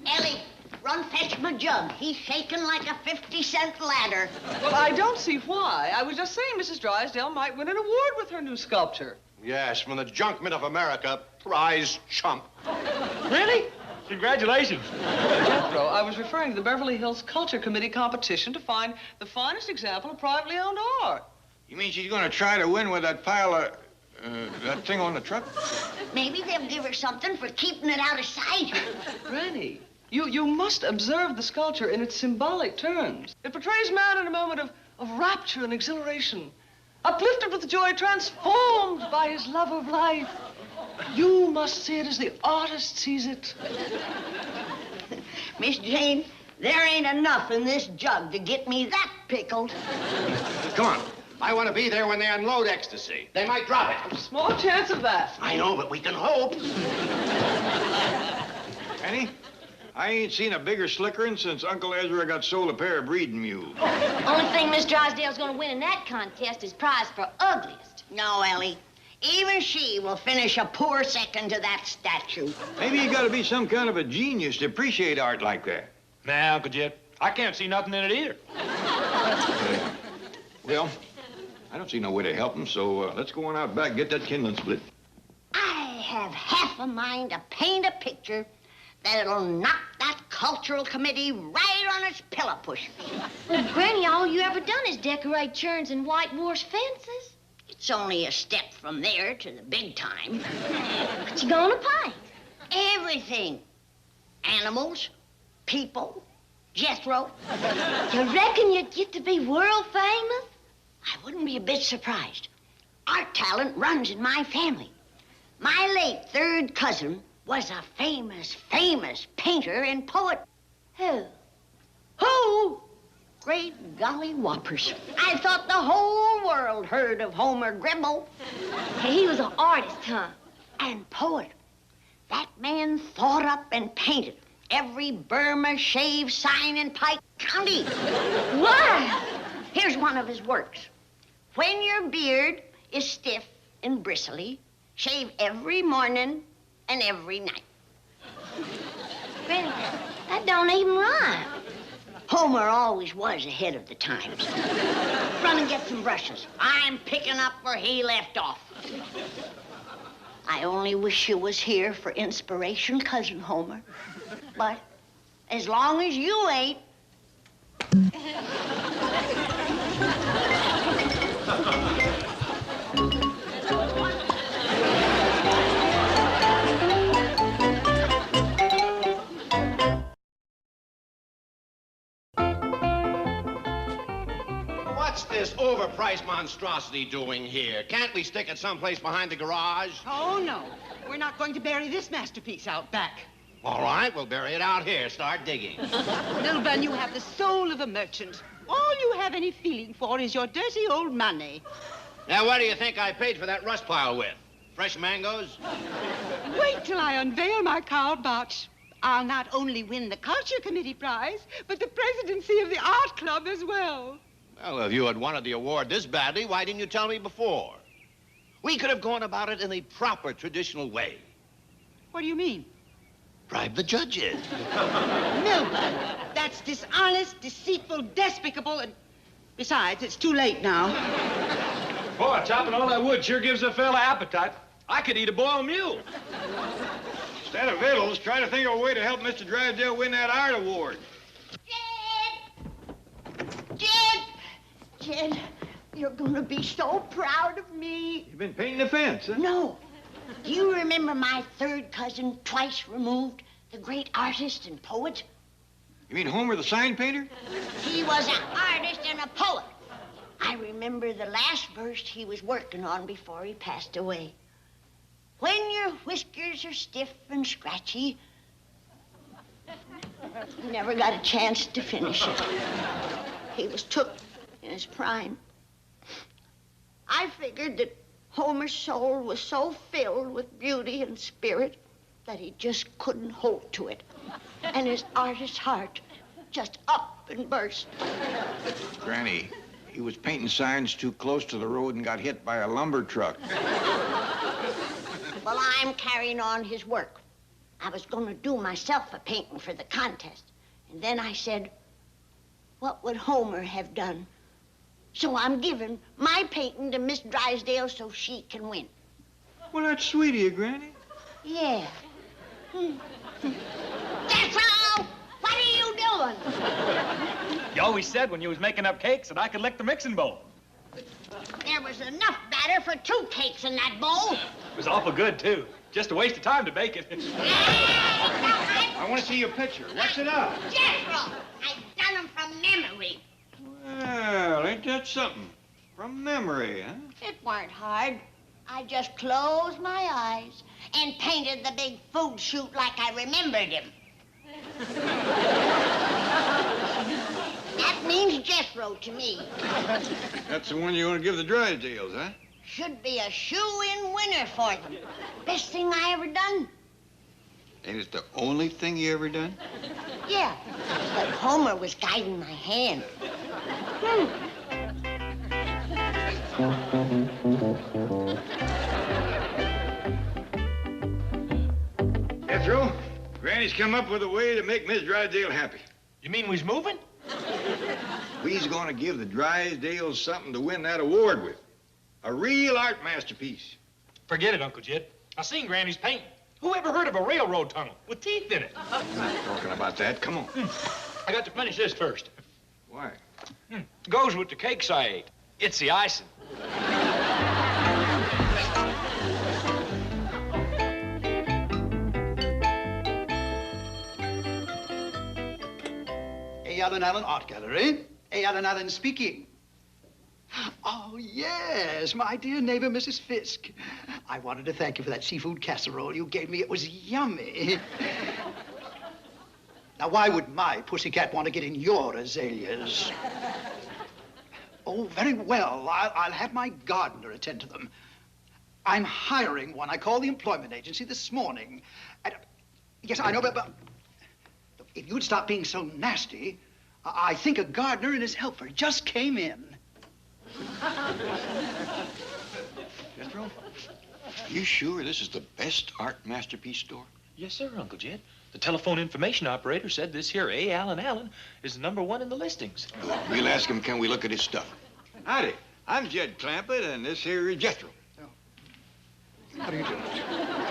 Ellie, run fetch my jug. He's shaking like a 50-cent ladder. Well, I don't see why. I was just saying Mrs. Drysdale might win an award with her new sculpture. Yes, from the Junk Mint of America, prize chump. Really? Congratulations. Jethro, I was referring to the Beverly Hills Culture Committee competition to find the finest example of privately owned art. You mean she's going to try to win with that pile of... that thing on the truck? Maybe they'll give her something for keeping it out of sight. Granny, you must observe the sculpture in its symbolic terms. It portrays man in a moment of rapture and exhilaration, uplifted with joy, transformed by his love of life. You must see it as the artist sees it. Miss Jane, there ain't enough in this jug to get me that pickled. Come on. I want to be there when they unload ecstasy. They might drop it. Small chance of that. I know, but we can hope. Annie, I ain't seen a bigger slickerin' since Uncle Ezra got sold a pair of breeding mules. Only thing Miss Drysdale's gonna win in that contest is prize for ugliest. No, Ellie. Even she will finish a poor second to that statue. Maybe you gotta be some kind of a genius to appreciate art like that. Nah, Uncle Jed, I can't see nothing in it either. Well, I don't see no way to help him, so let's go on out back and get that kindling split. I have half a mind to paint a picture that'll knock that cultural committee right on its pillow pushers. Well, Granny, all you ever done is decorate churns and whitewash fences. It's only a step from there to the big time. What you gonna paint? Everything. Animals, people, Jethro. You reckon you'd get to be world famous? I wouldn't be a bit surprised. Art talent runs in my family. My late third cousin was a famous painter and poet. Who? Who? Great golly whoppers. I thought the whole world heard of Homer Gribble. Hey, he was an artist, huh? And poet. That man thought up and painted every Burma shave sign in Pike County. Why? Here's one of his works. When your beard is stiff and bristly, shave every morning and every night. Granny, that don't even rhyme. Homer always was ahead of the times. Run and get some brushes. I'm picking up where he left off. I only wish you was here for inspiration, Cousin Homer. But as long as you ain't... What's this over overpriced monstrosity doing here? Can't we stick it someplace behind the garage? Oh, no. We're not going to bury this masterpiece out back. All right, we'll bury it out here. Start digging. Little Bun, you have the soul of a merchant. All you have any feeling for is your dirty old money. Now, what do you think I paid for that rust pile with? Fresh mangoes? Wait till I unveil my card box. I'll not only win the Culture Committee prize, but the presidency of the Art Club as well. Well, if you had wanted the award this badly, why didn't you tell me before? We could have gone about it in the proper traditional way. What do you mean? Bribe the judges. No, Bud. That's dishonest, deceitful, despicable, and besides, it's too late now. Boy, chopping all that wood sure gives a fella appetite. I could eat a boiled mule. Instead of victuals, try to think of a way to help Mr. Drysdale win that art award. Jed, you're gonna be so proud of me. You've been painting the fence, huh? No. Do you remember my third cousin, twice removed, the great artist and poet? You mean Homer the sign painter? He was an artist and a poet. I remember the last verse he was working on before he passed away. When your whiskers are stiff and scratchy. He never got a chance to finish it. He was took in his prime. I figured that Homer's soul was so filled with beauty and spirit that he just couldn't hold to it. And his artist's heart just up and burst. Granny, he was painting signs too close to the road and got hit by a lumber truck. Well, I'm carrying on his work. I was going to do myself a painting for the contest. And then I said, what would Homer have done? So I'm giving my painting to Miss Drysdale so she can win. Well, that's sweet of you, Granny. Yeah. Jethro! What are you doing? You always said when you was making up cakes that I could lick the mixing bowl. There was enough batter for 2 cakes in that bowl. It was awful good, too. Just a waste of time to bake it. I want to see your picture. What's it up? Jethro! I've done them from memory. Well, ain't that something? From memory, huh? It weren't hard. I just closed my eyes and painted the big food chute like I remembered him. That means Jethro to me. That's the one you want to give the Drysdales, huh? Should be a shoe-in winner for them. Best thing I ever done. Ain't it the only thing you ever done? Yeah, but Homer was guiding my hand. Jethro, Granny's come up with a way to make Miss Drysdale happy. You mean we's moving? We's gonna give the Drysdales something to win that award with. A real art masterpiece. Forget it, Uncle Jed. I seen Granny's painting. Who ever heard of a railroad tunnel with teeth in it? I'm not talking about that. Come on. I got to finish this first. Why? Goes with the cakes I ate. It's the icing. A. Allen Art Gallery. A. Allen speaking. Oh, yes, my dear neighbor, Mrs. Fisk. I wanted to thank you for that seafood casserole you gave me. It was yummy. Now, why would my pussycat want to get in your azaleas? Oh, very well. I'll have my gardener attend to them. I'm hiring one. I called the employment agency this morning. And, yes, I know, but if you'd stop being so nasty, I think a gardener and his helper just came in. Jethro, you sure this is the best art masterpiece store? Yes, sir, Uncle Jed. The telephone information operator said this here A. Allen is the #1 in the listings. Good. We'll ask him, can we look at his stuff? Howdy. I'm Jed Clampett, and this here is Jethro. How do you do?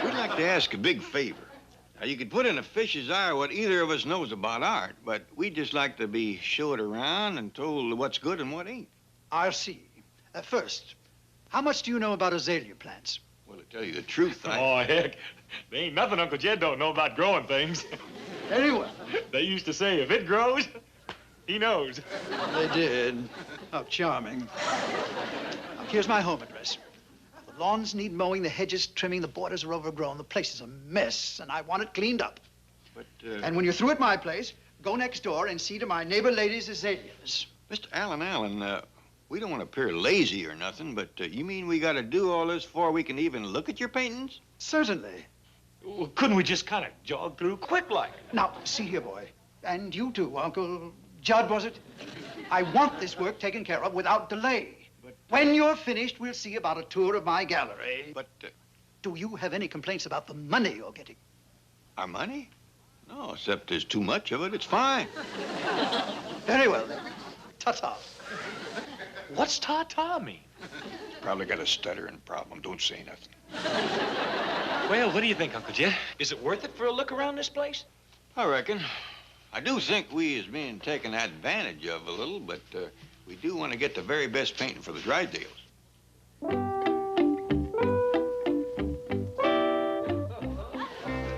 We'd like to ask a big favor. Now, you could put in a fish's eye what either of us knows about art, but we'd just like to be showed around and told what's good and what ain't. I'll see. First, how much do you know about azalea plants? Well, to tell you the truth, Oh, heck. There ain't nothing Uncle Jed don't know about growing things. Very well. They used to say, if it grows, He knows. They did. How charming. Now, here's my home address. The lawns need mowing, the hedges trimming, the borders are overgrown. The place is a mess, and I want it cleaned up. But, And when you're through at my place, go next door and see to my neighbor lady's azaleas. Mr. Allen, we don't want to appear lazy or nothing, but you mean we got to do all this before we can even look at your paintings? Certainly. Well, couldn't we just kind of jog through quick like? Now, see here, boy. And you too, Uncle Judd, was it? I want this work taken care of without delay. But when you're finished, we'll see about a tour of my gallery. But, do you have any complaints about the money you're getting? Our money? No, except there's too much of it. It's fine. Very well, then. Ta-ta. What's ta-ta mean? Probably got a stuttering problem. Don't say nothing. Well, what do you think, Uncle Jed? Is it worth it for a look around this place? I reckon. I do think we is being taken advantage of a little, but we do want to get the very best painting for the Drysdales.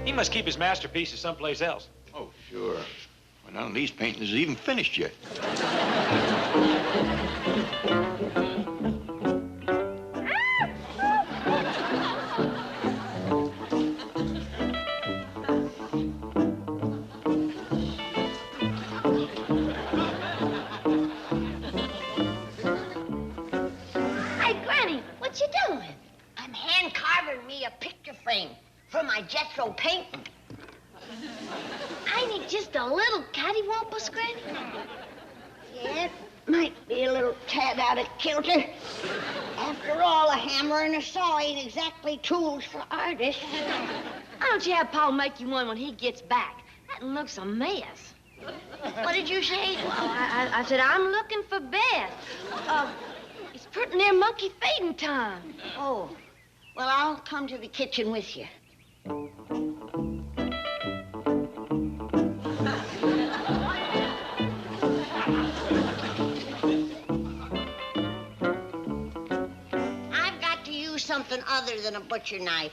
He must keep his masterpieces someplace else. Oh, sure. Well, none of these paintings is even finished yet. For my Jethro painting. I need just a little cattywampus, Granny. Yeah, it might be a little tad out of kilter. After all, a hammer and a saw ain't exactly tools for artists. Why don't you have Paul make you one when he gets back? That looks a mess. What did you say? Well, I said I'm looking for Beth. It's pretty near monkey feeding time. Oh, well, I'll come to the kitchen with you. I've got to use something other than a butcher knife.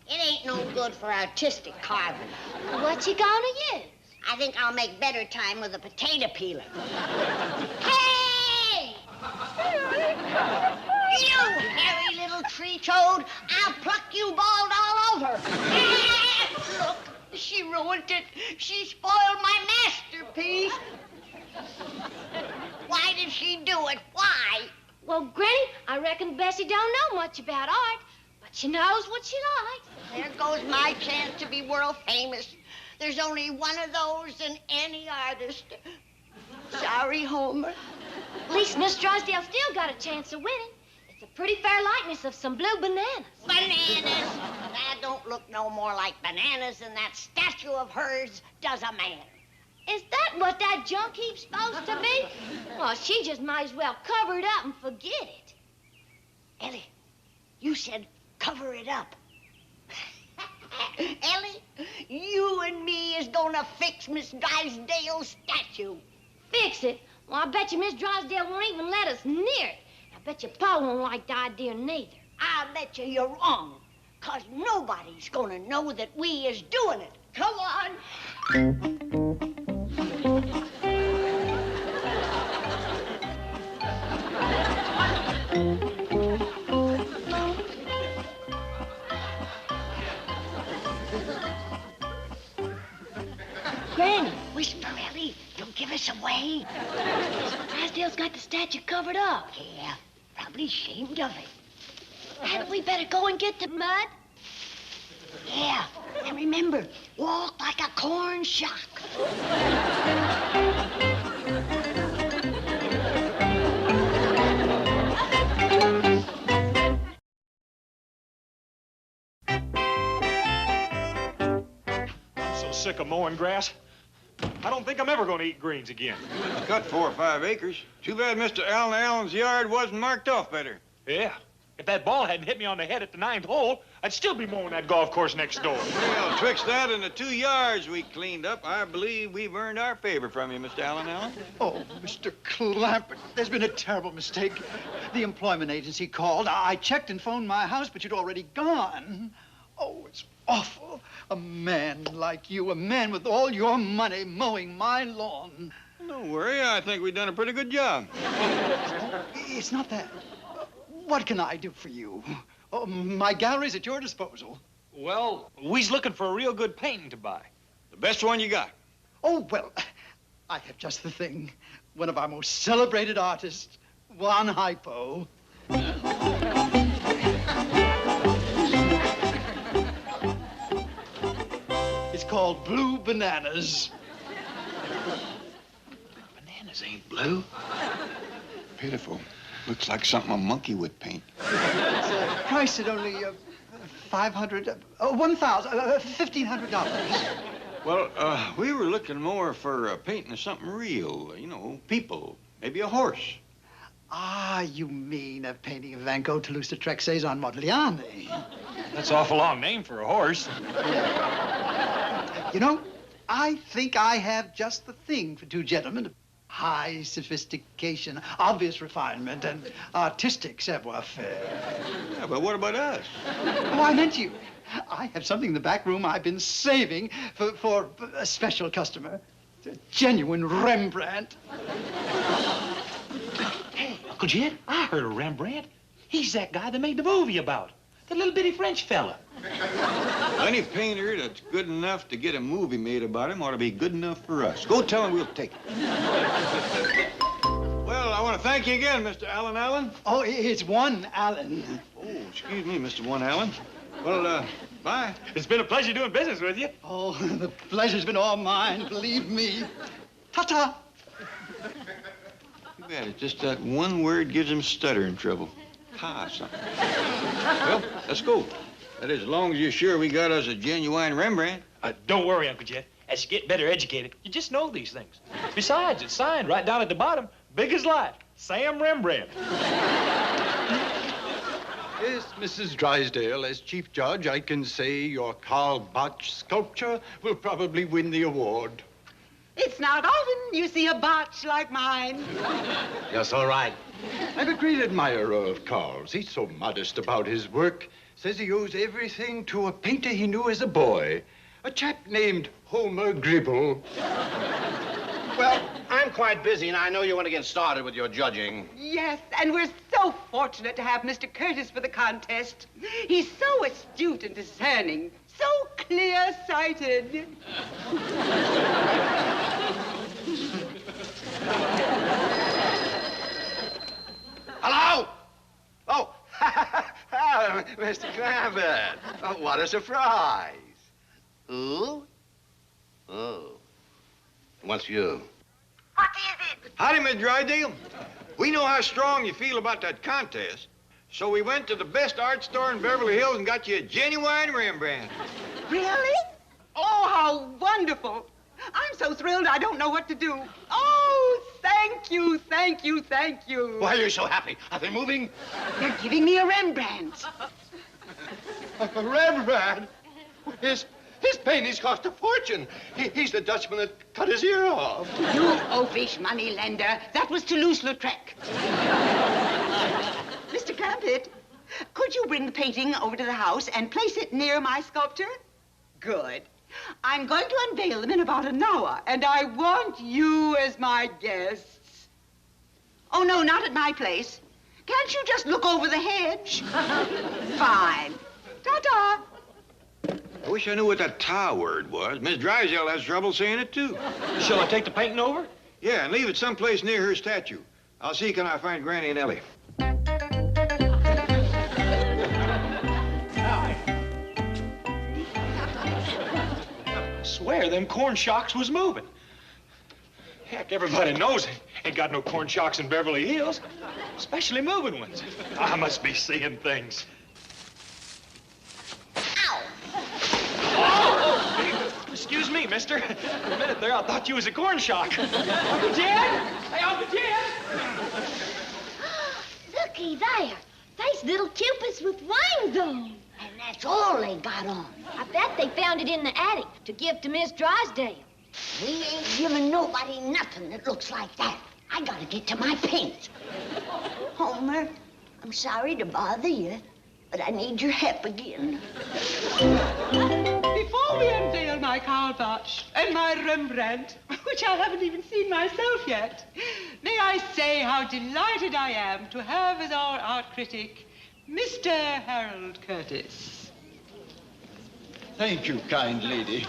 It ain't no good for artistic carving. What you gonna use? I think I'll make better time with a potato peeler. Hey! You hairy little tree toad! I'll pluck you bald all over. Look, she ruined it. She spoiled my masterpiece. Why did she do it? Why? Well, Granny, I reckon Bessie don't know much about art, but she knows what she likes. There goes my chance to be world famous. There's only one of those in any artist. Sorry, Homer. At least Miss Drysdale still got a chance of winning. It's a pretty fair likeness of some blue bananas. Bananas? That don't look no more like bananas than that statue of hers does a man. Is that what that junk heap's supposed to be? Well, she just might as well cover it up and forget it. Ellie, you said cover it up. Ellie, you and me is gonna fix Miss Drysdale's statue. Fix it? Well, I bet you Miss Drysdale won't even let us near it. I bet you Pa won't like the idea neither. I bet you you're wrong, 'cause nobody's gonna know that we is doing it. Come on. Granny, whisper, Ellie. You'll give us away. Drysdale's got the statue covered up. Yeah, probably ashamed of it. Hadn't we better go and get the mud? Yeah, and remember, walk like a corn shock. I'm so sick of mowing grass. I don't think I'm ever going to eat greens again. Cut 4 or 5 acres. Too bad Mr. Allen's yard wasn't marked off better. Yeah. If that ball hadn't hit me on the head at the 9th hole, I'd still be mowing that golf course next door. Well, twixt that and the 2 yards we cleaned up, I believe we've earned our favor from you, Mr. Allen. Oh, Mr. Clampett, there's been a terrible mistake. The employment agency called. I checked and phoned my house, but you'd already gone. Oh, it's awful. A man like you, a man with all your money mowing my lawn. Don't worry, I think we've done a pretty good job. It's not that. What can I do for you? Oh, my gallery's at your disposal. Well, we's looking for a real good painting to buy. The best one you got. Oh, well, I have just the thing. One of our most celebrated artists, Juan Hypo. It's called Blue Bananas. Bananas ain't blue. Pitiful. Looks like something a monkey would paint. It's priced at only $1,500. Well, we were looking more for painting of something real. You know, people. Maybe a horse. Ah, you mean a painting of Van Gogh, Toulouse-Lautrec, Cezanne, Modigliani. That's an awful long name for a horse. You know, I think I have just the thing for two gentlemen. High sophistication, obvious refinement, and artistic savoir-faire. Yeah, but what about us? Oh, I meant you. I have something in the back room I've been saving for a special customer. It's a genuine Rembrandt. Hey, Uncle Jed, I heard of Rembrandt. He's that guy that made the movie about. The little bitty French fella. Any painter that's good enough to get a movie made about him ought to be good enough for us. Go tell him we'll take it. Well, I want to thank you again, Mr. Allen Allen. Oh, it's one Allen. Oh, excuse me, Mr. One Allen. Well, bye. It's been a pleasure doing business with you. Oh, the pleasure's been all mine, believe me. Ta-ta. Too bad. It's just that one word gives him stuttering trouble. Ha, something. Well, let's go. That is, as long as you're sure we got us a genuine Rembrandt. Don't worry, Uncle Jed. As you get better educated, you just know these things. Besides, it's signed right down at the bottom, big as life, Sam Rembrandt. Yes, Mrs. Drysdale, as chief judge, I can say your Karl Botch sculpture will probably win the award. It's not often you see a botch like mine. Yes, all right. I'm a great admirer of Karl's. He's so modest about his work. Says he owes everything to a painter he knew as a boy. A chap named Homer Gribble. Well, I'm quite busy, and I know you want to get started with your judging. Yes, and we're so fortunate to have Mr. Curtis for the contest. He's so astute and discerning, so clear-sighted. Hello? Oh, Mr. Clampett. Oh, what a surprise. Who? Oh. What's you? What is it? Howdy, Miss Drysdale. We know how strong you feel about that contest, so we went to the best art store in Beverly Hills and got you a genuine Rembrandt. Really? Oh, how wonderful. I'm so thrilled I don't know what to do. Oh, thank you, thank you, thank you. Why are you so happy? Are they moving? They're giving me a Rembrandt. A Rembrandt? His paintings cost a fortune. He's the Dutchman that cut his ear off. You oafish moneylender. That was Toulouse-Lautrec. Mr. Clampett, could you bring the painting over to the house and place it near my sculpture? Good. I'm going to unveil them in about an hour, and I want you as my guests. Oh, no, not at my place. Can't you just look over the hedge? Fine. Ta-ta. I wish I knew what that ta word was. Miss Drysdale has trouble saying it, too. Shall I take the painting over? Yeah, and leave it someplace near her statue. I'll see can I find Granny and Ellie. I swear them corn shocks was moving. Heck, everybody knows ain't got no corn shocks in Beverly Hills, especially moving ones. I must be seeing things. Excuse me, mister. For a minute there, I thought you was a corn shock. Uncle Jed? Hey, Uncle Jed! Looky there. There's little cupids with wings on. And that's all they got on. I bet they found it in the attic to give to Miss Drysdale. We ain't giving nobody nothing that looks like that. I gotta get to my paint. Homer, I'm sorry to bother you, but I need your help again. Before we unveil my Karl Botch and my Rembrandt, which I haven't even seen myself yet. May I say how delighted I am to have as our art critic, Mr. Harold Curtis. Thank you, kind lady.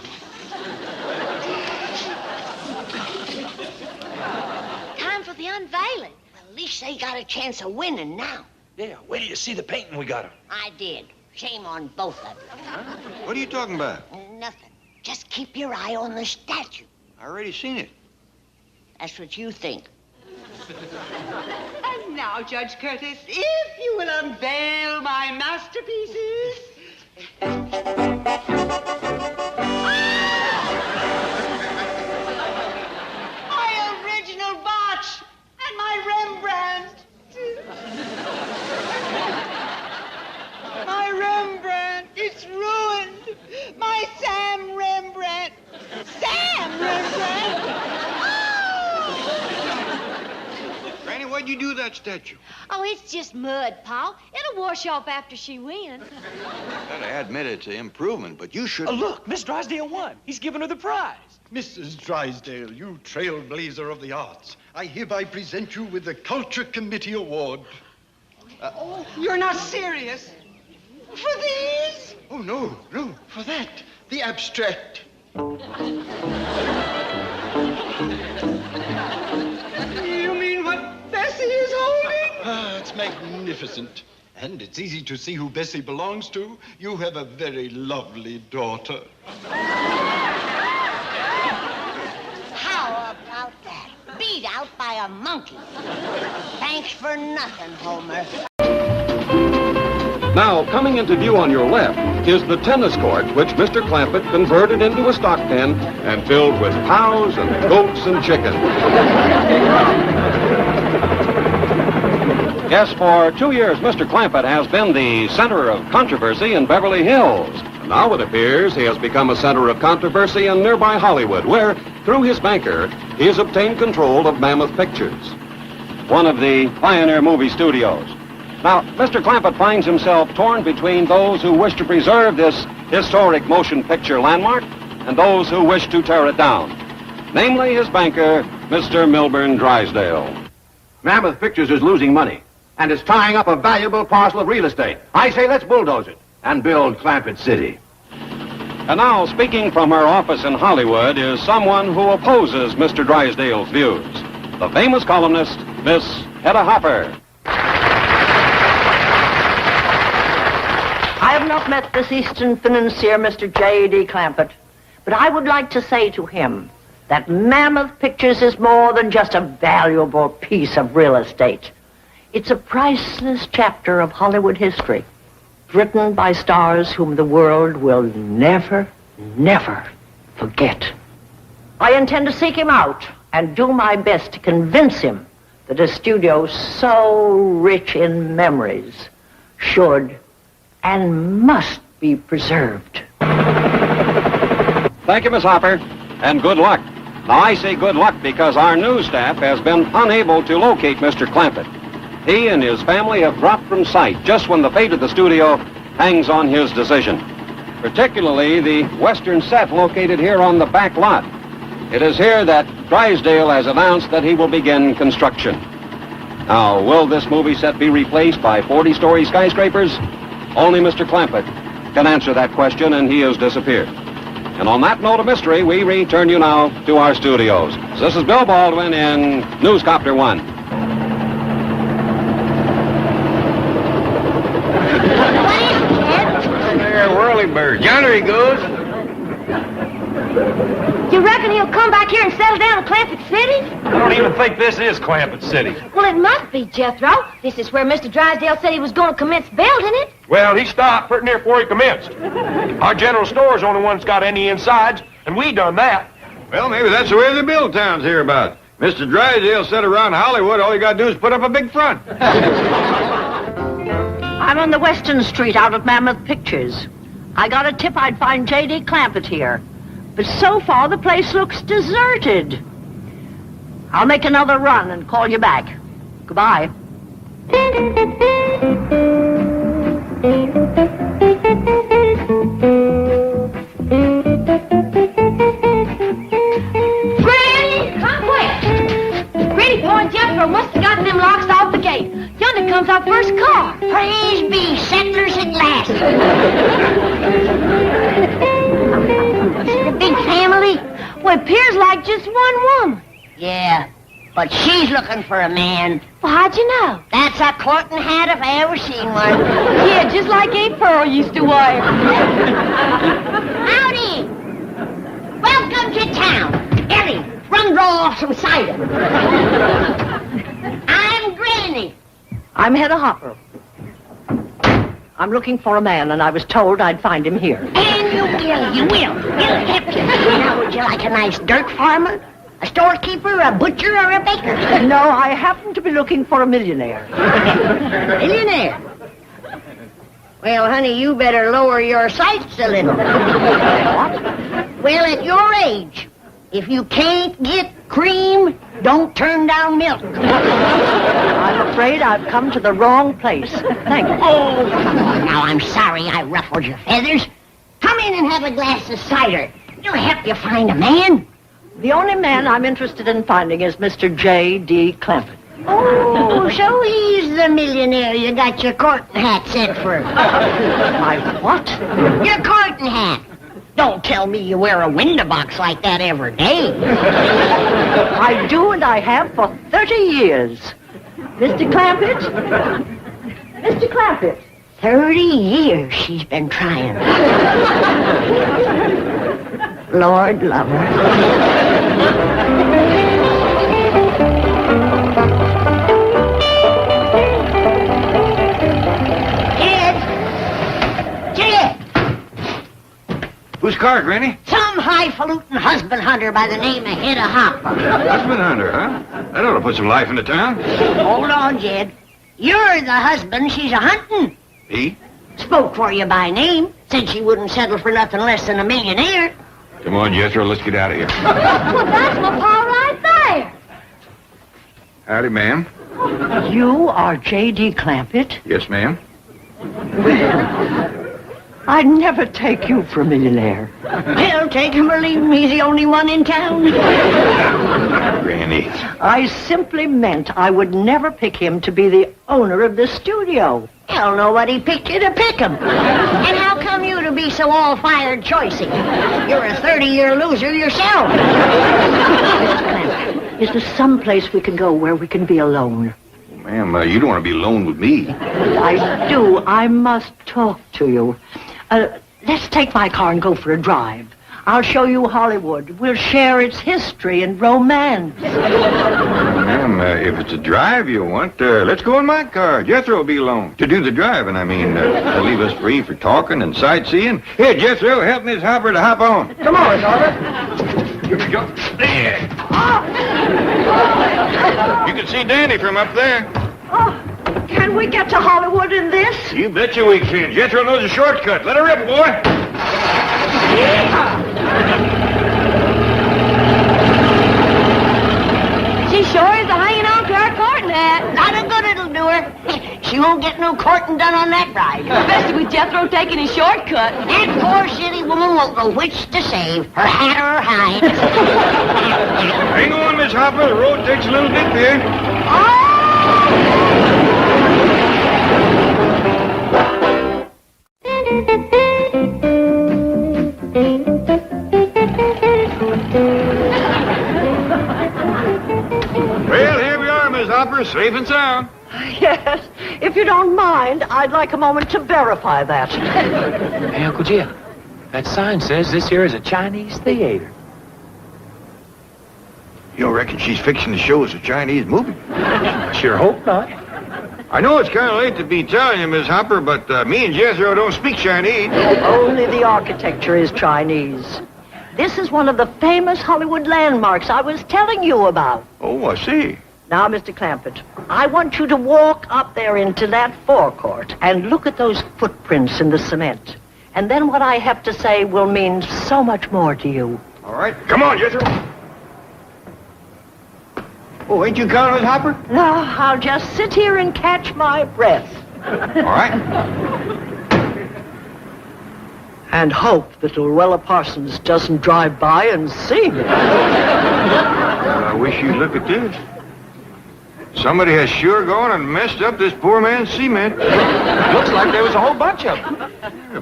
Time for the unveiling. Well, at least they got a chance of winning now. Yeah, wait till you see the painting we got him. I did. Shame on both of you. What are you talking about? Nothing. Just keep your eye on the statue. I already seen it. That's what you think. And now, Judge Curtis, if you will unveil my masterpieces. My original botch and my Rembrandt. My Rembrandt, it's ruined. My Sam Rembrandt. Sam Rembrandt? Granny, what'd you do to that statue? Oh, it's just mud, Paul. It'll wash off after she wins. Gotta admit it's an improvement, but you should... Oh, look, Miss Drysdale won. He's giving her the prize. Mrs. Drysdale, you trailblazer of the arts, I hereby present you with the Culture Committee Award. You're not serious. For these? Oh, no, for that. The abstract. You mean what Bessie is holding? Ah, it's magnificent. And it's easy to see who Bessie belongs to. You have a very lovely daughter. How about that? Beat out by a monkey. Thanks for nothing, Homer. Now, coming into view on your left is the tennis court, which Mr. Clampett converted into a stock pen and filled with cows and goats and chickens. Yes, for 2 years, Mr. Clampett has been the center of controversy in Beverly Hills. Now it appears he has become a center of controversy in nearby Hollywood, where, through his banker, he has obtained control of Mammoth Pictures, one of the pioneer movie studios. Now, Mr. Clampett finds himself torn between those who wish to preserve this historic motion picture landmark and those who wish to tear it down, namely his banker, Mr. Milburn Drysdale. Mammoth Pictures is losing money, and it's tying up a valuable parcel of real estate. I say let's bulldoze it and build Clampett City. And now, speaking from her office in Hollywood is someone who opposes Mr. Drysdale's views, the famous columnist, Miss Hedda Hopper. I have not met this Eastern financier, Mr. J.D. Clampett, but I would like to say to him that Mammoth Pictures is more than just a valuable piece of real estate. It's a priceless chapter of Hollywood history, written by stars whom the world will never, never forget. I intend to seek him out and do my best to convince him that a studio so rich in memories should and must be preserved. Thank you, Miss Hopper, and good luck. Now, I say good luck because our news staff has been unable to locate Mr. Clampett. He and his family have dropped from sight just when the fate of the studio hangs on his decision, particularly the western set located here on the back lot. It is here that Drysdale has announced that he will begin construction. Now, will this movie set be replaced by 40-story skyscrapers? Only Mr. Clampett can answer that question, and he has disappeared. And on that note of mystery, we return you now to our studios. This is Bill Baldwin in Newscopter 1. There, Whirlybird. Yonder he goes. You reckon he'll come back here and settle down in Clampett City? I don't even think this is Clampett City. Well, it must be, Jethro. This is where Mr. Drysdale said he was going to commence building it. Well, he stopped pretty near before he commenced. Our general store's the only one that's got any insides, and we done that. Well, maybe that's the way the build towns hereabouts. Mr. Drysdale said around Hollywood, all you got to do is put up a big front. I'm on the Western Street out at Mammoth Pictures. I got a tip I'd find J.D. Clampett here. But so far, the place looks deserted. I'll make another run and call you back. Goodbye. Granny! appears like just one woman. Yeah, but she's looking for a man. Well, how'd you know? That's a courting hat if I ever seen one. Yeah, just like Aunt Pearl used to wear. Howdy! Welcome to town. Ellie, run draw off some cider. I'm Granny. I'm Hedda Hopper. I'm looking for a man, and I was told I'd find him here. And you will. We'll help you. Now, would you like a nice dirt farmer? A storekeeper, a butcher, or a baker? No, I happen to be looking for a millionaire. Millionaire? Well, honey, you better lower your sights a little. What? Well, at your age, if you can't get cream, don't turn down milk. I'm afraid I've come to the wrong place. Thank you. Oh, come on now. I'm sorry I ruffled your feathers. Come in and have a glass of cider. It'll help you find a man. The only man I'm interested in finding is Mr. J.D. Clampett. Oh, so he's the millionaire you got your courting hat set for. My what? Your courting hat. Don't tell me you wear a window box like that every day. I do, and I have for 30 years. Mr. Clampett? Mr. Clampett? 30 years she's been trying. Lord love her. Ted! Whose car, Granny? Some highfalutin husband hunter by the name of Hedda Hopper. Husband hunter, huh? That ought to put some life into town. Hold on, Jed. You're the husband she's a-hunting. He? Spoke for you by name. Said she wouldn't settle for nothing less than a millionaire. Come on, Jethro, let's get out of here. Well, that's my pa right there. Howdy, ma'am. You are J.D. Clampett? Yes, ma'am. Well, I'd never take you for a millionaire. Well, take him or leave him. He's the only one in town. Granny. I simply meant I would never pick him to be the owner of this studio. Hell, nobody picked you to pick him. And how come you to be so all-fired choicey? You're a 30-year loser yourself. Is there some place we can go where we can be alone? Ma'am, you don't want to be alone with me. I do. I must talk to you. Let's take my car and go for a drive. I'll show you Hollywood. We'll share its history and romance. Ma'am, if it's a drive you want, let's go in my car. Jethro will be alone. To do the driving, I mean. To leave us free for talking and sightseeing. Here, Jethro, help Miss Hopper to hop on. Come on, Miss Hopper. Here we go. There. You can see Danny from up there. Oh, can we get to Hollywood in this? You betcha we can. Jethro knows a shortcut. Let her rip, boy. She sure is hanging on to her courting hat. Not a good it'll do her. She won't get no courting done on that ride. Especially with Jethro taking his shortcut. That poor city woman won't know which to save, her hat or her hide. Hang on, Miss Hopper. The road takes a little dip here. Well, here we are, Miss Hopper, safe and sound. Yes. If you don't mind, I'd like a moment to verify that. Hey, Uncle Jim, that sign says this here is a Chinese theater. You reckon she's fixing to show us a Chinese movie? I sure hope not. I know it's kind of late to be telling you, Miss Hopper, but me and Jethro don't speak Chinese. Only the architecture is Chinese. This is one of the famous Hollywood landmarks I was telling you about. Oh, I see. Now, Mr. Clampett, I want you to walk up there into that forecourt and look at those footprints in the cement. And then what I have to say will mean so much more to you. All right. Come on, Jethro. Oh, ain't you coming, Miss Hopper? No, I'll just sit here and catch my breath. All right. And hope that Luella Parsons doesn't drive by and see me. I wish you'd look at this. Somebody has sure gone and messed up this poor man's cement. Looks like there was a whole bunch of them.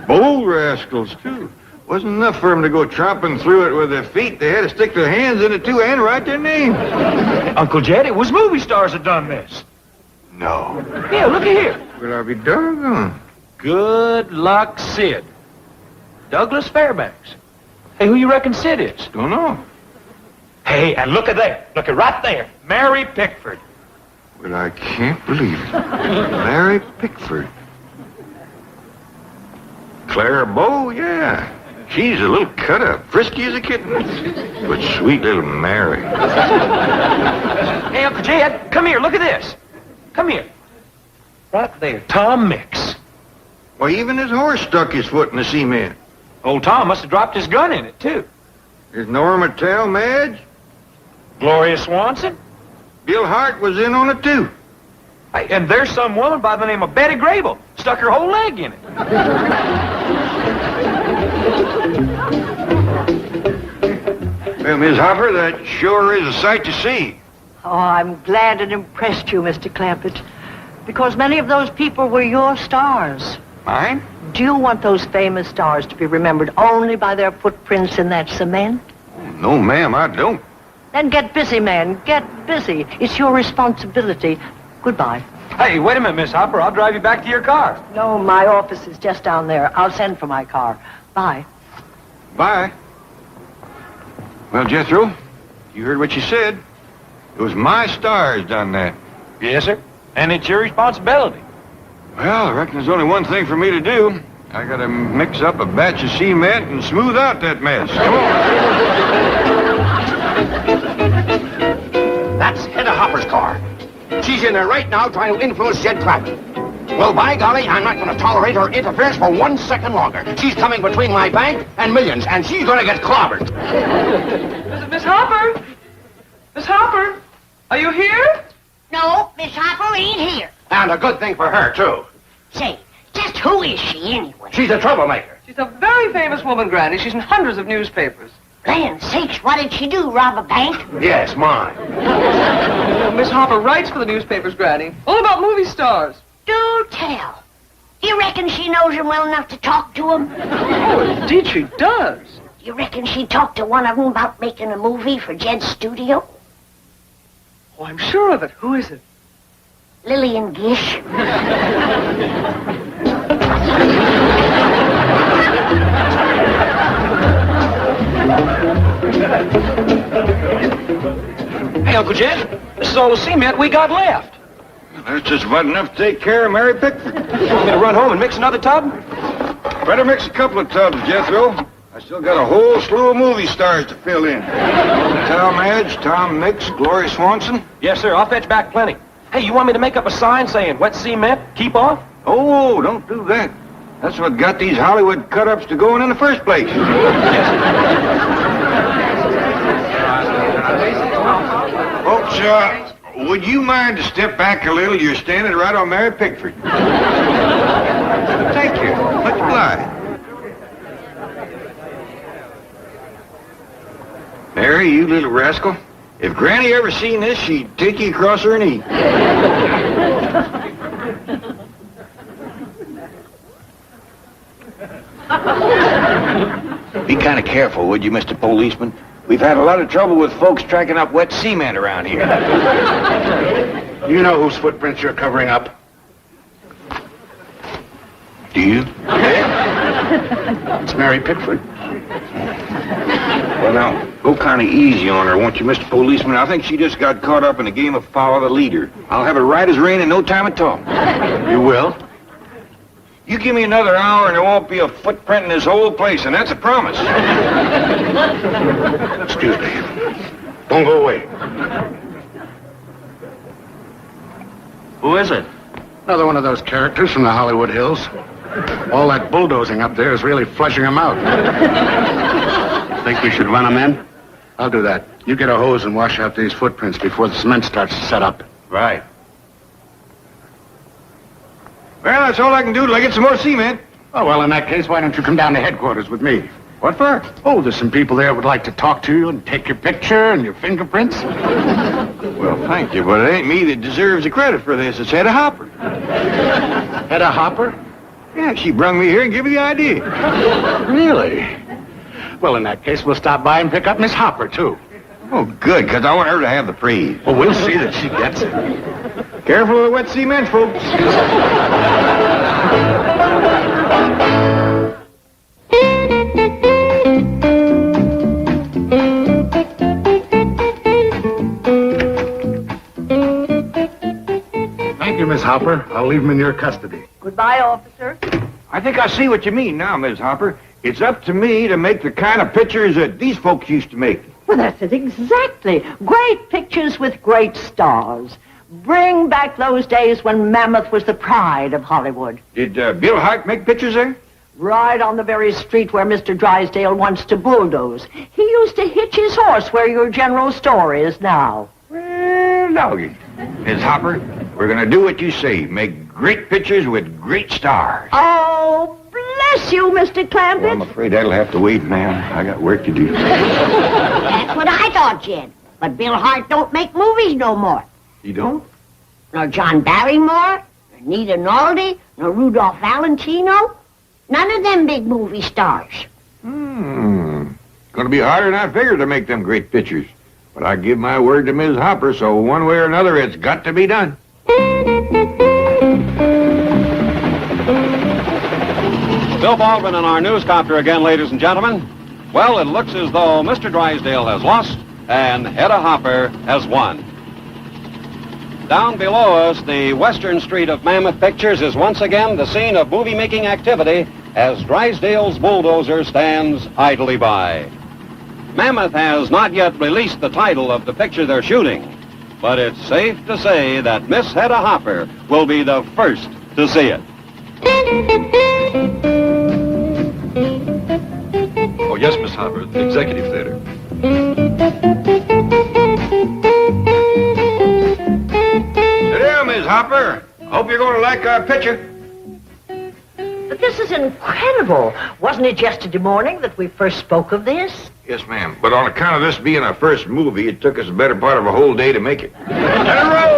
Bold rascals, too. Wasn't enough for them to go tromping through it with their feet. They had to stick their hands in it, too, and write their name. Uncle Jed, it was movie stars that done this. No. Yeah, look at here. Well, I'll be doggone. Good luck, Sid. Douglas Fairbanks. Hey, who you reckon Sid is? Don't know. Hey, and look at there. Look at right there. Mary Pickford. Well, I can't believe it. Mary Pickford. Clara Bow, yeah. She's a little cut-up, frisky as a kitten. But sweet little Mary. Hey, Uncle Jed, come here. Look at this. Come here. Right there. Tom Mix. Why, even his horse stuck his foot in the cement. Old Tom must have dropped his gun in it, too. There's Norma Talmadge. Gloria Swanson. Bill Hart was in on it, too. Hey, and there's some woman by the name of Betty Grable. Stuck her whole leg in it. Well, Miss Hopper, that sure is a sight to see. Oh, I'm glad it impressed you, Mr. Clampett, because many of those people were your stars. Mine? Do you want those famous stars to be remembered only by their footprints in that cement? Oh, no, ma'am, I don't. Then get busy, man. Get busy. It's your responsibility. Goodbye. Hey, wait a minute, Miss Hopper. I'll drive you back to your car. No, my office is just down there. I'll send for my car. Bye. Bye. Well, Jethro, you heard what you said. It was my stars done that. Yes, sir. And it's your responsibility. Well, I reckon there's only one thing for me to do. I gotta mix up a batch of cement and smooth out that mess. Come on. That's Hedda Hopper's car. She's in there right now trying to influence Jed Clampett. Well, by golly, I'm not going to tolerate her interference for 1 second longer. She's coming between my bank and millions, and she's going to get clobbered. Miss Hopper? Miss Hopper? Are you here? No, Miss Hopper ain't here. And a good thing for her, too. Say, just who is she anyway? She's a troublemaker. She's a very famous woman, Granny. She's in hundreds of newspapers. Land sakes, what did she do, rob a bank? Yes, mine. Miss Hopper writes for the newspapers, Granny. All about movie stars. Do tell. You reckon she knows him well enough to talk to him? Oh, indeed she does. You reckon she talked to one of them about making a movie for Jed's studio? Oh, I'm sure of it. Who is it? Lillian Gish. Hey, Uncle Jed, this is all the cement we got left. That's just about enough to take care of Mary Pickford. You want me to run home and mix another tub? Better mix a couple of tubs, Jethro. I still got a whole slew of movie stars to fill in. Talmadge, Tom Mix, Gloria Swanson. Yes, sir. I'll fetch back plenty. Hey, you want me to make up a sign saying wet cement, keep off? Oh, don't do that. That's what got these Hollywood cut-ups to going in the first place. Folks, would you mind to step back a little? You're standing right on Mary Pickford. Thank you. Much obliged. Mary, you little rascal. If Granny ever seen this, she'd take you across her knee. Be kind of careful, would you, Mr. Policeman? We've had a lot of trouble with folks tracking up wet cement around here. You know whose footprints you're covering up? Do you? It's Mary Pickford. Well, now, go kind of easy on her, won't you, Mr. Policeman? I think she just got caught up in a game of follow the leader. I'll have it right as rain in no time at all. You will? You give me another hour and there won't be a footprint in this whole place, and that's a promise. Excuse me. Don't go away. Who is it? Another one of those characters from the Hollywood Hills. All that bulldozing up there is really flushing them out. Think we should run them in? I'll do that. You get a hose and wash out these footprints before the cement starts to set up. Right. Well, that's all I can do till I get some more cement. Oh, well, in that case, why don't you come down to headquarters with me? What for? Oh, there's some people there who would like to talk to you and take your picture and your fingerprints. Well, thank you, but it ain't me that deserves the credit for this. It's Hedda Hopper. Hedda Hopper? Yeah, she brung me here and gave me the idea. Really? Well, in that case, we'll stop by and pick up Miss Hopper, too. Oh, good, because I want her to have the praise. Well, we'll see that she gets it. Careful of the wet cement, folks. Thank you, Miss Hopper. I'll leave him in your custody. Goodbye, officer. I think I see what you mean now, Miss Hopper. It's up to me to make the kind of pictures that these folks used to make. Well, that's it exactly. Great pictures with great stars. Bring back those days when Mammoth was the pride of Hollywood. Did Bill Hart make pictures there? Right on the very street where Mr. Drysdale wants to bulldoze. He used to hitch his horse where your general store is now. Well, doggy. Miss Hopper, we're going to do what you say. Make great pictures with great stars. Oh, bless you, Mr. Clampett. Well, I'm afraid that'll have to wait, ma'am. I got work to do. That's what I thought, Jed. But Bill Hart don't make movies no more. You don't? Nor John Barrymore, nor Nita Naldi, nor Rudolph Valentino. None of them big movie stars. Gonna be harder than I figured to make them great pictures. But I give my word to Ms. Hopper, so one way or another, it's got to be done. Bill Baldwin in our newscopter again, ladies and gentlemen. Well, it looks as though Mr. Drysdale has lost and Hedda Hopper has won. Down below us, the western street of Mammoth Pictures is once again the scene of movie-making activity as Drysdale's bulldozer stands idly by. Mammoth has not yet released the title of the picture they're shooting, but it's safe to say that Miss Hedda Hopper will be the first to see it. Oh, yes, Miss Hopper, the Executive Theater. Sit down, Ms. Hopper. Hope you're going to like our picture. But this is incredible. Wasn't it yesterday morning that we first spoke of this? Yes, ma'am. But on account of this being our first movie, it took us the better part of a whole day to make it. Let it roll!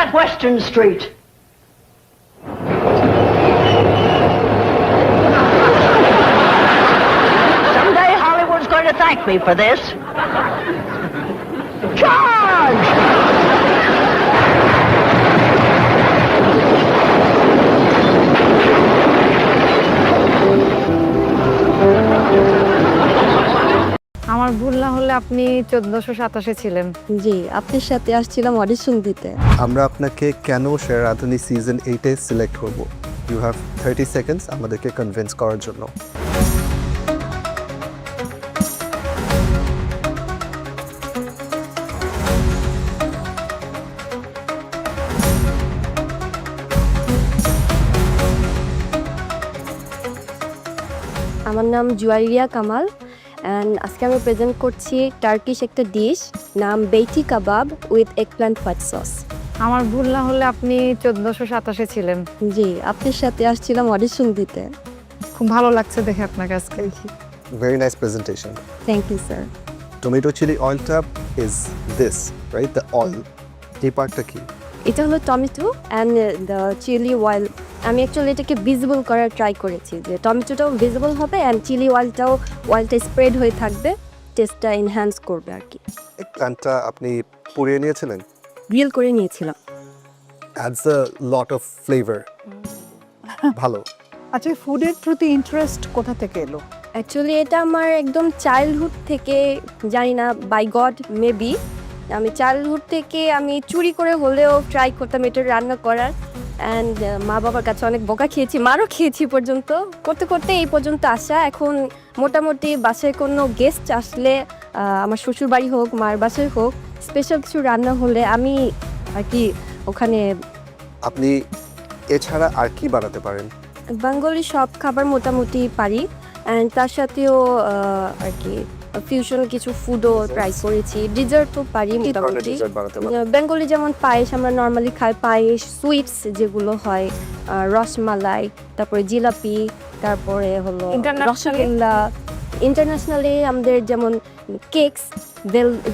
that Western Street. Someday Hollywood's going to thank me for this. Charge! আমার ভুল না হলে আপনি 1427 ছিলেন। জি, আপনার সাথে আসছিলাম audition দিতে। আমরা আপনাকে কেন শেয়ার রাধুনী সিজন 8-এ সিলেক্ট করব? ইউ হ্যাভ 30 সেকেন্ডস আমাদেরকে কনভিন্স করার জন্য। আমার নাম জুয়ারিয়া কামাল অ্যান্ড আজকে আমি প্রেজেন্ট করছি টার্কিশ একটা ডিশ নাম বেইটি কাবাব উইথ এগপ্ল্যান্ট হোয়াইট সস। আমার ভুল না হলে আপনি 1427 ছিলেন। জি, আপনার সাথে আসছিলাম অডিশন দিতে। খুব ভালো লাগছে দেখে আপনাকে আজকে। Very nice presentation. Thank you, sir. Tomato chili oil tub is this, right? The oil. এই পার্টটা কি? এটা হলো tomato and the chili oil. আমি অ্যাকচুয়ালি এটাকে ভিজিবল করার ট্রাই করেছি যে টমেটোটাও ভিজিবল হবে অ্যান্ড চিলি অয়েলটা স্প্রেড হয়ে থাকবে, টেস্টটা এনহ্যান্স করবে আর কি। এই প্ল্যান্টটা আপনি পুড়িয়ে নিয়েছিলেন? গ্রিল করে নিয়েছিলাম। Adds a lot of flavor. ভালো। আচ্ছা, ফুডের প্রতি ইন্টারেস্ট কোথা থেকে এলো? অ্যাকচুয়ালি এটা আমার একদম চাইল্ডহুড থেকে, জানি না বাই গড মেবি, আমি চাইল্ডহুড থেকে আমি চুরি করে হলেও ট্রাই করতাম এটা রান্না করার অ্যান্ড মা বাবার কাছে অনেক বকা খেয়েছি, মারও খেয়েছি পর্যন্ত। করতে করতে এই পর্যন্ত আসা। এখন মোটামুটি বাসায় কোনো গেস্ট আসলে, আমার শ্বশুর বাড়ি হোক মার বাসায় হোক, স্পেশাল কিছু রান্না হলে আমি আর কি ওখানে। আপনি এছাড়া আর কি বানাতে পারেন? বেঙ্গলি সব খাবার মোটামুটি পারি অ্যান্ড তার সাথেও আর কি ফিউশন কিছু ফুডও ট্রাই করেছি। ডিজার্টও পারি মোটামুটি। বেঙ্গলি যেমন পায়েস আমরা নর্মালি খাই, পায়েস, সুইটস যেগুলো হয়, রসমালাই, তারপরে জিলাপি, তারপরে হলো রসগোল্লা। ইন্টারন্যাশনালি আমাদের যেমন cakes,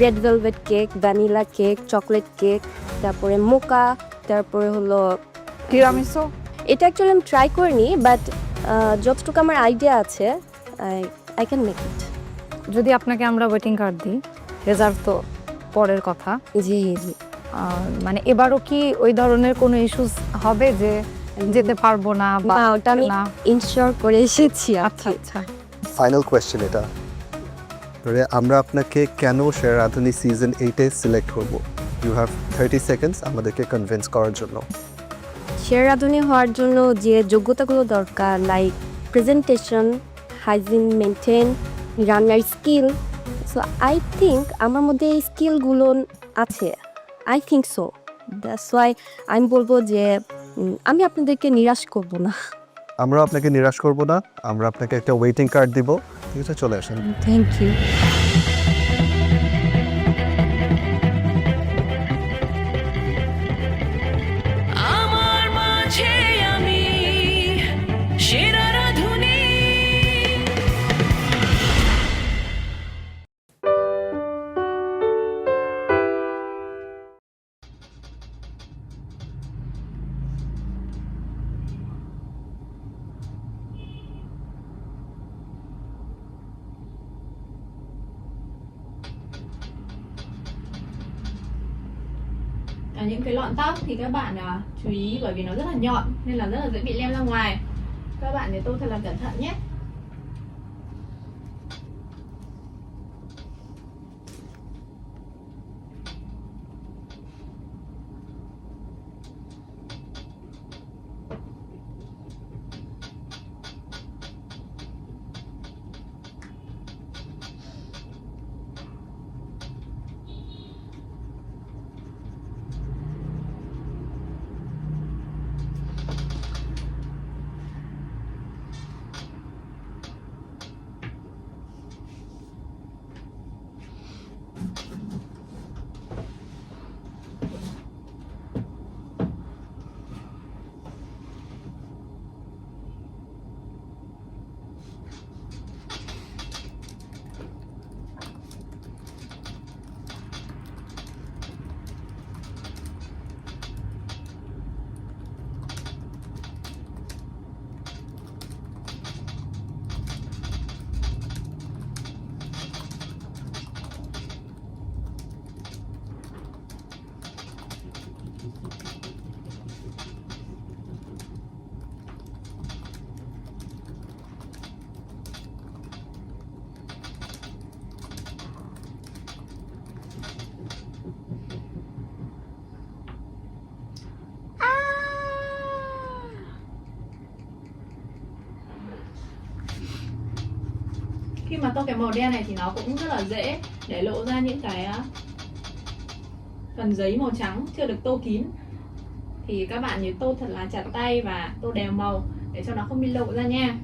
red velvet cake, vanilla cake, chocolate cake, তারপরে মোকা, তারপরে হলো তিরামিসু। এটা অ্যাকচুয়ালি আমি ট্রাই করিনি, বাট যতটুকু আমার আইডিয়া আছে আই ক্যান মেক ইট। যদি আপনাকে আমরা ওয়েটিং কার্ড দিই, রেজাল্ট তো পরের কথা। জি জি। মানে এবারও কি ওই ধরনের কোনো ইস্যুস হবে যে যেতে পারবো না বা ওটা আমি ইনশিওর করে এসেছি। আচ্ছা আচ্ছা। ফাইনাল কোয়েশ্চেন এটা, আমরা আপনাকে কেন শেয়ার রাধুনী সিজন 8-এ সিলেক্ট করব? ইউ হ্যাভ 30 সেকেন্ডস আমাদেরকে কনভিন্স করার জন্য। শেয়ার রাধুনী হওয়ার জন্য যে যোগ্যতাগুলো দরকার, লাইক প্রেজেন্টেশন, হাইজিন মেনটেন, রান্নার স্কিল, সো আই থিঙ্ক আমার মধ্যে এই স্কিলগুলো আছে। I think so, that's why আমি বলবো যে আমি আপনাদেরকে নিরাশ করব না। আমরা আপনাকে নিরাশ করব না, আমরা আপনাকে একটা ওয়েটিং কার্ড দিব। ঠিক আছে, চলে আসেন। Thank you. Những cái lọn tóc thì các bạn chú ý, bởi vì nó rất là nhọn nên là rất là dễ bị lem ra ngoài. Các bạn để tô thật là cẩn thận nhé. Khi mà tô cái màu đen này thì nó cũng rất là dễ để lộ ra những cái phần giấy màu trắng chưa được tô kín. Thì các bạn nhớ tô thật là chặt tay và tô đều màu để cho nó không bị lộ ra nha.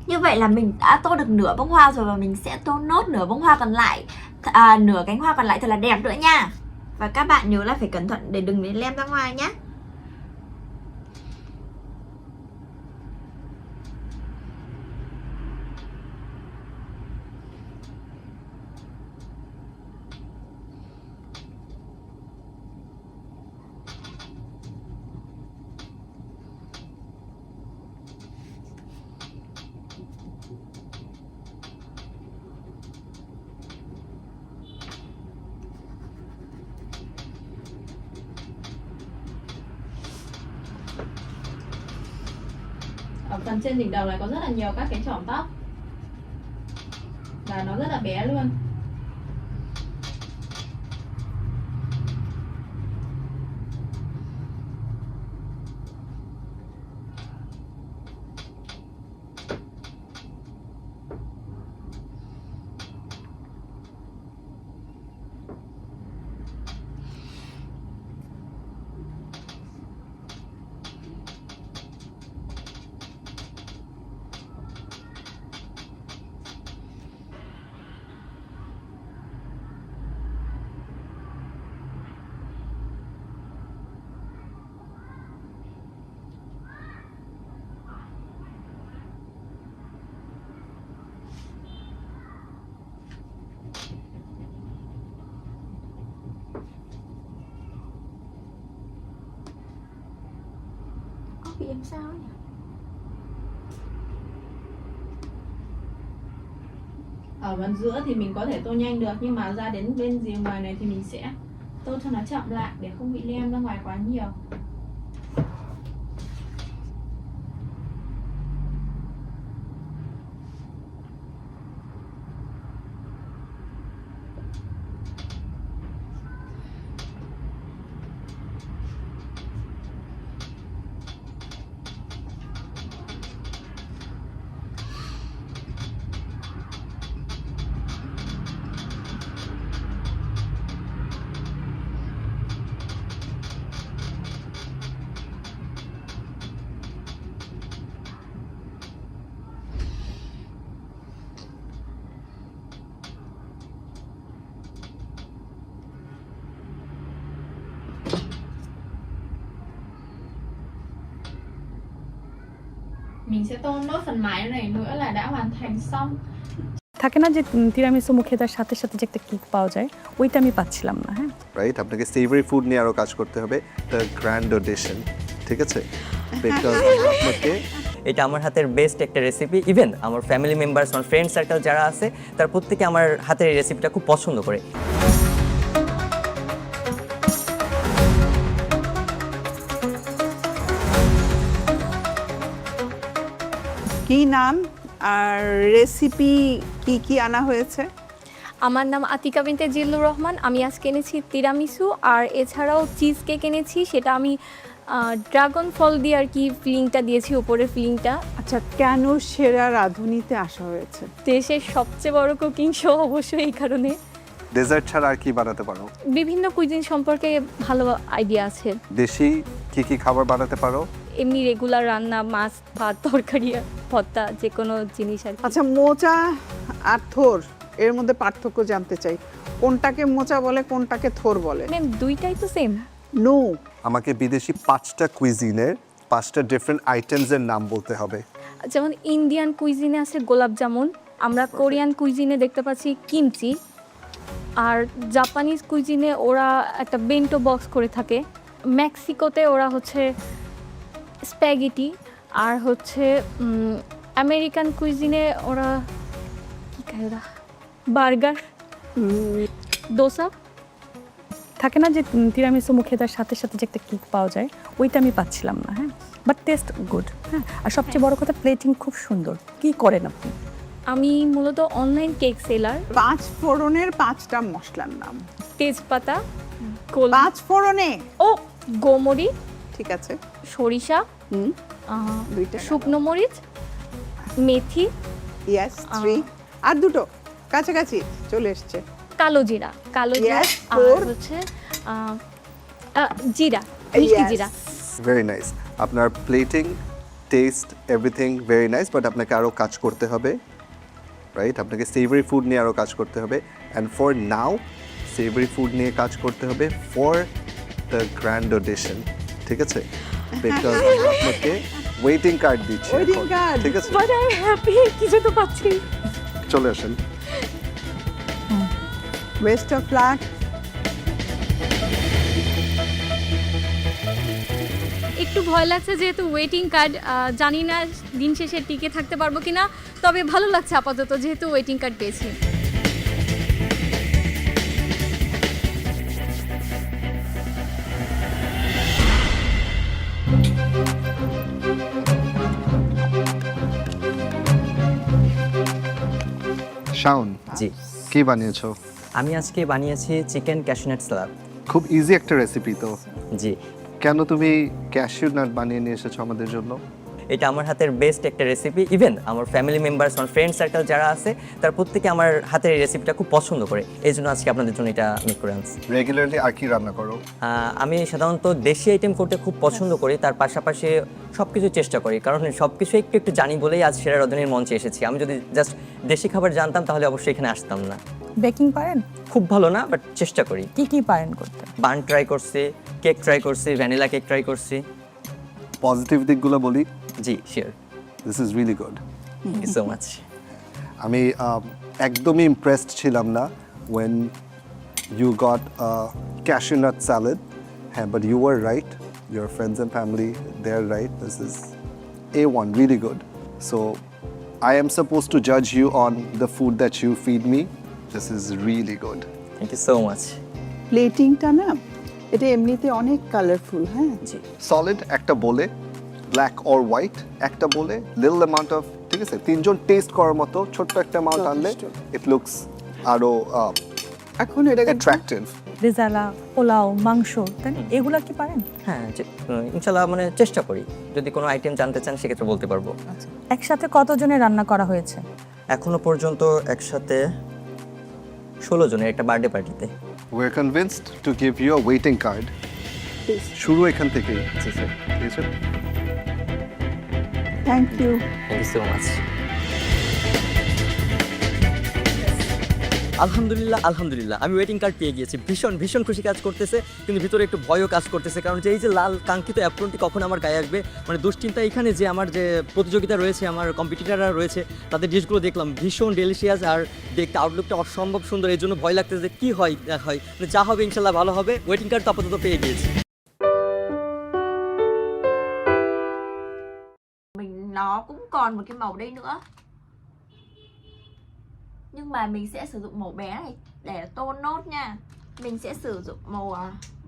Như vậy là mình đã tô được nửa bông hoa rồi và mình sẽ tô nốt nửa bông hoa còn lại, nửa cánh hoa còn lại thật là đẹp nữa nha. Và các bạn nhớ là phải cẩn thận để đừng để lem ra ngoài nhé. Ở phần trên đỉnh đầu này có rất là nhiều các cái chỏm tóc và nó rất là bé luôn. Bị em sao nhỉ? Ở phần giữa thì mình có thể tô nhanh được, nhưng mà ra đến bên rìa ngoài này thì mình sẽ tô cho nó chậm lại để không bị lem ra ngoài quá nhiều. Mình sẽ tô nốt phần mái này nữa là đã hoàn thành xong. থাকে না যে tiramisu মুখে দেওয়ার সাথে সাথে যে একটা kick পাওয়া যায়, ওইটা আমি পাচ্ছিলাম না। হ্যাঁ রাইট, আপনাকে সেভারি ফুড নিয়ে আরো কাজ করতে হবে, দ্য গ্র্যান্ড অডিশন, ঠিক আছে? বিকজ আপনাকে এটা আমার হাতের বেস্ট একটা রেসিপি। ইভেন আমার ফ্যামিলি মেম্বার্স, আমার ফ্রেন্ড সার্কেল যারা আছে তার প্রত্যেকে আমার হাতের এই রেসিপিটা খুব পছন্দ করে। কি নাম আর রেসিপি কি কি আনা হয়েছে? আমার নাম আতিকা বিনতে জিল্লুর রহমান। আমি আজকে এনেছি তিরামিসু আর এছাড়াও চিজ কেক এনেছি। সেটা আমি ড্রাগন ফল দিয়ে আর কি ফিলিংটা দিয়েছি, উপরের ফিলিংটা। আচ্ছা, কেন সেরা রাঁধুনিতে আসা হয়েছে? দেশের সবচেয়ে বড় কুকিং শো, অবশ্যই এই কারণে। ডেজার্ট ছাড়া আর কি বানাতে পারো? বিভিন্ন কুইজিন সম্পর্কে ভালো আইডিয়া আছে। দেশি কি কি খাবার বানাতে পারো? এমনি রেগুলার রান্না, মাছ, ভাত, তরকারি, ভর্তা, যে কোনো জিনিস আর কি। আচ্ছা, মোচা আর থোর এর মধ্যে পার্থক্য জানতে চাই। কোনটাকে মোচা বলে, কোনটাকে থোর বলে? ম্যাম দুইটাই তো সেম। নো, আমাকে বিদেশি 5টা কুইজিনের 5টা ডিফারেন্ট আইটেমসের নাম বলতে হবে। যেমন ইন্ডিয়ান কুইজিনে আছে গোলাপ জামুন, আমরা কোরিয়ান কুইজিনে দেখতে পাচ্ছি কিমচি, আর জাপানিজ কুইজিনে ওরা একটা বেন্টো বক্স করে থাকে, মেক্সিকোতে ওরা হচ্ছে স্প্যাগেটি, আর হচ্ছে আমেরিকান কুইজিনে ওরা কি খায়, ওরা বার্গার, দোসা। থাকে না যে তিরামিসু মুখে দেওয়ার সাথে সাথে যে একটা কিক পাওয়া যায়, ওইটা আমি পাচ্ছিলাম না। হ্যাঁ, বাট টেস্ট গুড। হ্যাঁ, আর সবচেয়ে বড় কথা প্লেটিং খুব সুন্দর। কি করেন আপনি? আমি মূলত অনলাইন কেক সেলার। 5 ফোড়নের 5টা মশলার নাম। তেজপাতা, 5 ফোড়নে ও গোমরি, ঠিক আছে, সরিষা, দুইটা শুকনো মরিচ, মেথি, ইয়েস 3, আর দুটো কাছাকাছি চলে এসছে। কালো জিরা, Yes, আর 4, হচ্ছে জিরা, মিষ্টি জিরা। Very nice. আপনার plating, taste, everything very nice, but আপনাকে আরও কাজ করতে হবে, রাইট? আপনাকে সেভারি ফুড নিয়ে আরও কাজ করতে হবে। অ্যান্ড ফর নাও সেভারি ফুড নিয়ে কাজ করতে হবে ফর দ্য গ্র্যান্ড অডিশন, ঠিক আছে? বিকজ আপনাকে ওয়েটিং কার্ড দিচ্ছি এখন, ঠিক আছে? বাট আই হ্যাপি, কিছু তো পাচ্ছি। চলে আসেন। Best of luck. একটু ভয় লাগছে যেহেতু ওয়েটিং কার্ড, জানি না দিন শেষে টিকে থাকতে পারবো কিনা, তবে ভালো লাগছে আপাতত যেহেতু ওয়েটিং কার্ড পেয়েছি। শাওন, জি, কি বানিয়েছো? আমি আজকে বানিয়েছি চিকেন ক্যাশনাট স্যালাড। খুব ইজি একটা রেসিপি তো। জি। কেন তুমি ক্যাশিউ নাট বানিয়ে নিয়ে এসেছো আমাদের জন্য? এটা আমার হাতের বেস্ট একটা রেসিপি। ইভেন আমার ফ্যামিলি মেম্বার্স, আমার ফ্রেন্ড সার্কেল যারা আছে, তার প্রত্যেকে আমার হাতের এই রেসিপিটা খুব পছন্দ করে। এই জন্য আজকে আপনাদের জন্য এটা মেক করে আনছি। রেগুলারলি আর কি রান্না করো? আমি সাধারণত দেশি আইটেম করতে খুব পছন্দ করি, তার পাশাপাশি সব কিছু চেষ্টা করি, কারণ সব কিছু একটু একটু জানি বলেই আজ সেরা রজনীর মঞ্চে এসেছি। আমি যদি জাস্ট দেশি খাবার জানতাম তাহলে অবশ্যই এখানে আসতাম না। বেকিং পারেন? খুব ভালো না, বাট চেষ্টা করি। কি কি পারেন করতে? বান ট্রাই করছি, কেক ট্রাই করছি, ভ্যানিলা কেক ট্রাই করছি। পজিটিভ দিকগুলো বলি। জি, sure. This is really good. Thank you so much. আমি একদমই ইমপ্রেসড ছিলাম না when you got a cashew nut salad. হ্যাঁ, but you were right. Your friends and family, they're right. This is A1, really good. So I am supposed to judge you on the food that you feed me. This is really good. Thank you so much. প্লেটিংটা না, এটা এমনিতে অনেক colourful. হ্যাঁ, জি। Solid একটা বলে, black or white একটা বলে, little amount of, ঠিক আছে, তিনজন টেস্ট করার মতো ছোট্ট একটা অ্যামাউন্ট আনলে ইট লুকস আরো এখন এটা অ্যাট্রাকটিভ। রেজালা, পোলাও, মাংস, তাই না? এগুলা কি পারেন? হ্যাঁ, ইনশাল্লাহ, মানে চেষ্টা করি। যদি কোনো আইটেম জানতে চান সেক্ষেত্রে বলতে পারবো। একসাথে কতজনের রান্না করা হয়েছে? এখনো পর্যন্ত একসাথে 16 জনের একটা বার্থডে পার্টিতে। We're convinced to give you a waiting card. শুরু এখান থেকেই। জি স্যার। ঠিক আছে? Thank you. Thank you so much. আলহামদুলিল্লাহ, আলহামদুলিল্লাহ, আমি ওয়েটিং কার্ড পেয়ে গিয়েছি। ভীষণ ভীষণ খুশি কাজ করতেছে, কিন্তু ভিতরে একটু ভয়ও কাজ করতেছে, কারণ যে এই যে লাল কাঙ্ক্ষিত অ্যাপ্রনটি কখন আমার গায়ে আসবে, মানে দুশ্চিন্তা এখানে। যে আমার যে প্রতিযোগিতা রয়েছে, আমার কম্পিটিটাররা রয়েছে, তাদের ডিশগুলো দেখলাম ভীষণ ডেলিশিয়াস, আর দেখতে আউটলুকটা অসম্ভব সুন্দর। এই জন্য ভয় লাগতেছে যে কী হয় না হয়, মানে যা হবে ইনশাল্লাহ ভালো হবে। ওয়েটিং কার্ড তো আপাতত পেয়ে গিয়েছি। Nó cũng còn một cái màu đây nữa, nhưng mà mình sẽ sử dụng màu bé này để tô nốt nha. Mình sẽ sử dụng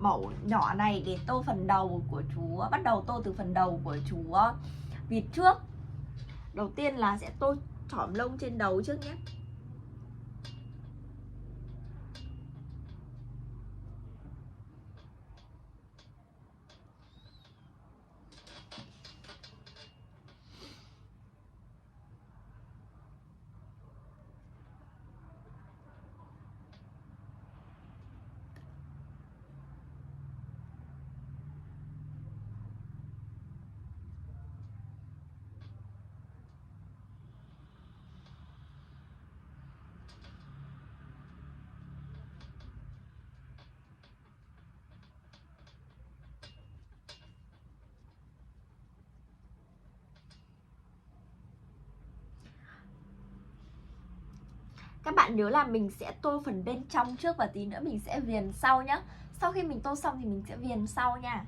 màu nhỏ này để tô phần đầu của chú, bắt đầu tô từ phần đầu của chú vịt trước. Đầu tiên là sẽ tô chỏm lông trên đầu trước nhé. Các bạn nhớ là mình sẽ tô phần bên trong trước và tí nữa mình sẽ viền sau nhá. Sau khi mình tô xong thì mình sẽ viền sau nha.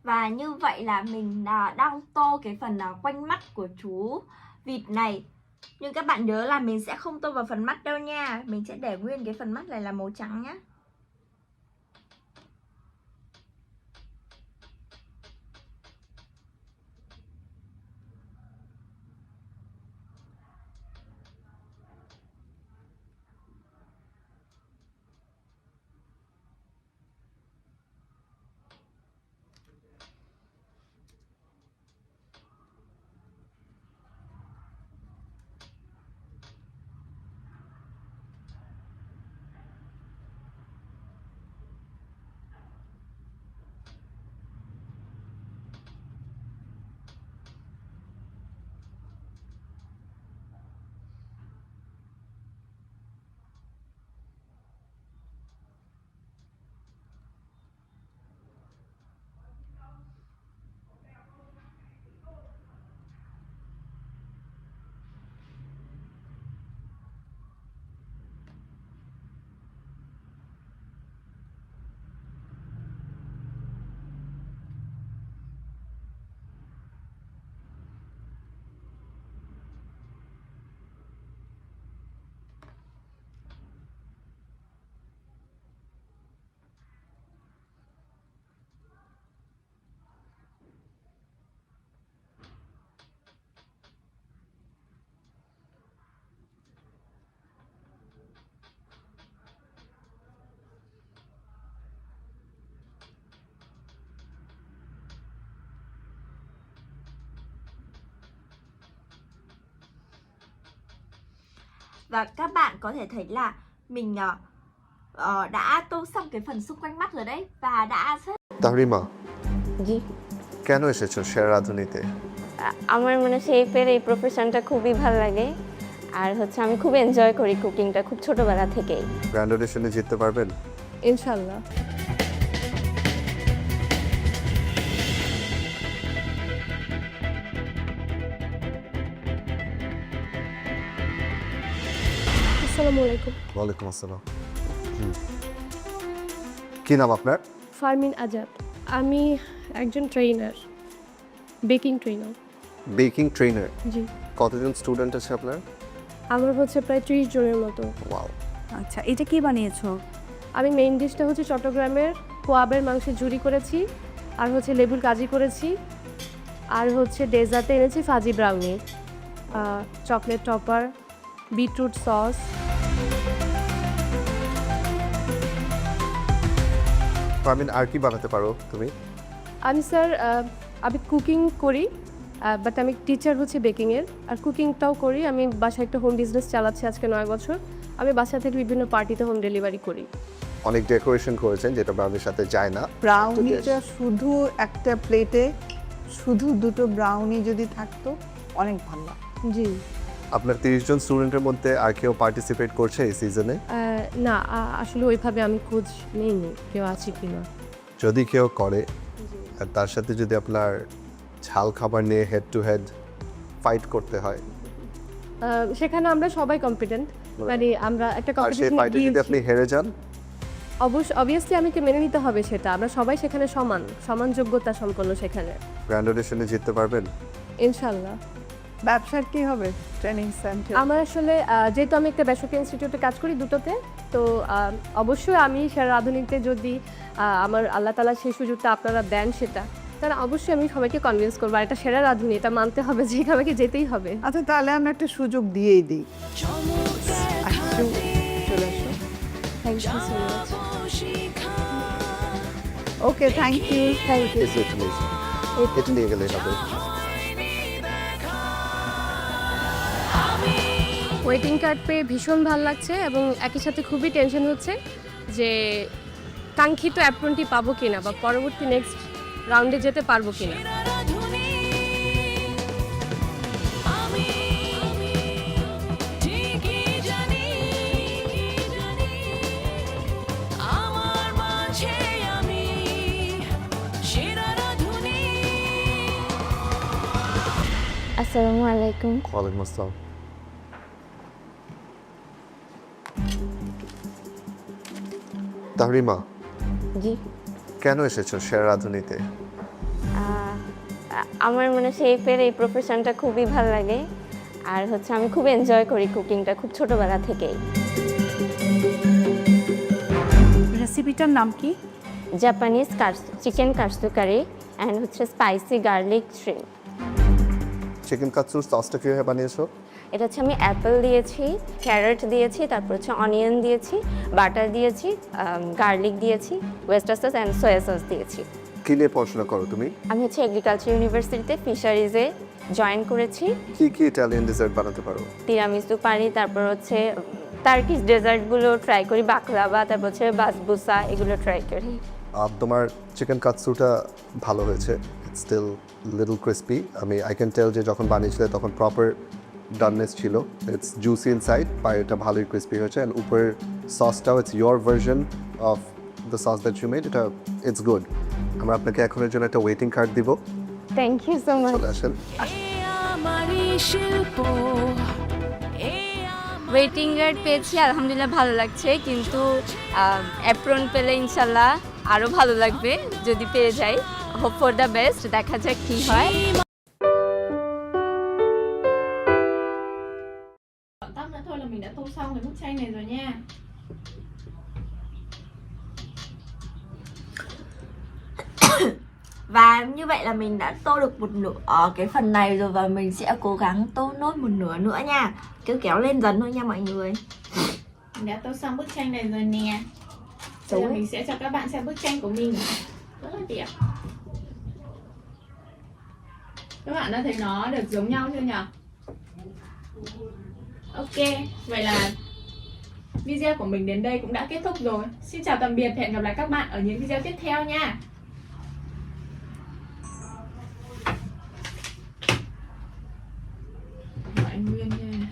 Và như vậy là mình đang tô cái phần quanh mắt của chú vịt này. Nhưng các bạn nhớ là mình sẽ không tô vào phần mắt đâu nha. Mình sẽ để nguyên cái phần mắt này là màu trắng nhá. Và các bạn có thể thấy là mình đã tô xong cái phần xung quanh mắt rồi đấy. Và đã rất... তাহরিমা জি কেন এসেছো সেরা রাঁধুনিতে? আমার মানে শেফের এই প্রফেশনটা খুবই ভালো লাগে আর হচ্ছে আমি খুব এনজয় করি কুকিংটা খুব ছোটবেলা থেকেই। গ্র্যান্ড অডিশনে জিততে পারবেন ইনশাআল্লাহ। আসসালামু আলাইকুম। ওয়ালাইকুম আসসালাম। কি নাম আপনার? ফারমিন আজাদ। আমি একজন trainer, baking trainer. Baking trainer? জি। কতজন স্টুডেন্ট আছে আপনার? আমার হচ্ছে প্রায় 30 জনের মতো। ওয়াও। আচ্ছা, এটা কি বানিয়েছো? আমি মেইন ডিশটা হচ্ছে চট্টগ্রামের কোয়াবের মাংসের ঝুরি করেছি, আর হচ্ছে লেবুর কাজি করেছি, আর হচ্ছে ডেজার্টে এনেছি fuzzy brownie, chocolate topper, beetroot sauce. Farmin, আর কি বানাতে পারো তুমি? আমি স্যার আমি কুকিং করি, বাট আমি টিচার হচ্ছে বেকিংয়ের, আর কুকিংটাও করি। আমি বাসায় একটা হোম বিজনেস চালাচ্ছি আজকে 9 বছর। আমি বাসা থেকে বিভিন্ন পার্টিতে হোম ডেলিভারি করি। অনেক ডেকোরেশন করেছেন যেটা ব্রাউনির সাথে যায় না। ব্রাউনিটা শুধু একটা প্লেটে শুধু দুটো ব্রাউনি যদি থাকতো অনেক ভালো। জি। আপনার 30 জন স্টুডেন্টের মধ্যে আর কেউ পার্টিসিপেট করছে এই সিজনে? না, আসলে ওইভাবে আমি খোঁজ নেইনি কেউ আছে কিনা। যদি কেউ করে, তার সাথে যদি আপনার ঝাল খাবার নিয়ে হেড টু হেড ফাইট করতে হয়, সেখানে আমরা সবাই কম্পিটেন্ট, মানে আমরা একটা কম্পিটিশন ফাইটে যদি আপনি হেরে যান, অবভিয়াসলি আমাকে মেনে নিতে হবে সেটা। আমরা সবাই সেখানে সমান যোগ্যতা সম্পন্ন সেখানে। গ্র্যান্ড অডিশনে জিততে পারবেন ইনশাআল্লাহ। ব্যবসার কি হবে? Training centre? আমার আসলে যেহেতু আমি একটা বেসরকারি ইনস্টিটিউটে কাজ করি দুটোতে, তো অবশ্যই আমি সেরা রাঁধুনিতে যদি আমার আল্লাহ তাআলা সেই সুযোগটা আপনারা দেন সেটা, তাহলে অবশ্যই আমি সবাইকে কনভিন্স করবো। আর এটা সেরা রাঁধুনি, এটা মানতে হবে যে আমাকে যেতেই হবে। আচ্ছা, তাহলে আমি একটা সুযোগ দিয়েই দিই। চলে আসো। Thank you so much. Okay, thank you. Thank you. এটা নিয়ে গেলে হবে। ওয়েটিং কার্ড পেয়ে ভীষণ ভালো লাগছে এবং একই সাথে খুবই টেনশন হচ্ছে যে কাঙ্ক্ষিত অ্যাপ্রনটি পাবো কিনা বা পরবর্তী নেক্সট রাউন্ডে যেতে পারবো কিনা। আসসালামু আলাইকুম। ওয়ালাইকুম আসসালাম। তাহরিমা, জি, কেন এসেছো সেরা রাঁধুনিতে? আমার মানে শেফের এই প্রফেশনটা খুবই ভালো লাগে আর হচ্ছে আমি খুব এনজয় করি কুকিংটা খুব ছোটবেলা থেকেই। রেসিপিটার নাম কি? Japanese chicken katsu curry and হচ্ছে স্পাইসি গার্লিক শ্রিম্প। চিকেন কাটসুর সসটা কীভাবে বানিয়েছো? এটা হচ্ছে আমি অ্যাপেল দিয়েছি, ক্যারট দিয়েছি, তারপর হচ্ছে অনিয়ন দিয়েছি, বাটার দিয়েছি, গার্লিক দিয়েছি, oyster sauce and soya sauce দিয়েছি। কী নিয়ে পড়াশোনা করো তুমি? আমি হচ্ছে এগ্রিকালচার ইউনিভার্সিটিতে ফিশারিজে জয়েন করেছি। কি কি ইটালিয়ান ডেজার্ট বানাতে পারো? তিরামিসু পারি, তারপর হচ্ছে টার্কিশ ডেজার্টগুলো ট্রাই করি, বাকলাভা, তারপর হচ্ছে বাসবুসা, এগুলো ট্রাই করি। তোমার চিকেন কাটসুটা ভালো হয়েছে, it's still little crispy. I can tell যে যখন বানিয়েছিলে তখন প্রপার ডাননেস ছিল, ইটস জুসি ইনসাইড, বাইরেটা ভালোই ক্রিস্পি হয়েছে। অ্যান্ড উপরের সসটাও it's your version of the sauce that you made, এটা ইটস গুড। আমরা আপনাকে এখনের জন্য একটা ওয়েটিং কার্ড দিব। Thank you so much. চলে আসেন। ওয়েটিং কার্ড পেয়েছি, আলহামদুলিল্লাহ ভালো লাগছে, কিন্তু অ্যাপ্রন পেলে ইনশাল্লাহ আরও ভালো লাগবে যদি পেয়ে যাই। হোপ ফর দ্য বেস্ট, দেখা যাক কী হয়। Tóc nữa thôi là mình đã tô xong cái bức tranh này rồi nha. Và như vậy là mình đã tô được một nửa ở cái phần này rồi, và mình sẽ cố gắng tô nốt một nửa nữa nha. Cứ kéo lên dần thôi nha mọi người. Mình đã tô xong bức tranh này rồi nè. Bây giờ mình sẽ cho các bạn xem bức tranh của mình. Rất là đẹp. Các bạn đã thấy nó được giống nhau chưa nhỉ? Ok, vậy là video của mình đến đây cũng đã kết thúc rồi. Xin chào tạm biệt, hẹn gặp lại các bạn ở những video tiếp theo nha. Mọi nguyên nha.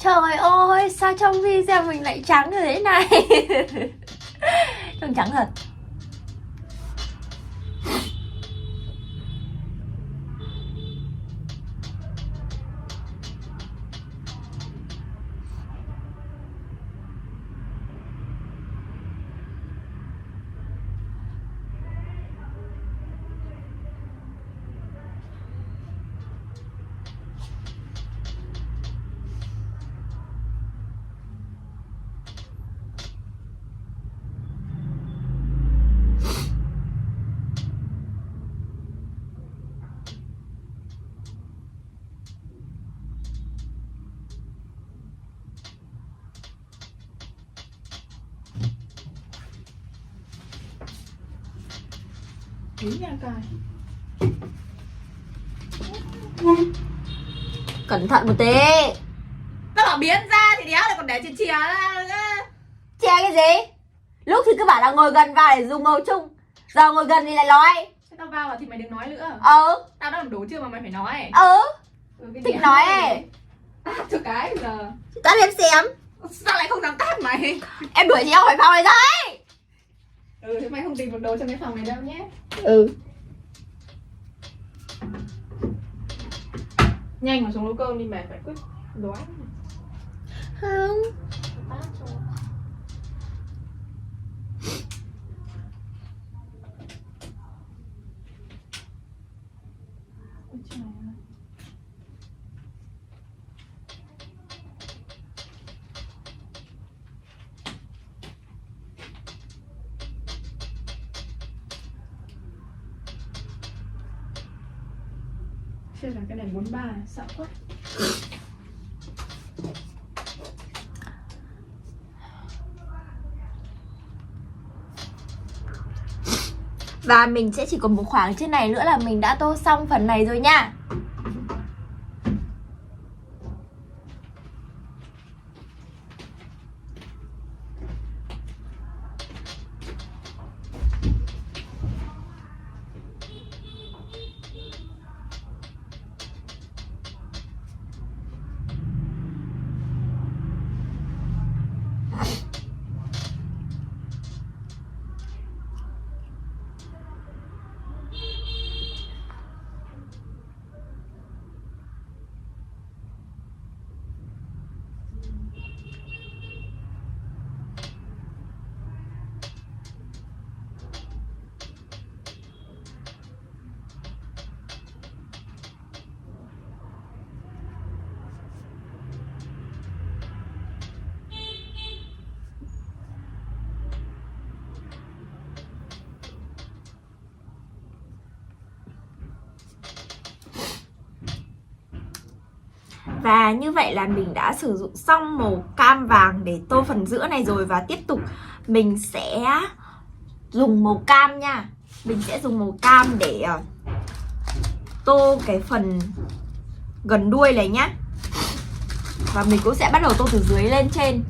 Trời ơi, sao trong video mình lại trắng như thế này? Trông trắng thật. Ý nha coi. Cẩn thận một tí. Nó bảo biến ra thì đéo lại còn để chìa ra. Che cái gì? Lúc thì cứ bảo là ngồi gần vào để dùng màu chung, giờ ngồi gần thì lại nói. Thế tao vào thì mày đừng nói nữa. Tao đã làm đủ chưa mà mày phải nói. Thích nói ấy. Tát cho cái giờ. Tát em xem. Sao lại không dám tát mày? Em đuổi chị ra khỏi phòng này thôi. Thế mày không tìm được đồ trong cái phòng này đâu nhé. Nhanh mà xuống nấu cơm đi, mày phải quyết đoán. Không. Chưa là cái này 43, sợ quá. Và mình sẽ chỉ còn một khoảng trên này nữa là mình đã tô xong phần này rồi nha. Và như vậy là mình đã sử dụng xong màu cam vàng để tô phần giữa này rồi. Và tiếp tục mình sẽ dùng màu cam nha. Mình sẽ dùng màu cam để tô cái phần gần đuôi này nhá. Và mình cũng sẽ bắt đầu tô từ dưới lên trên.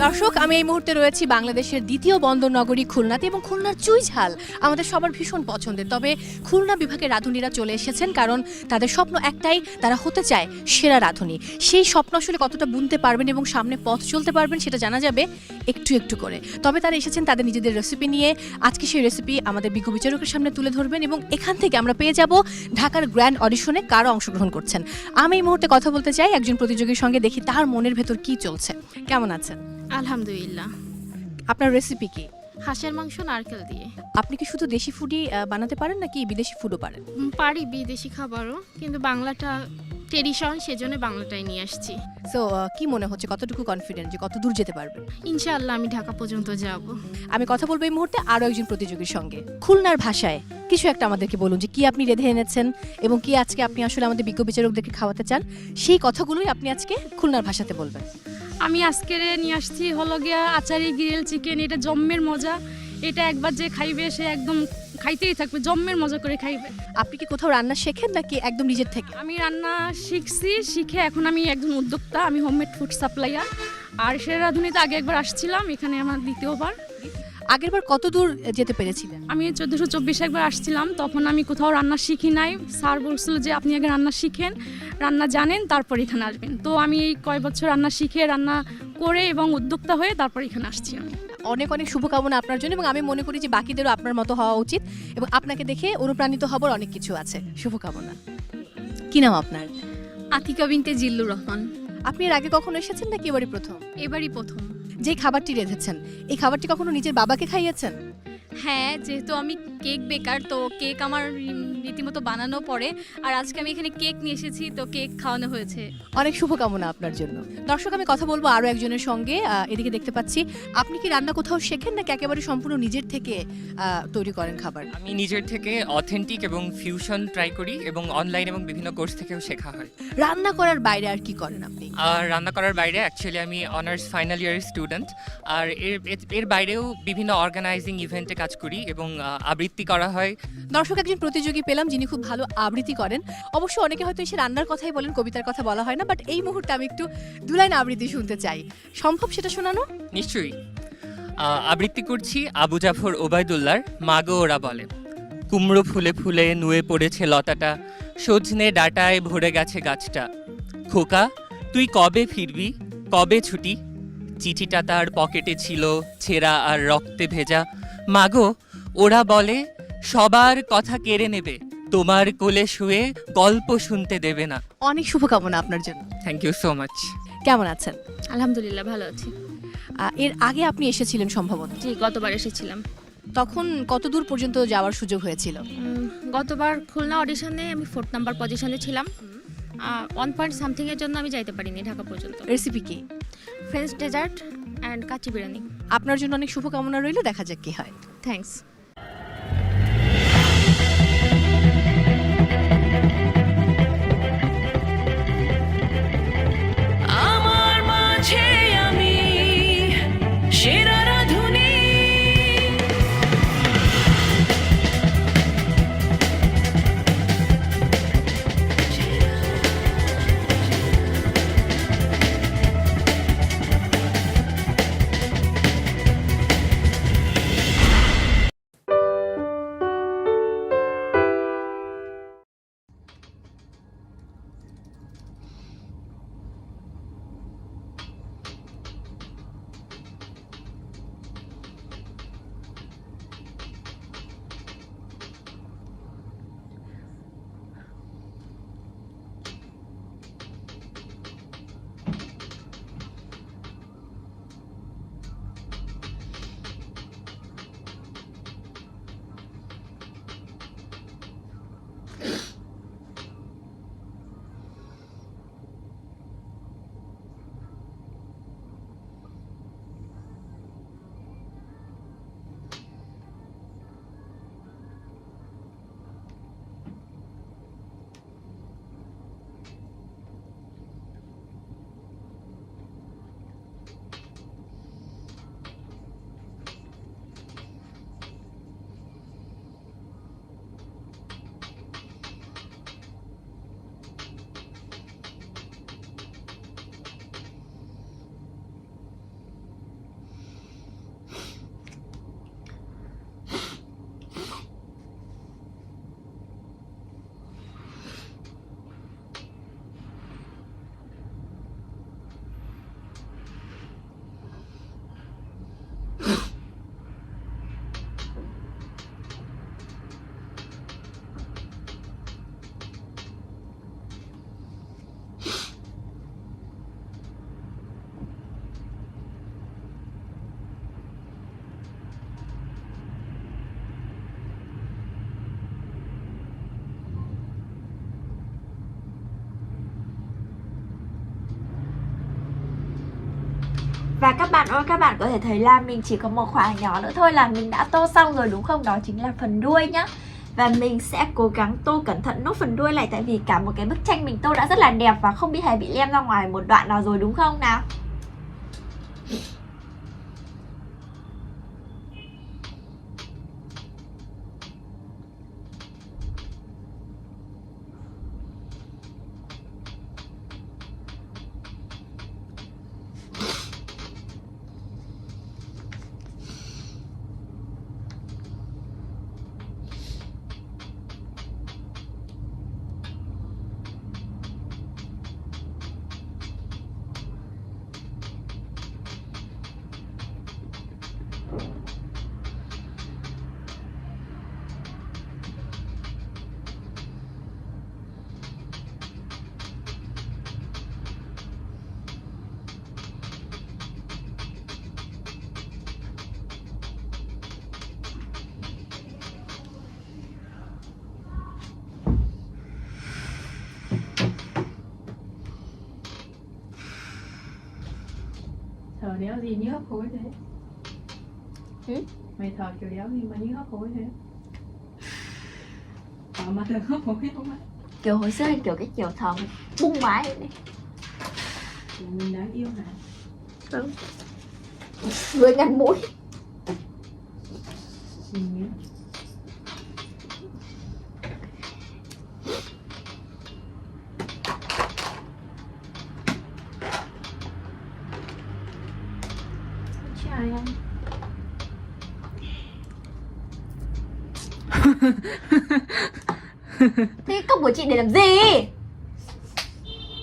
দর্শক, আমি এই মুহূর্তে রয়েছি বাংলাদেশের দ্বিতীয় বন্দর নগরী খুলনাতে এবং খুলনার চুই ঝাল আমাদের সবার ভীষণ পছন্দের। তবে খুলনা বিভাগের রাঁধুনিরা চলে এসেছেন কারণ তাদের স্বপ্ন একটাই, তারা হতে চায় সেরা রাঁধুনি। সেই স্বপ্ন আসলে কতটা বুনতে পারবেন এবং সামনে পথ চলতে পারবেন সেটা জানা যাবে একটু একটু করে। তবে তারা এসেছেন তাদের নিজেদের রেসিপি নিয়ে। আজকে সেই রেসিপি আমাদের বিজ্ঞ বিচারকের সামনে তুলে ধরবেন এবং এখান থেকে আমরা পেয়ে যাব ঢাকার গ্র্যান্ড অডিশনে কারা অংশগ্রহণ করছেন। আমি এই মুহূর্তে কথা বলতে চাই একজন প্রতিযোগীর সঙ্গে, দেখি তার মনের ভেতর কি চলছে। কেমন আছেন? আলহামদুলিল্লাহ। আপনার রেসিপি কি? হাঁসের মাংস নারকেল দিয়ে। আপনি কি শুধু দেশি ফুডই বানাতে পারেন নাকি বিদেশি ফুডও পারেন? পারি বিদেশি খাবারও, কিন্তু বাংলাটা ট্রেডিশন, সেজন্য বাংলাটাই নিয়ে আসছি। সো কি মনে হচ্ছে, কতটুকু কনফিডেন্ট যে কত দূর যেতে পারবেন? ইনশাআল্লাহ আমি ঢাকা পর্যন্ত যাব। আমি কথা বলবো এই মুহূর্তে আরও একজন প্রতিযোগীর সঙ্গে। খুলনার ভাষায় কিছু একটা আমাদেরকে বলুন যে কি আপনি রেঁধে এনেছেন এবং কি আজকে আপনি আসলে আমাদের বিজ্ঞ বিচারকদেরকে খাওয়াতে চান, সেই কথাগুলোই আপনি আজকে খুলনার ভাষাতে বলবেন। আমি আজকে নিয়ে আসছি হলো গিয়া আচারি গ্রিল চিকেন। এটা জম্মের মজা, এটা একবার যে খাইবে সে একদম খাইতেই থাকবে, জম্মের মজা করে খাইবে। আপনি কি কোথাও রান্না শেখেন নাকি একদম নিজের থেকে? আমি রান্না শিখছি, শিখে এখন আমি একজন উদ্যোক্তা, আমি হোমমেড ফুড সাপ্লাইয়ার। আর সেরা রাঁধুনিতে আগে একবার আসছিলাম, এখানে আমার দ্বিতীয়বার। আগেরবার কত দূর যেতে পেরেছিলেন? আমি 1424 একবার আসছিলাম, তখন আমি কোথাও রান্না শিখি নাই। স্যার বলছিল যে আপনি আগে রান্না শিখেন, রান্না জানেন, তারপর এখানে আসবেন। তো আমি এই কয় বছর রান্না শিখে, রান্না করে এবং উদ্যোক্তা হয়ে তারপর এখানে আসছি। আমি অনেক অনেক শুভকামনা আপনার জন্য এবং আমি মনে করি যে বাকিদেরও আপনার মতো হওয়া উচিত এবং আপনাকে দেখে অনুপ্রাণিত হবার অনেক কিছু আছে। শুভকামনা। কি নাম আপনার? আতিকা বিনতে জিল্লুর রহমান। আপনি এর আগে কখনো এসেছেন নাকি এবারই প্রথম? এবারই প্রথম। যে খাবারটি রেঁধেছেন, এই খাবারটি কখনো নিজের বাবাকে খাইয়েছেন? হ্যাঁ, যেহেতু আমি কেক বেকার, তো কেক আমার রীতিমতো বানানো পড়ে। আর আজকে আমি এখানে কেক নিয়ে এসেছি, তো কেক খাওয়ানো হয়েছে। অনেক শুভকামনা আপনার জন্য। দর্শক, আমি কথা বলবো আরও একজনের সঙ্গে। এদিকে দেখতে পাচ্ছি, আপনি কি রান্না কোথাও শেখেন নাকি একেবারে সম্পূর্ণ নিজের থেকে তৈরি করেন খাবার? আমি নিজের থেকে অথেন্টিক এবং ফিউশন ট্রাই করি এবং অনলাইন এবং বিভিন্ন কোর্স থেকেও শেখা হয়। রান্না করার বাইরে আর কি করেন আপনি? আর রান্না করার বাইরে অ্যাকচুয়ালি আমি অনার্স ফাইনাল ইয়ারের স্টুডেন্ট। আর এর বাইরেও বিভিন্ন অর্গানাইজিং ইভেন্টে কাজ করি এবং আবৃত্তি করা হয়। দর্শক, একজন প্রতিযোগী পেলাম যিনি খুব ভালো আবৃত্তি করেন। অবশ্য অনেকে হয়তো এসে রান্নার কথাই বলেন, কবিতার কথা বলা হয় না, বাট এই মুহূর্তে আমি একটু দুলাইন আবৃত্তি শুনতে চাই। সম্ভব সেটা শোনানো? নিশ্চয়ই। আবৃত্তি করছি আবু জাফর ওবায়দুল্লাহর মাগো ওরা বলে। কুমড়ো ফুলে ফুলে নুয়ে পড়েছে লতাটা, সজনে ডাটায় ভরে গেছে গাছটা। খোকা তুই কবে ফিরবি, কবে ছুটি? চিঠিটা তার পকেটে ছিল ছেঁড়া আর রক্তে ভেজা। মাগো ওরা বলে সবার কথা কেড়ে নেবে, তোমার কোলে শুয়ে গল্প শুনতে দেবে না। অনেক শুভকামনা আপনার জন্য। Thank you so much. কেমন আছেন? আলহামদুলিল্লাহ, ভালো আছি। এর আগে আপনি এসেছিলেন সম্ভবত? জি, গতবার এসেছিলাম। তখন কত দূর পর্যন্ত যাওয়ার সুযোগ হয়েছিল? গতবার খুলনা অডিশনে আমি 4 নাম্বার পজিশনে ছিলাম। 1 পয়েন্ট সামথিং এর জন্য আমি যাইতে পারিনি ঢাকা পর্যন্ত। রেসিপি কি? French dessert and kacchi biryani. আপনার জন্য অনেক শুভকামনা রইল, দেখা যাক কি হয়। থ্যাঙ্কস। আমার মাঝে আমি সেরা রাঁধুনি, Và các bạn ơi, các bạn có thể thấy là mình chỉ có một khoảng nhỏ nữa thôi là mình đã tô xong rồi đúng không? Đó chính là phần đuôi nhá. Và mình sẽ cố gắng tô cẩn thận nốt phần đuôi này, tại vì cả một cái bức tranh mình tô đã rất là đẹp và không hề bị lem ra ngoài một đoạn nào rồi đúng không nào? Thở đéo gì như hấp hối thế? Mày thở kiểu đéo gì mà như hấp hối thế? Mà thở hấp hối không ạ? Kiểu hồi xưa hay kiểu cái kiểu thở bung mái đấy. Mình đáng yêu hả? Vâng. Người ngăn mũi. Trai anh. Thế cốc của chị để làm gì?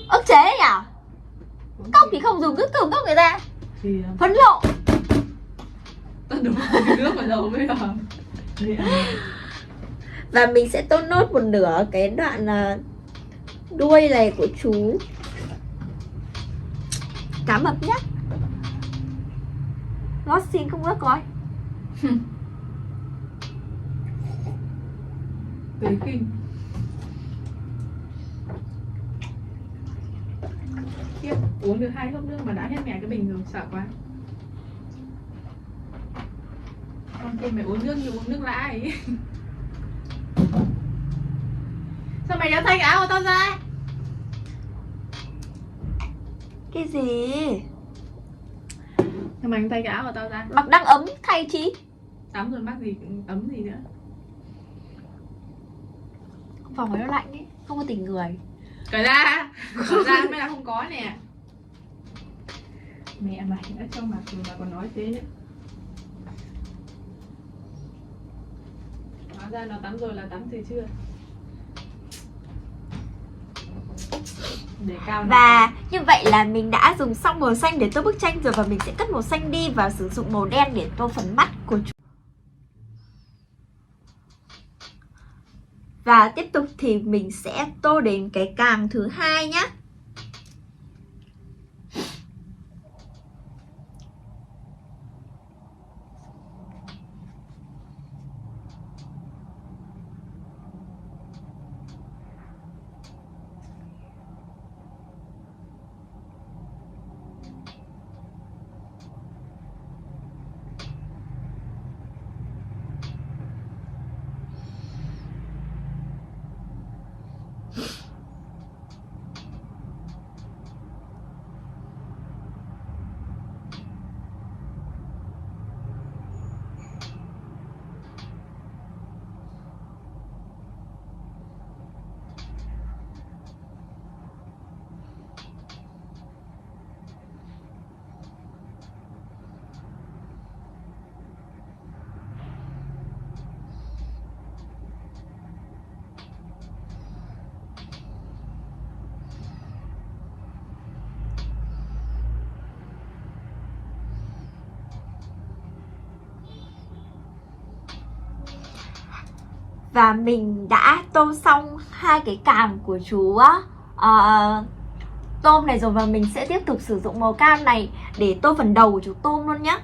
Ức chế đấy nhỉ? Cốc thì không dùng, cứ cầm cốc người ta. Phấn lộ. Tao đổ nước vào đầu bây giờ. Và mình sẽ tô nốt một nửa cái đoạn đuôi này của chú cá mập nhá. Nó xin không ước coi. Tới kinh. Khiếp, uống được 2 hớp nước mà đã hết mẹ cái bình rồi, sợ quá. Con kia mày uống nước như uống nước lã ấy. Sao mày đéo thay cái áo của tao ra? Cái gì? Sao mày thay cái áo của tao ra? Mặc đang ấm thay chí. Tắm rồi mắc gì ấm gì nữa. Phòng nó lạnh ấy, không có tình người. Cởi ra mới là không có nè. Mẹ mày đã cho mặc rồi mà còn nói thế nữa. Hóa ra nó tắm rồi là tắm từ trưa. Và như vậy là mình đã dùng xong màu xanh để tô bức tranh rồi. Và mình sẽ cất màu xanh đi và sử dụng màu đen để tô phần mắt của chú. Và tiếp tục thì mình sẽ tô đến cái càng thứ hai nhé. Và mình đã tô xong hai cái càng của chú tôm này rồi. Và mình sẽ tiếp tục sử dụng màu cam này để tô phần đầu của chú tôm luôn nhé.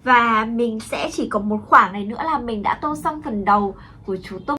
Và mình sẽ chỉ còn một khoảng này nữa là mình đã tô xong phần đầu của chú tôm.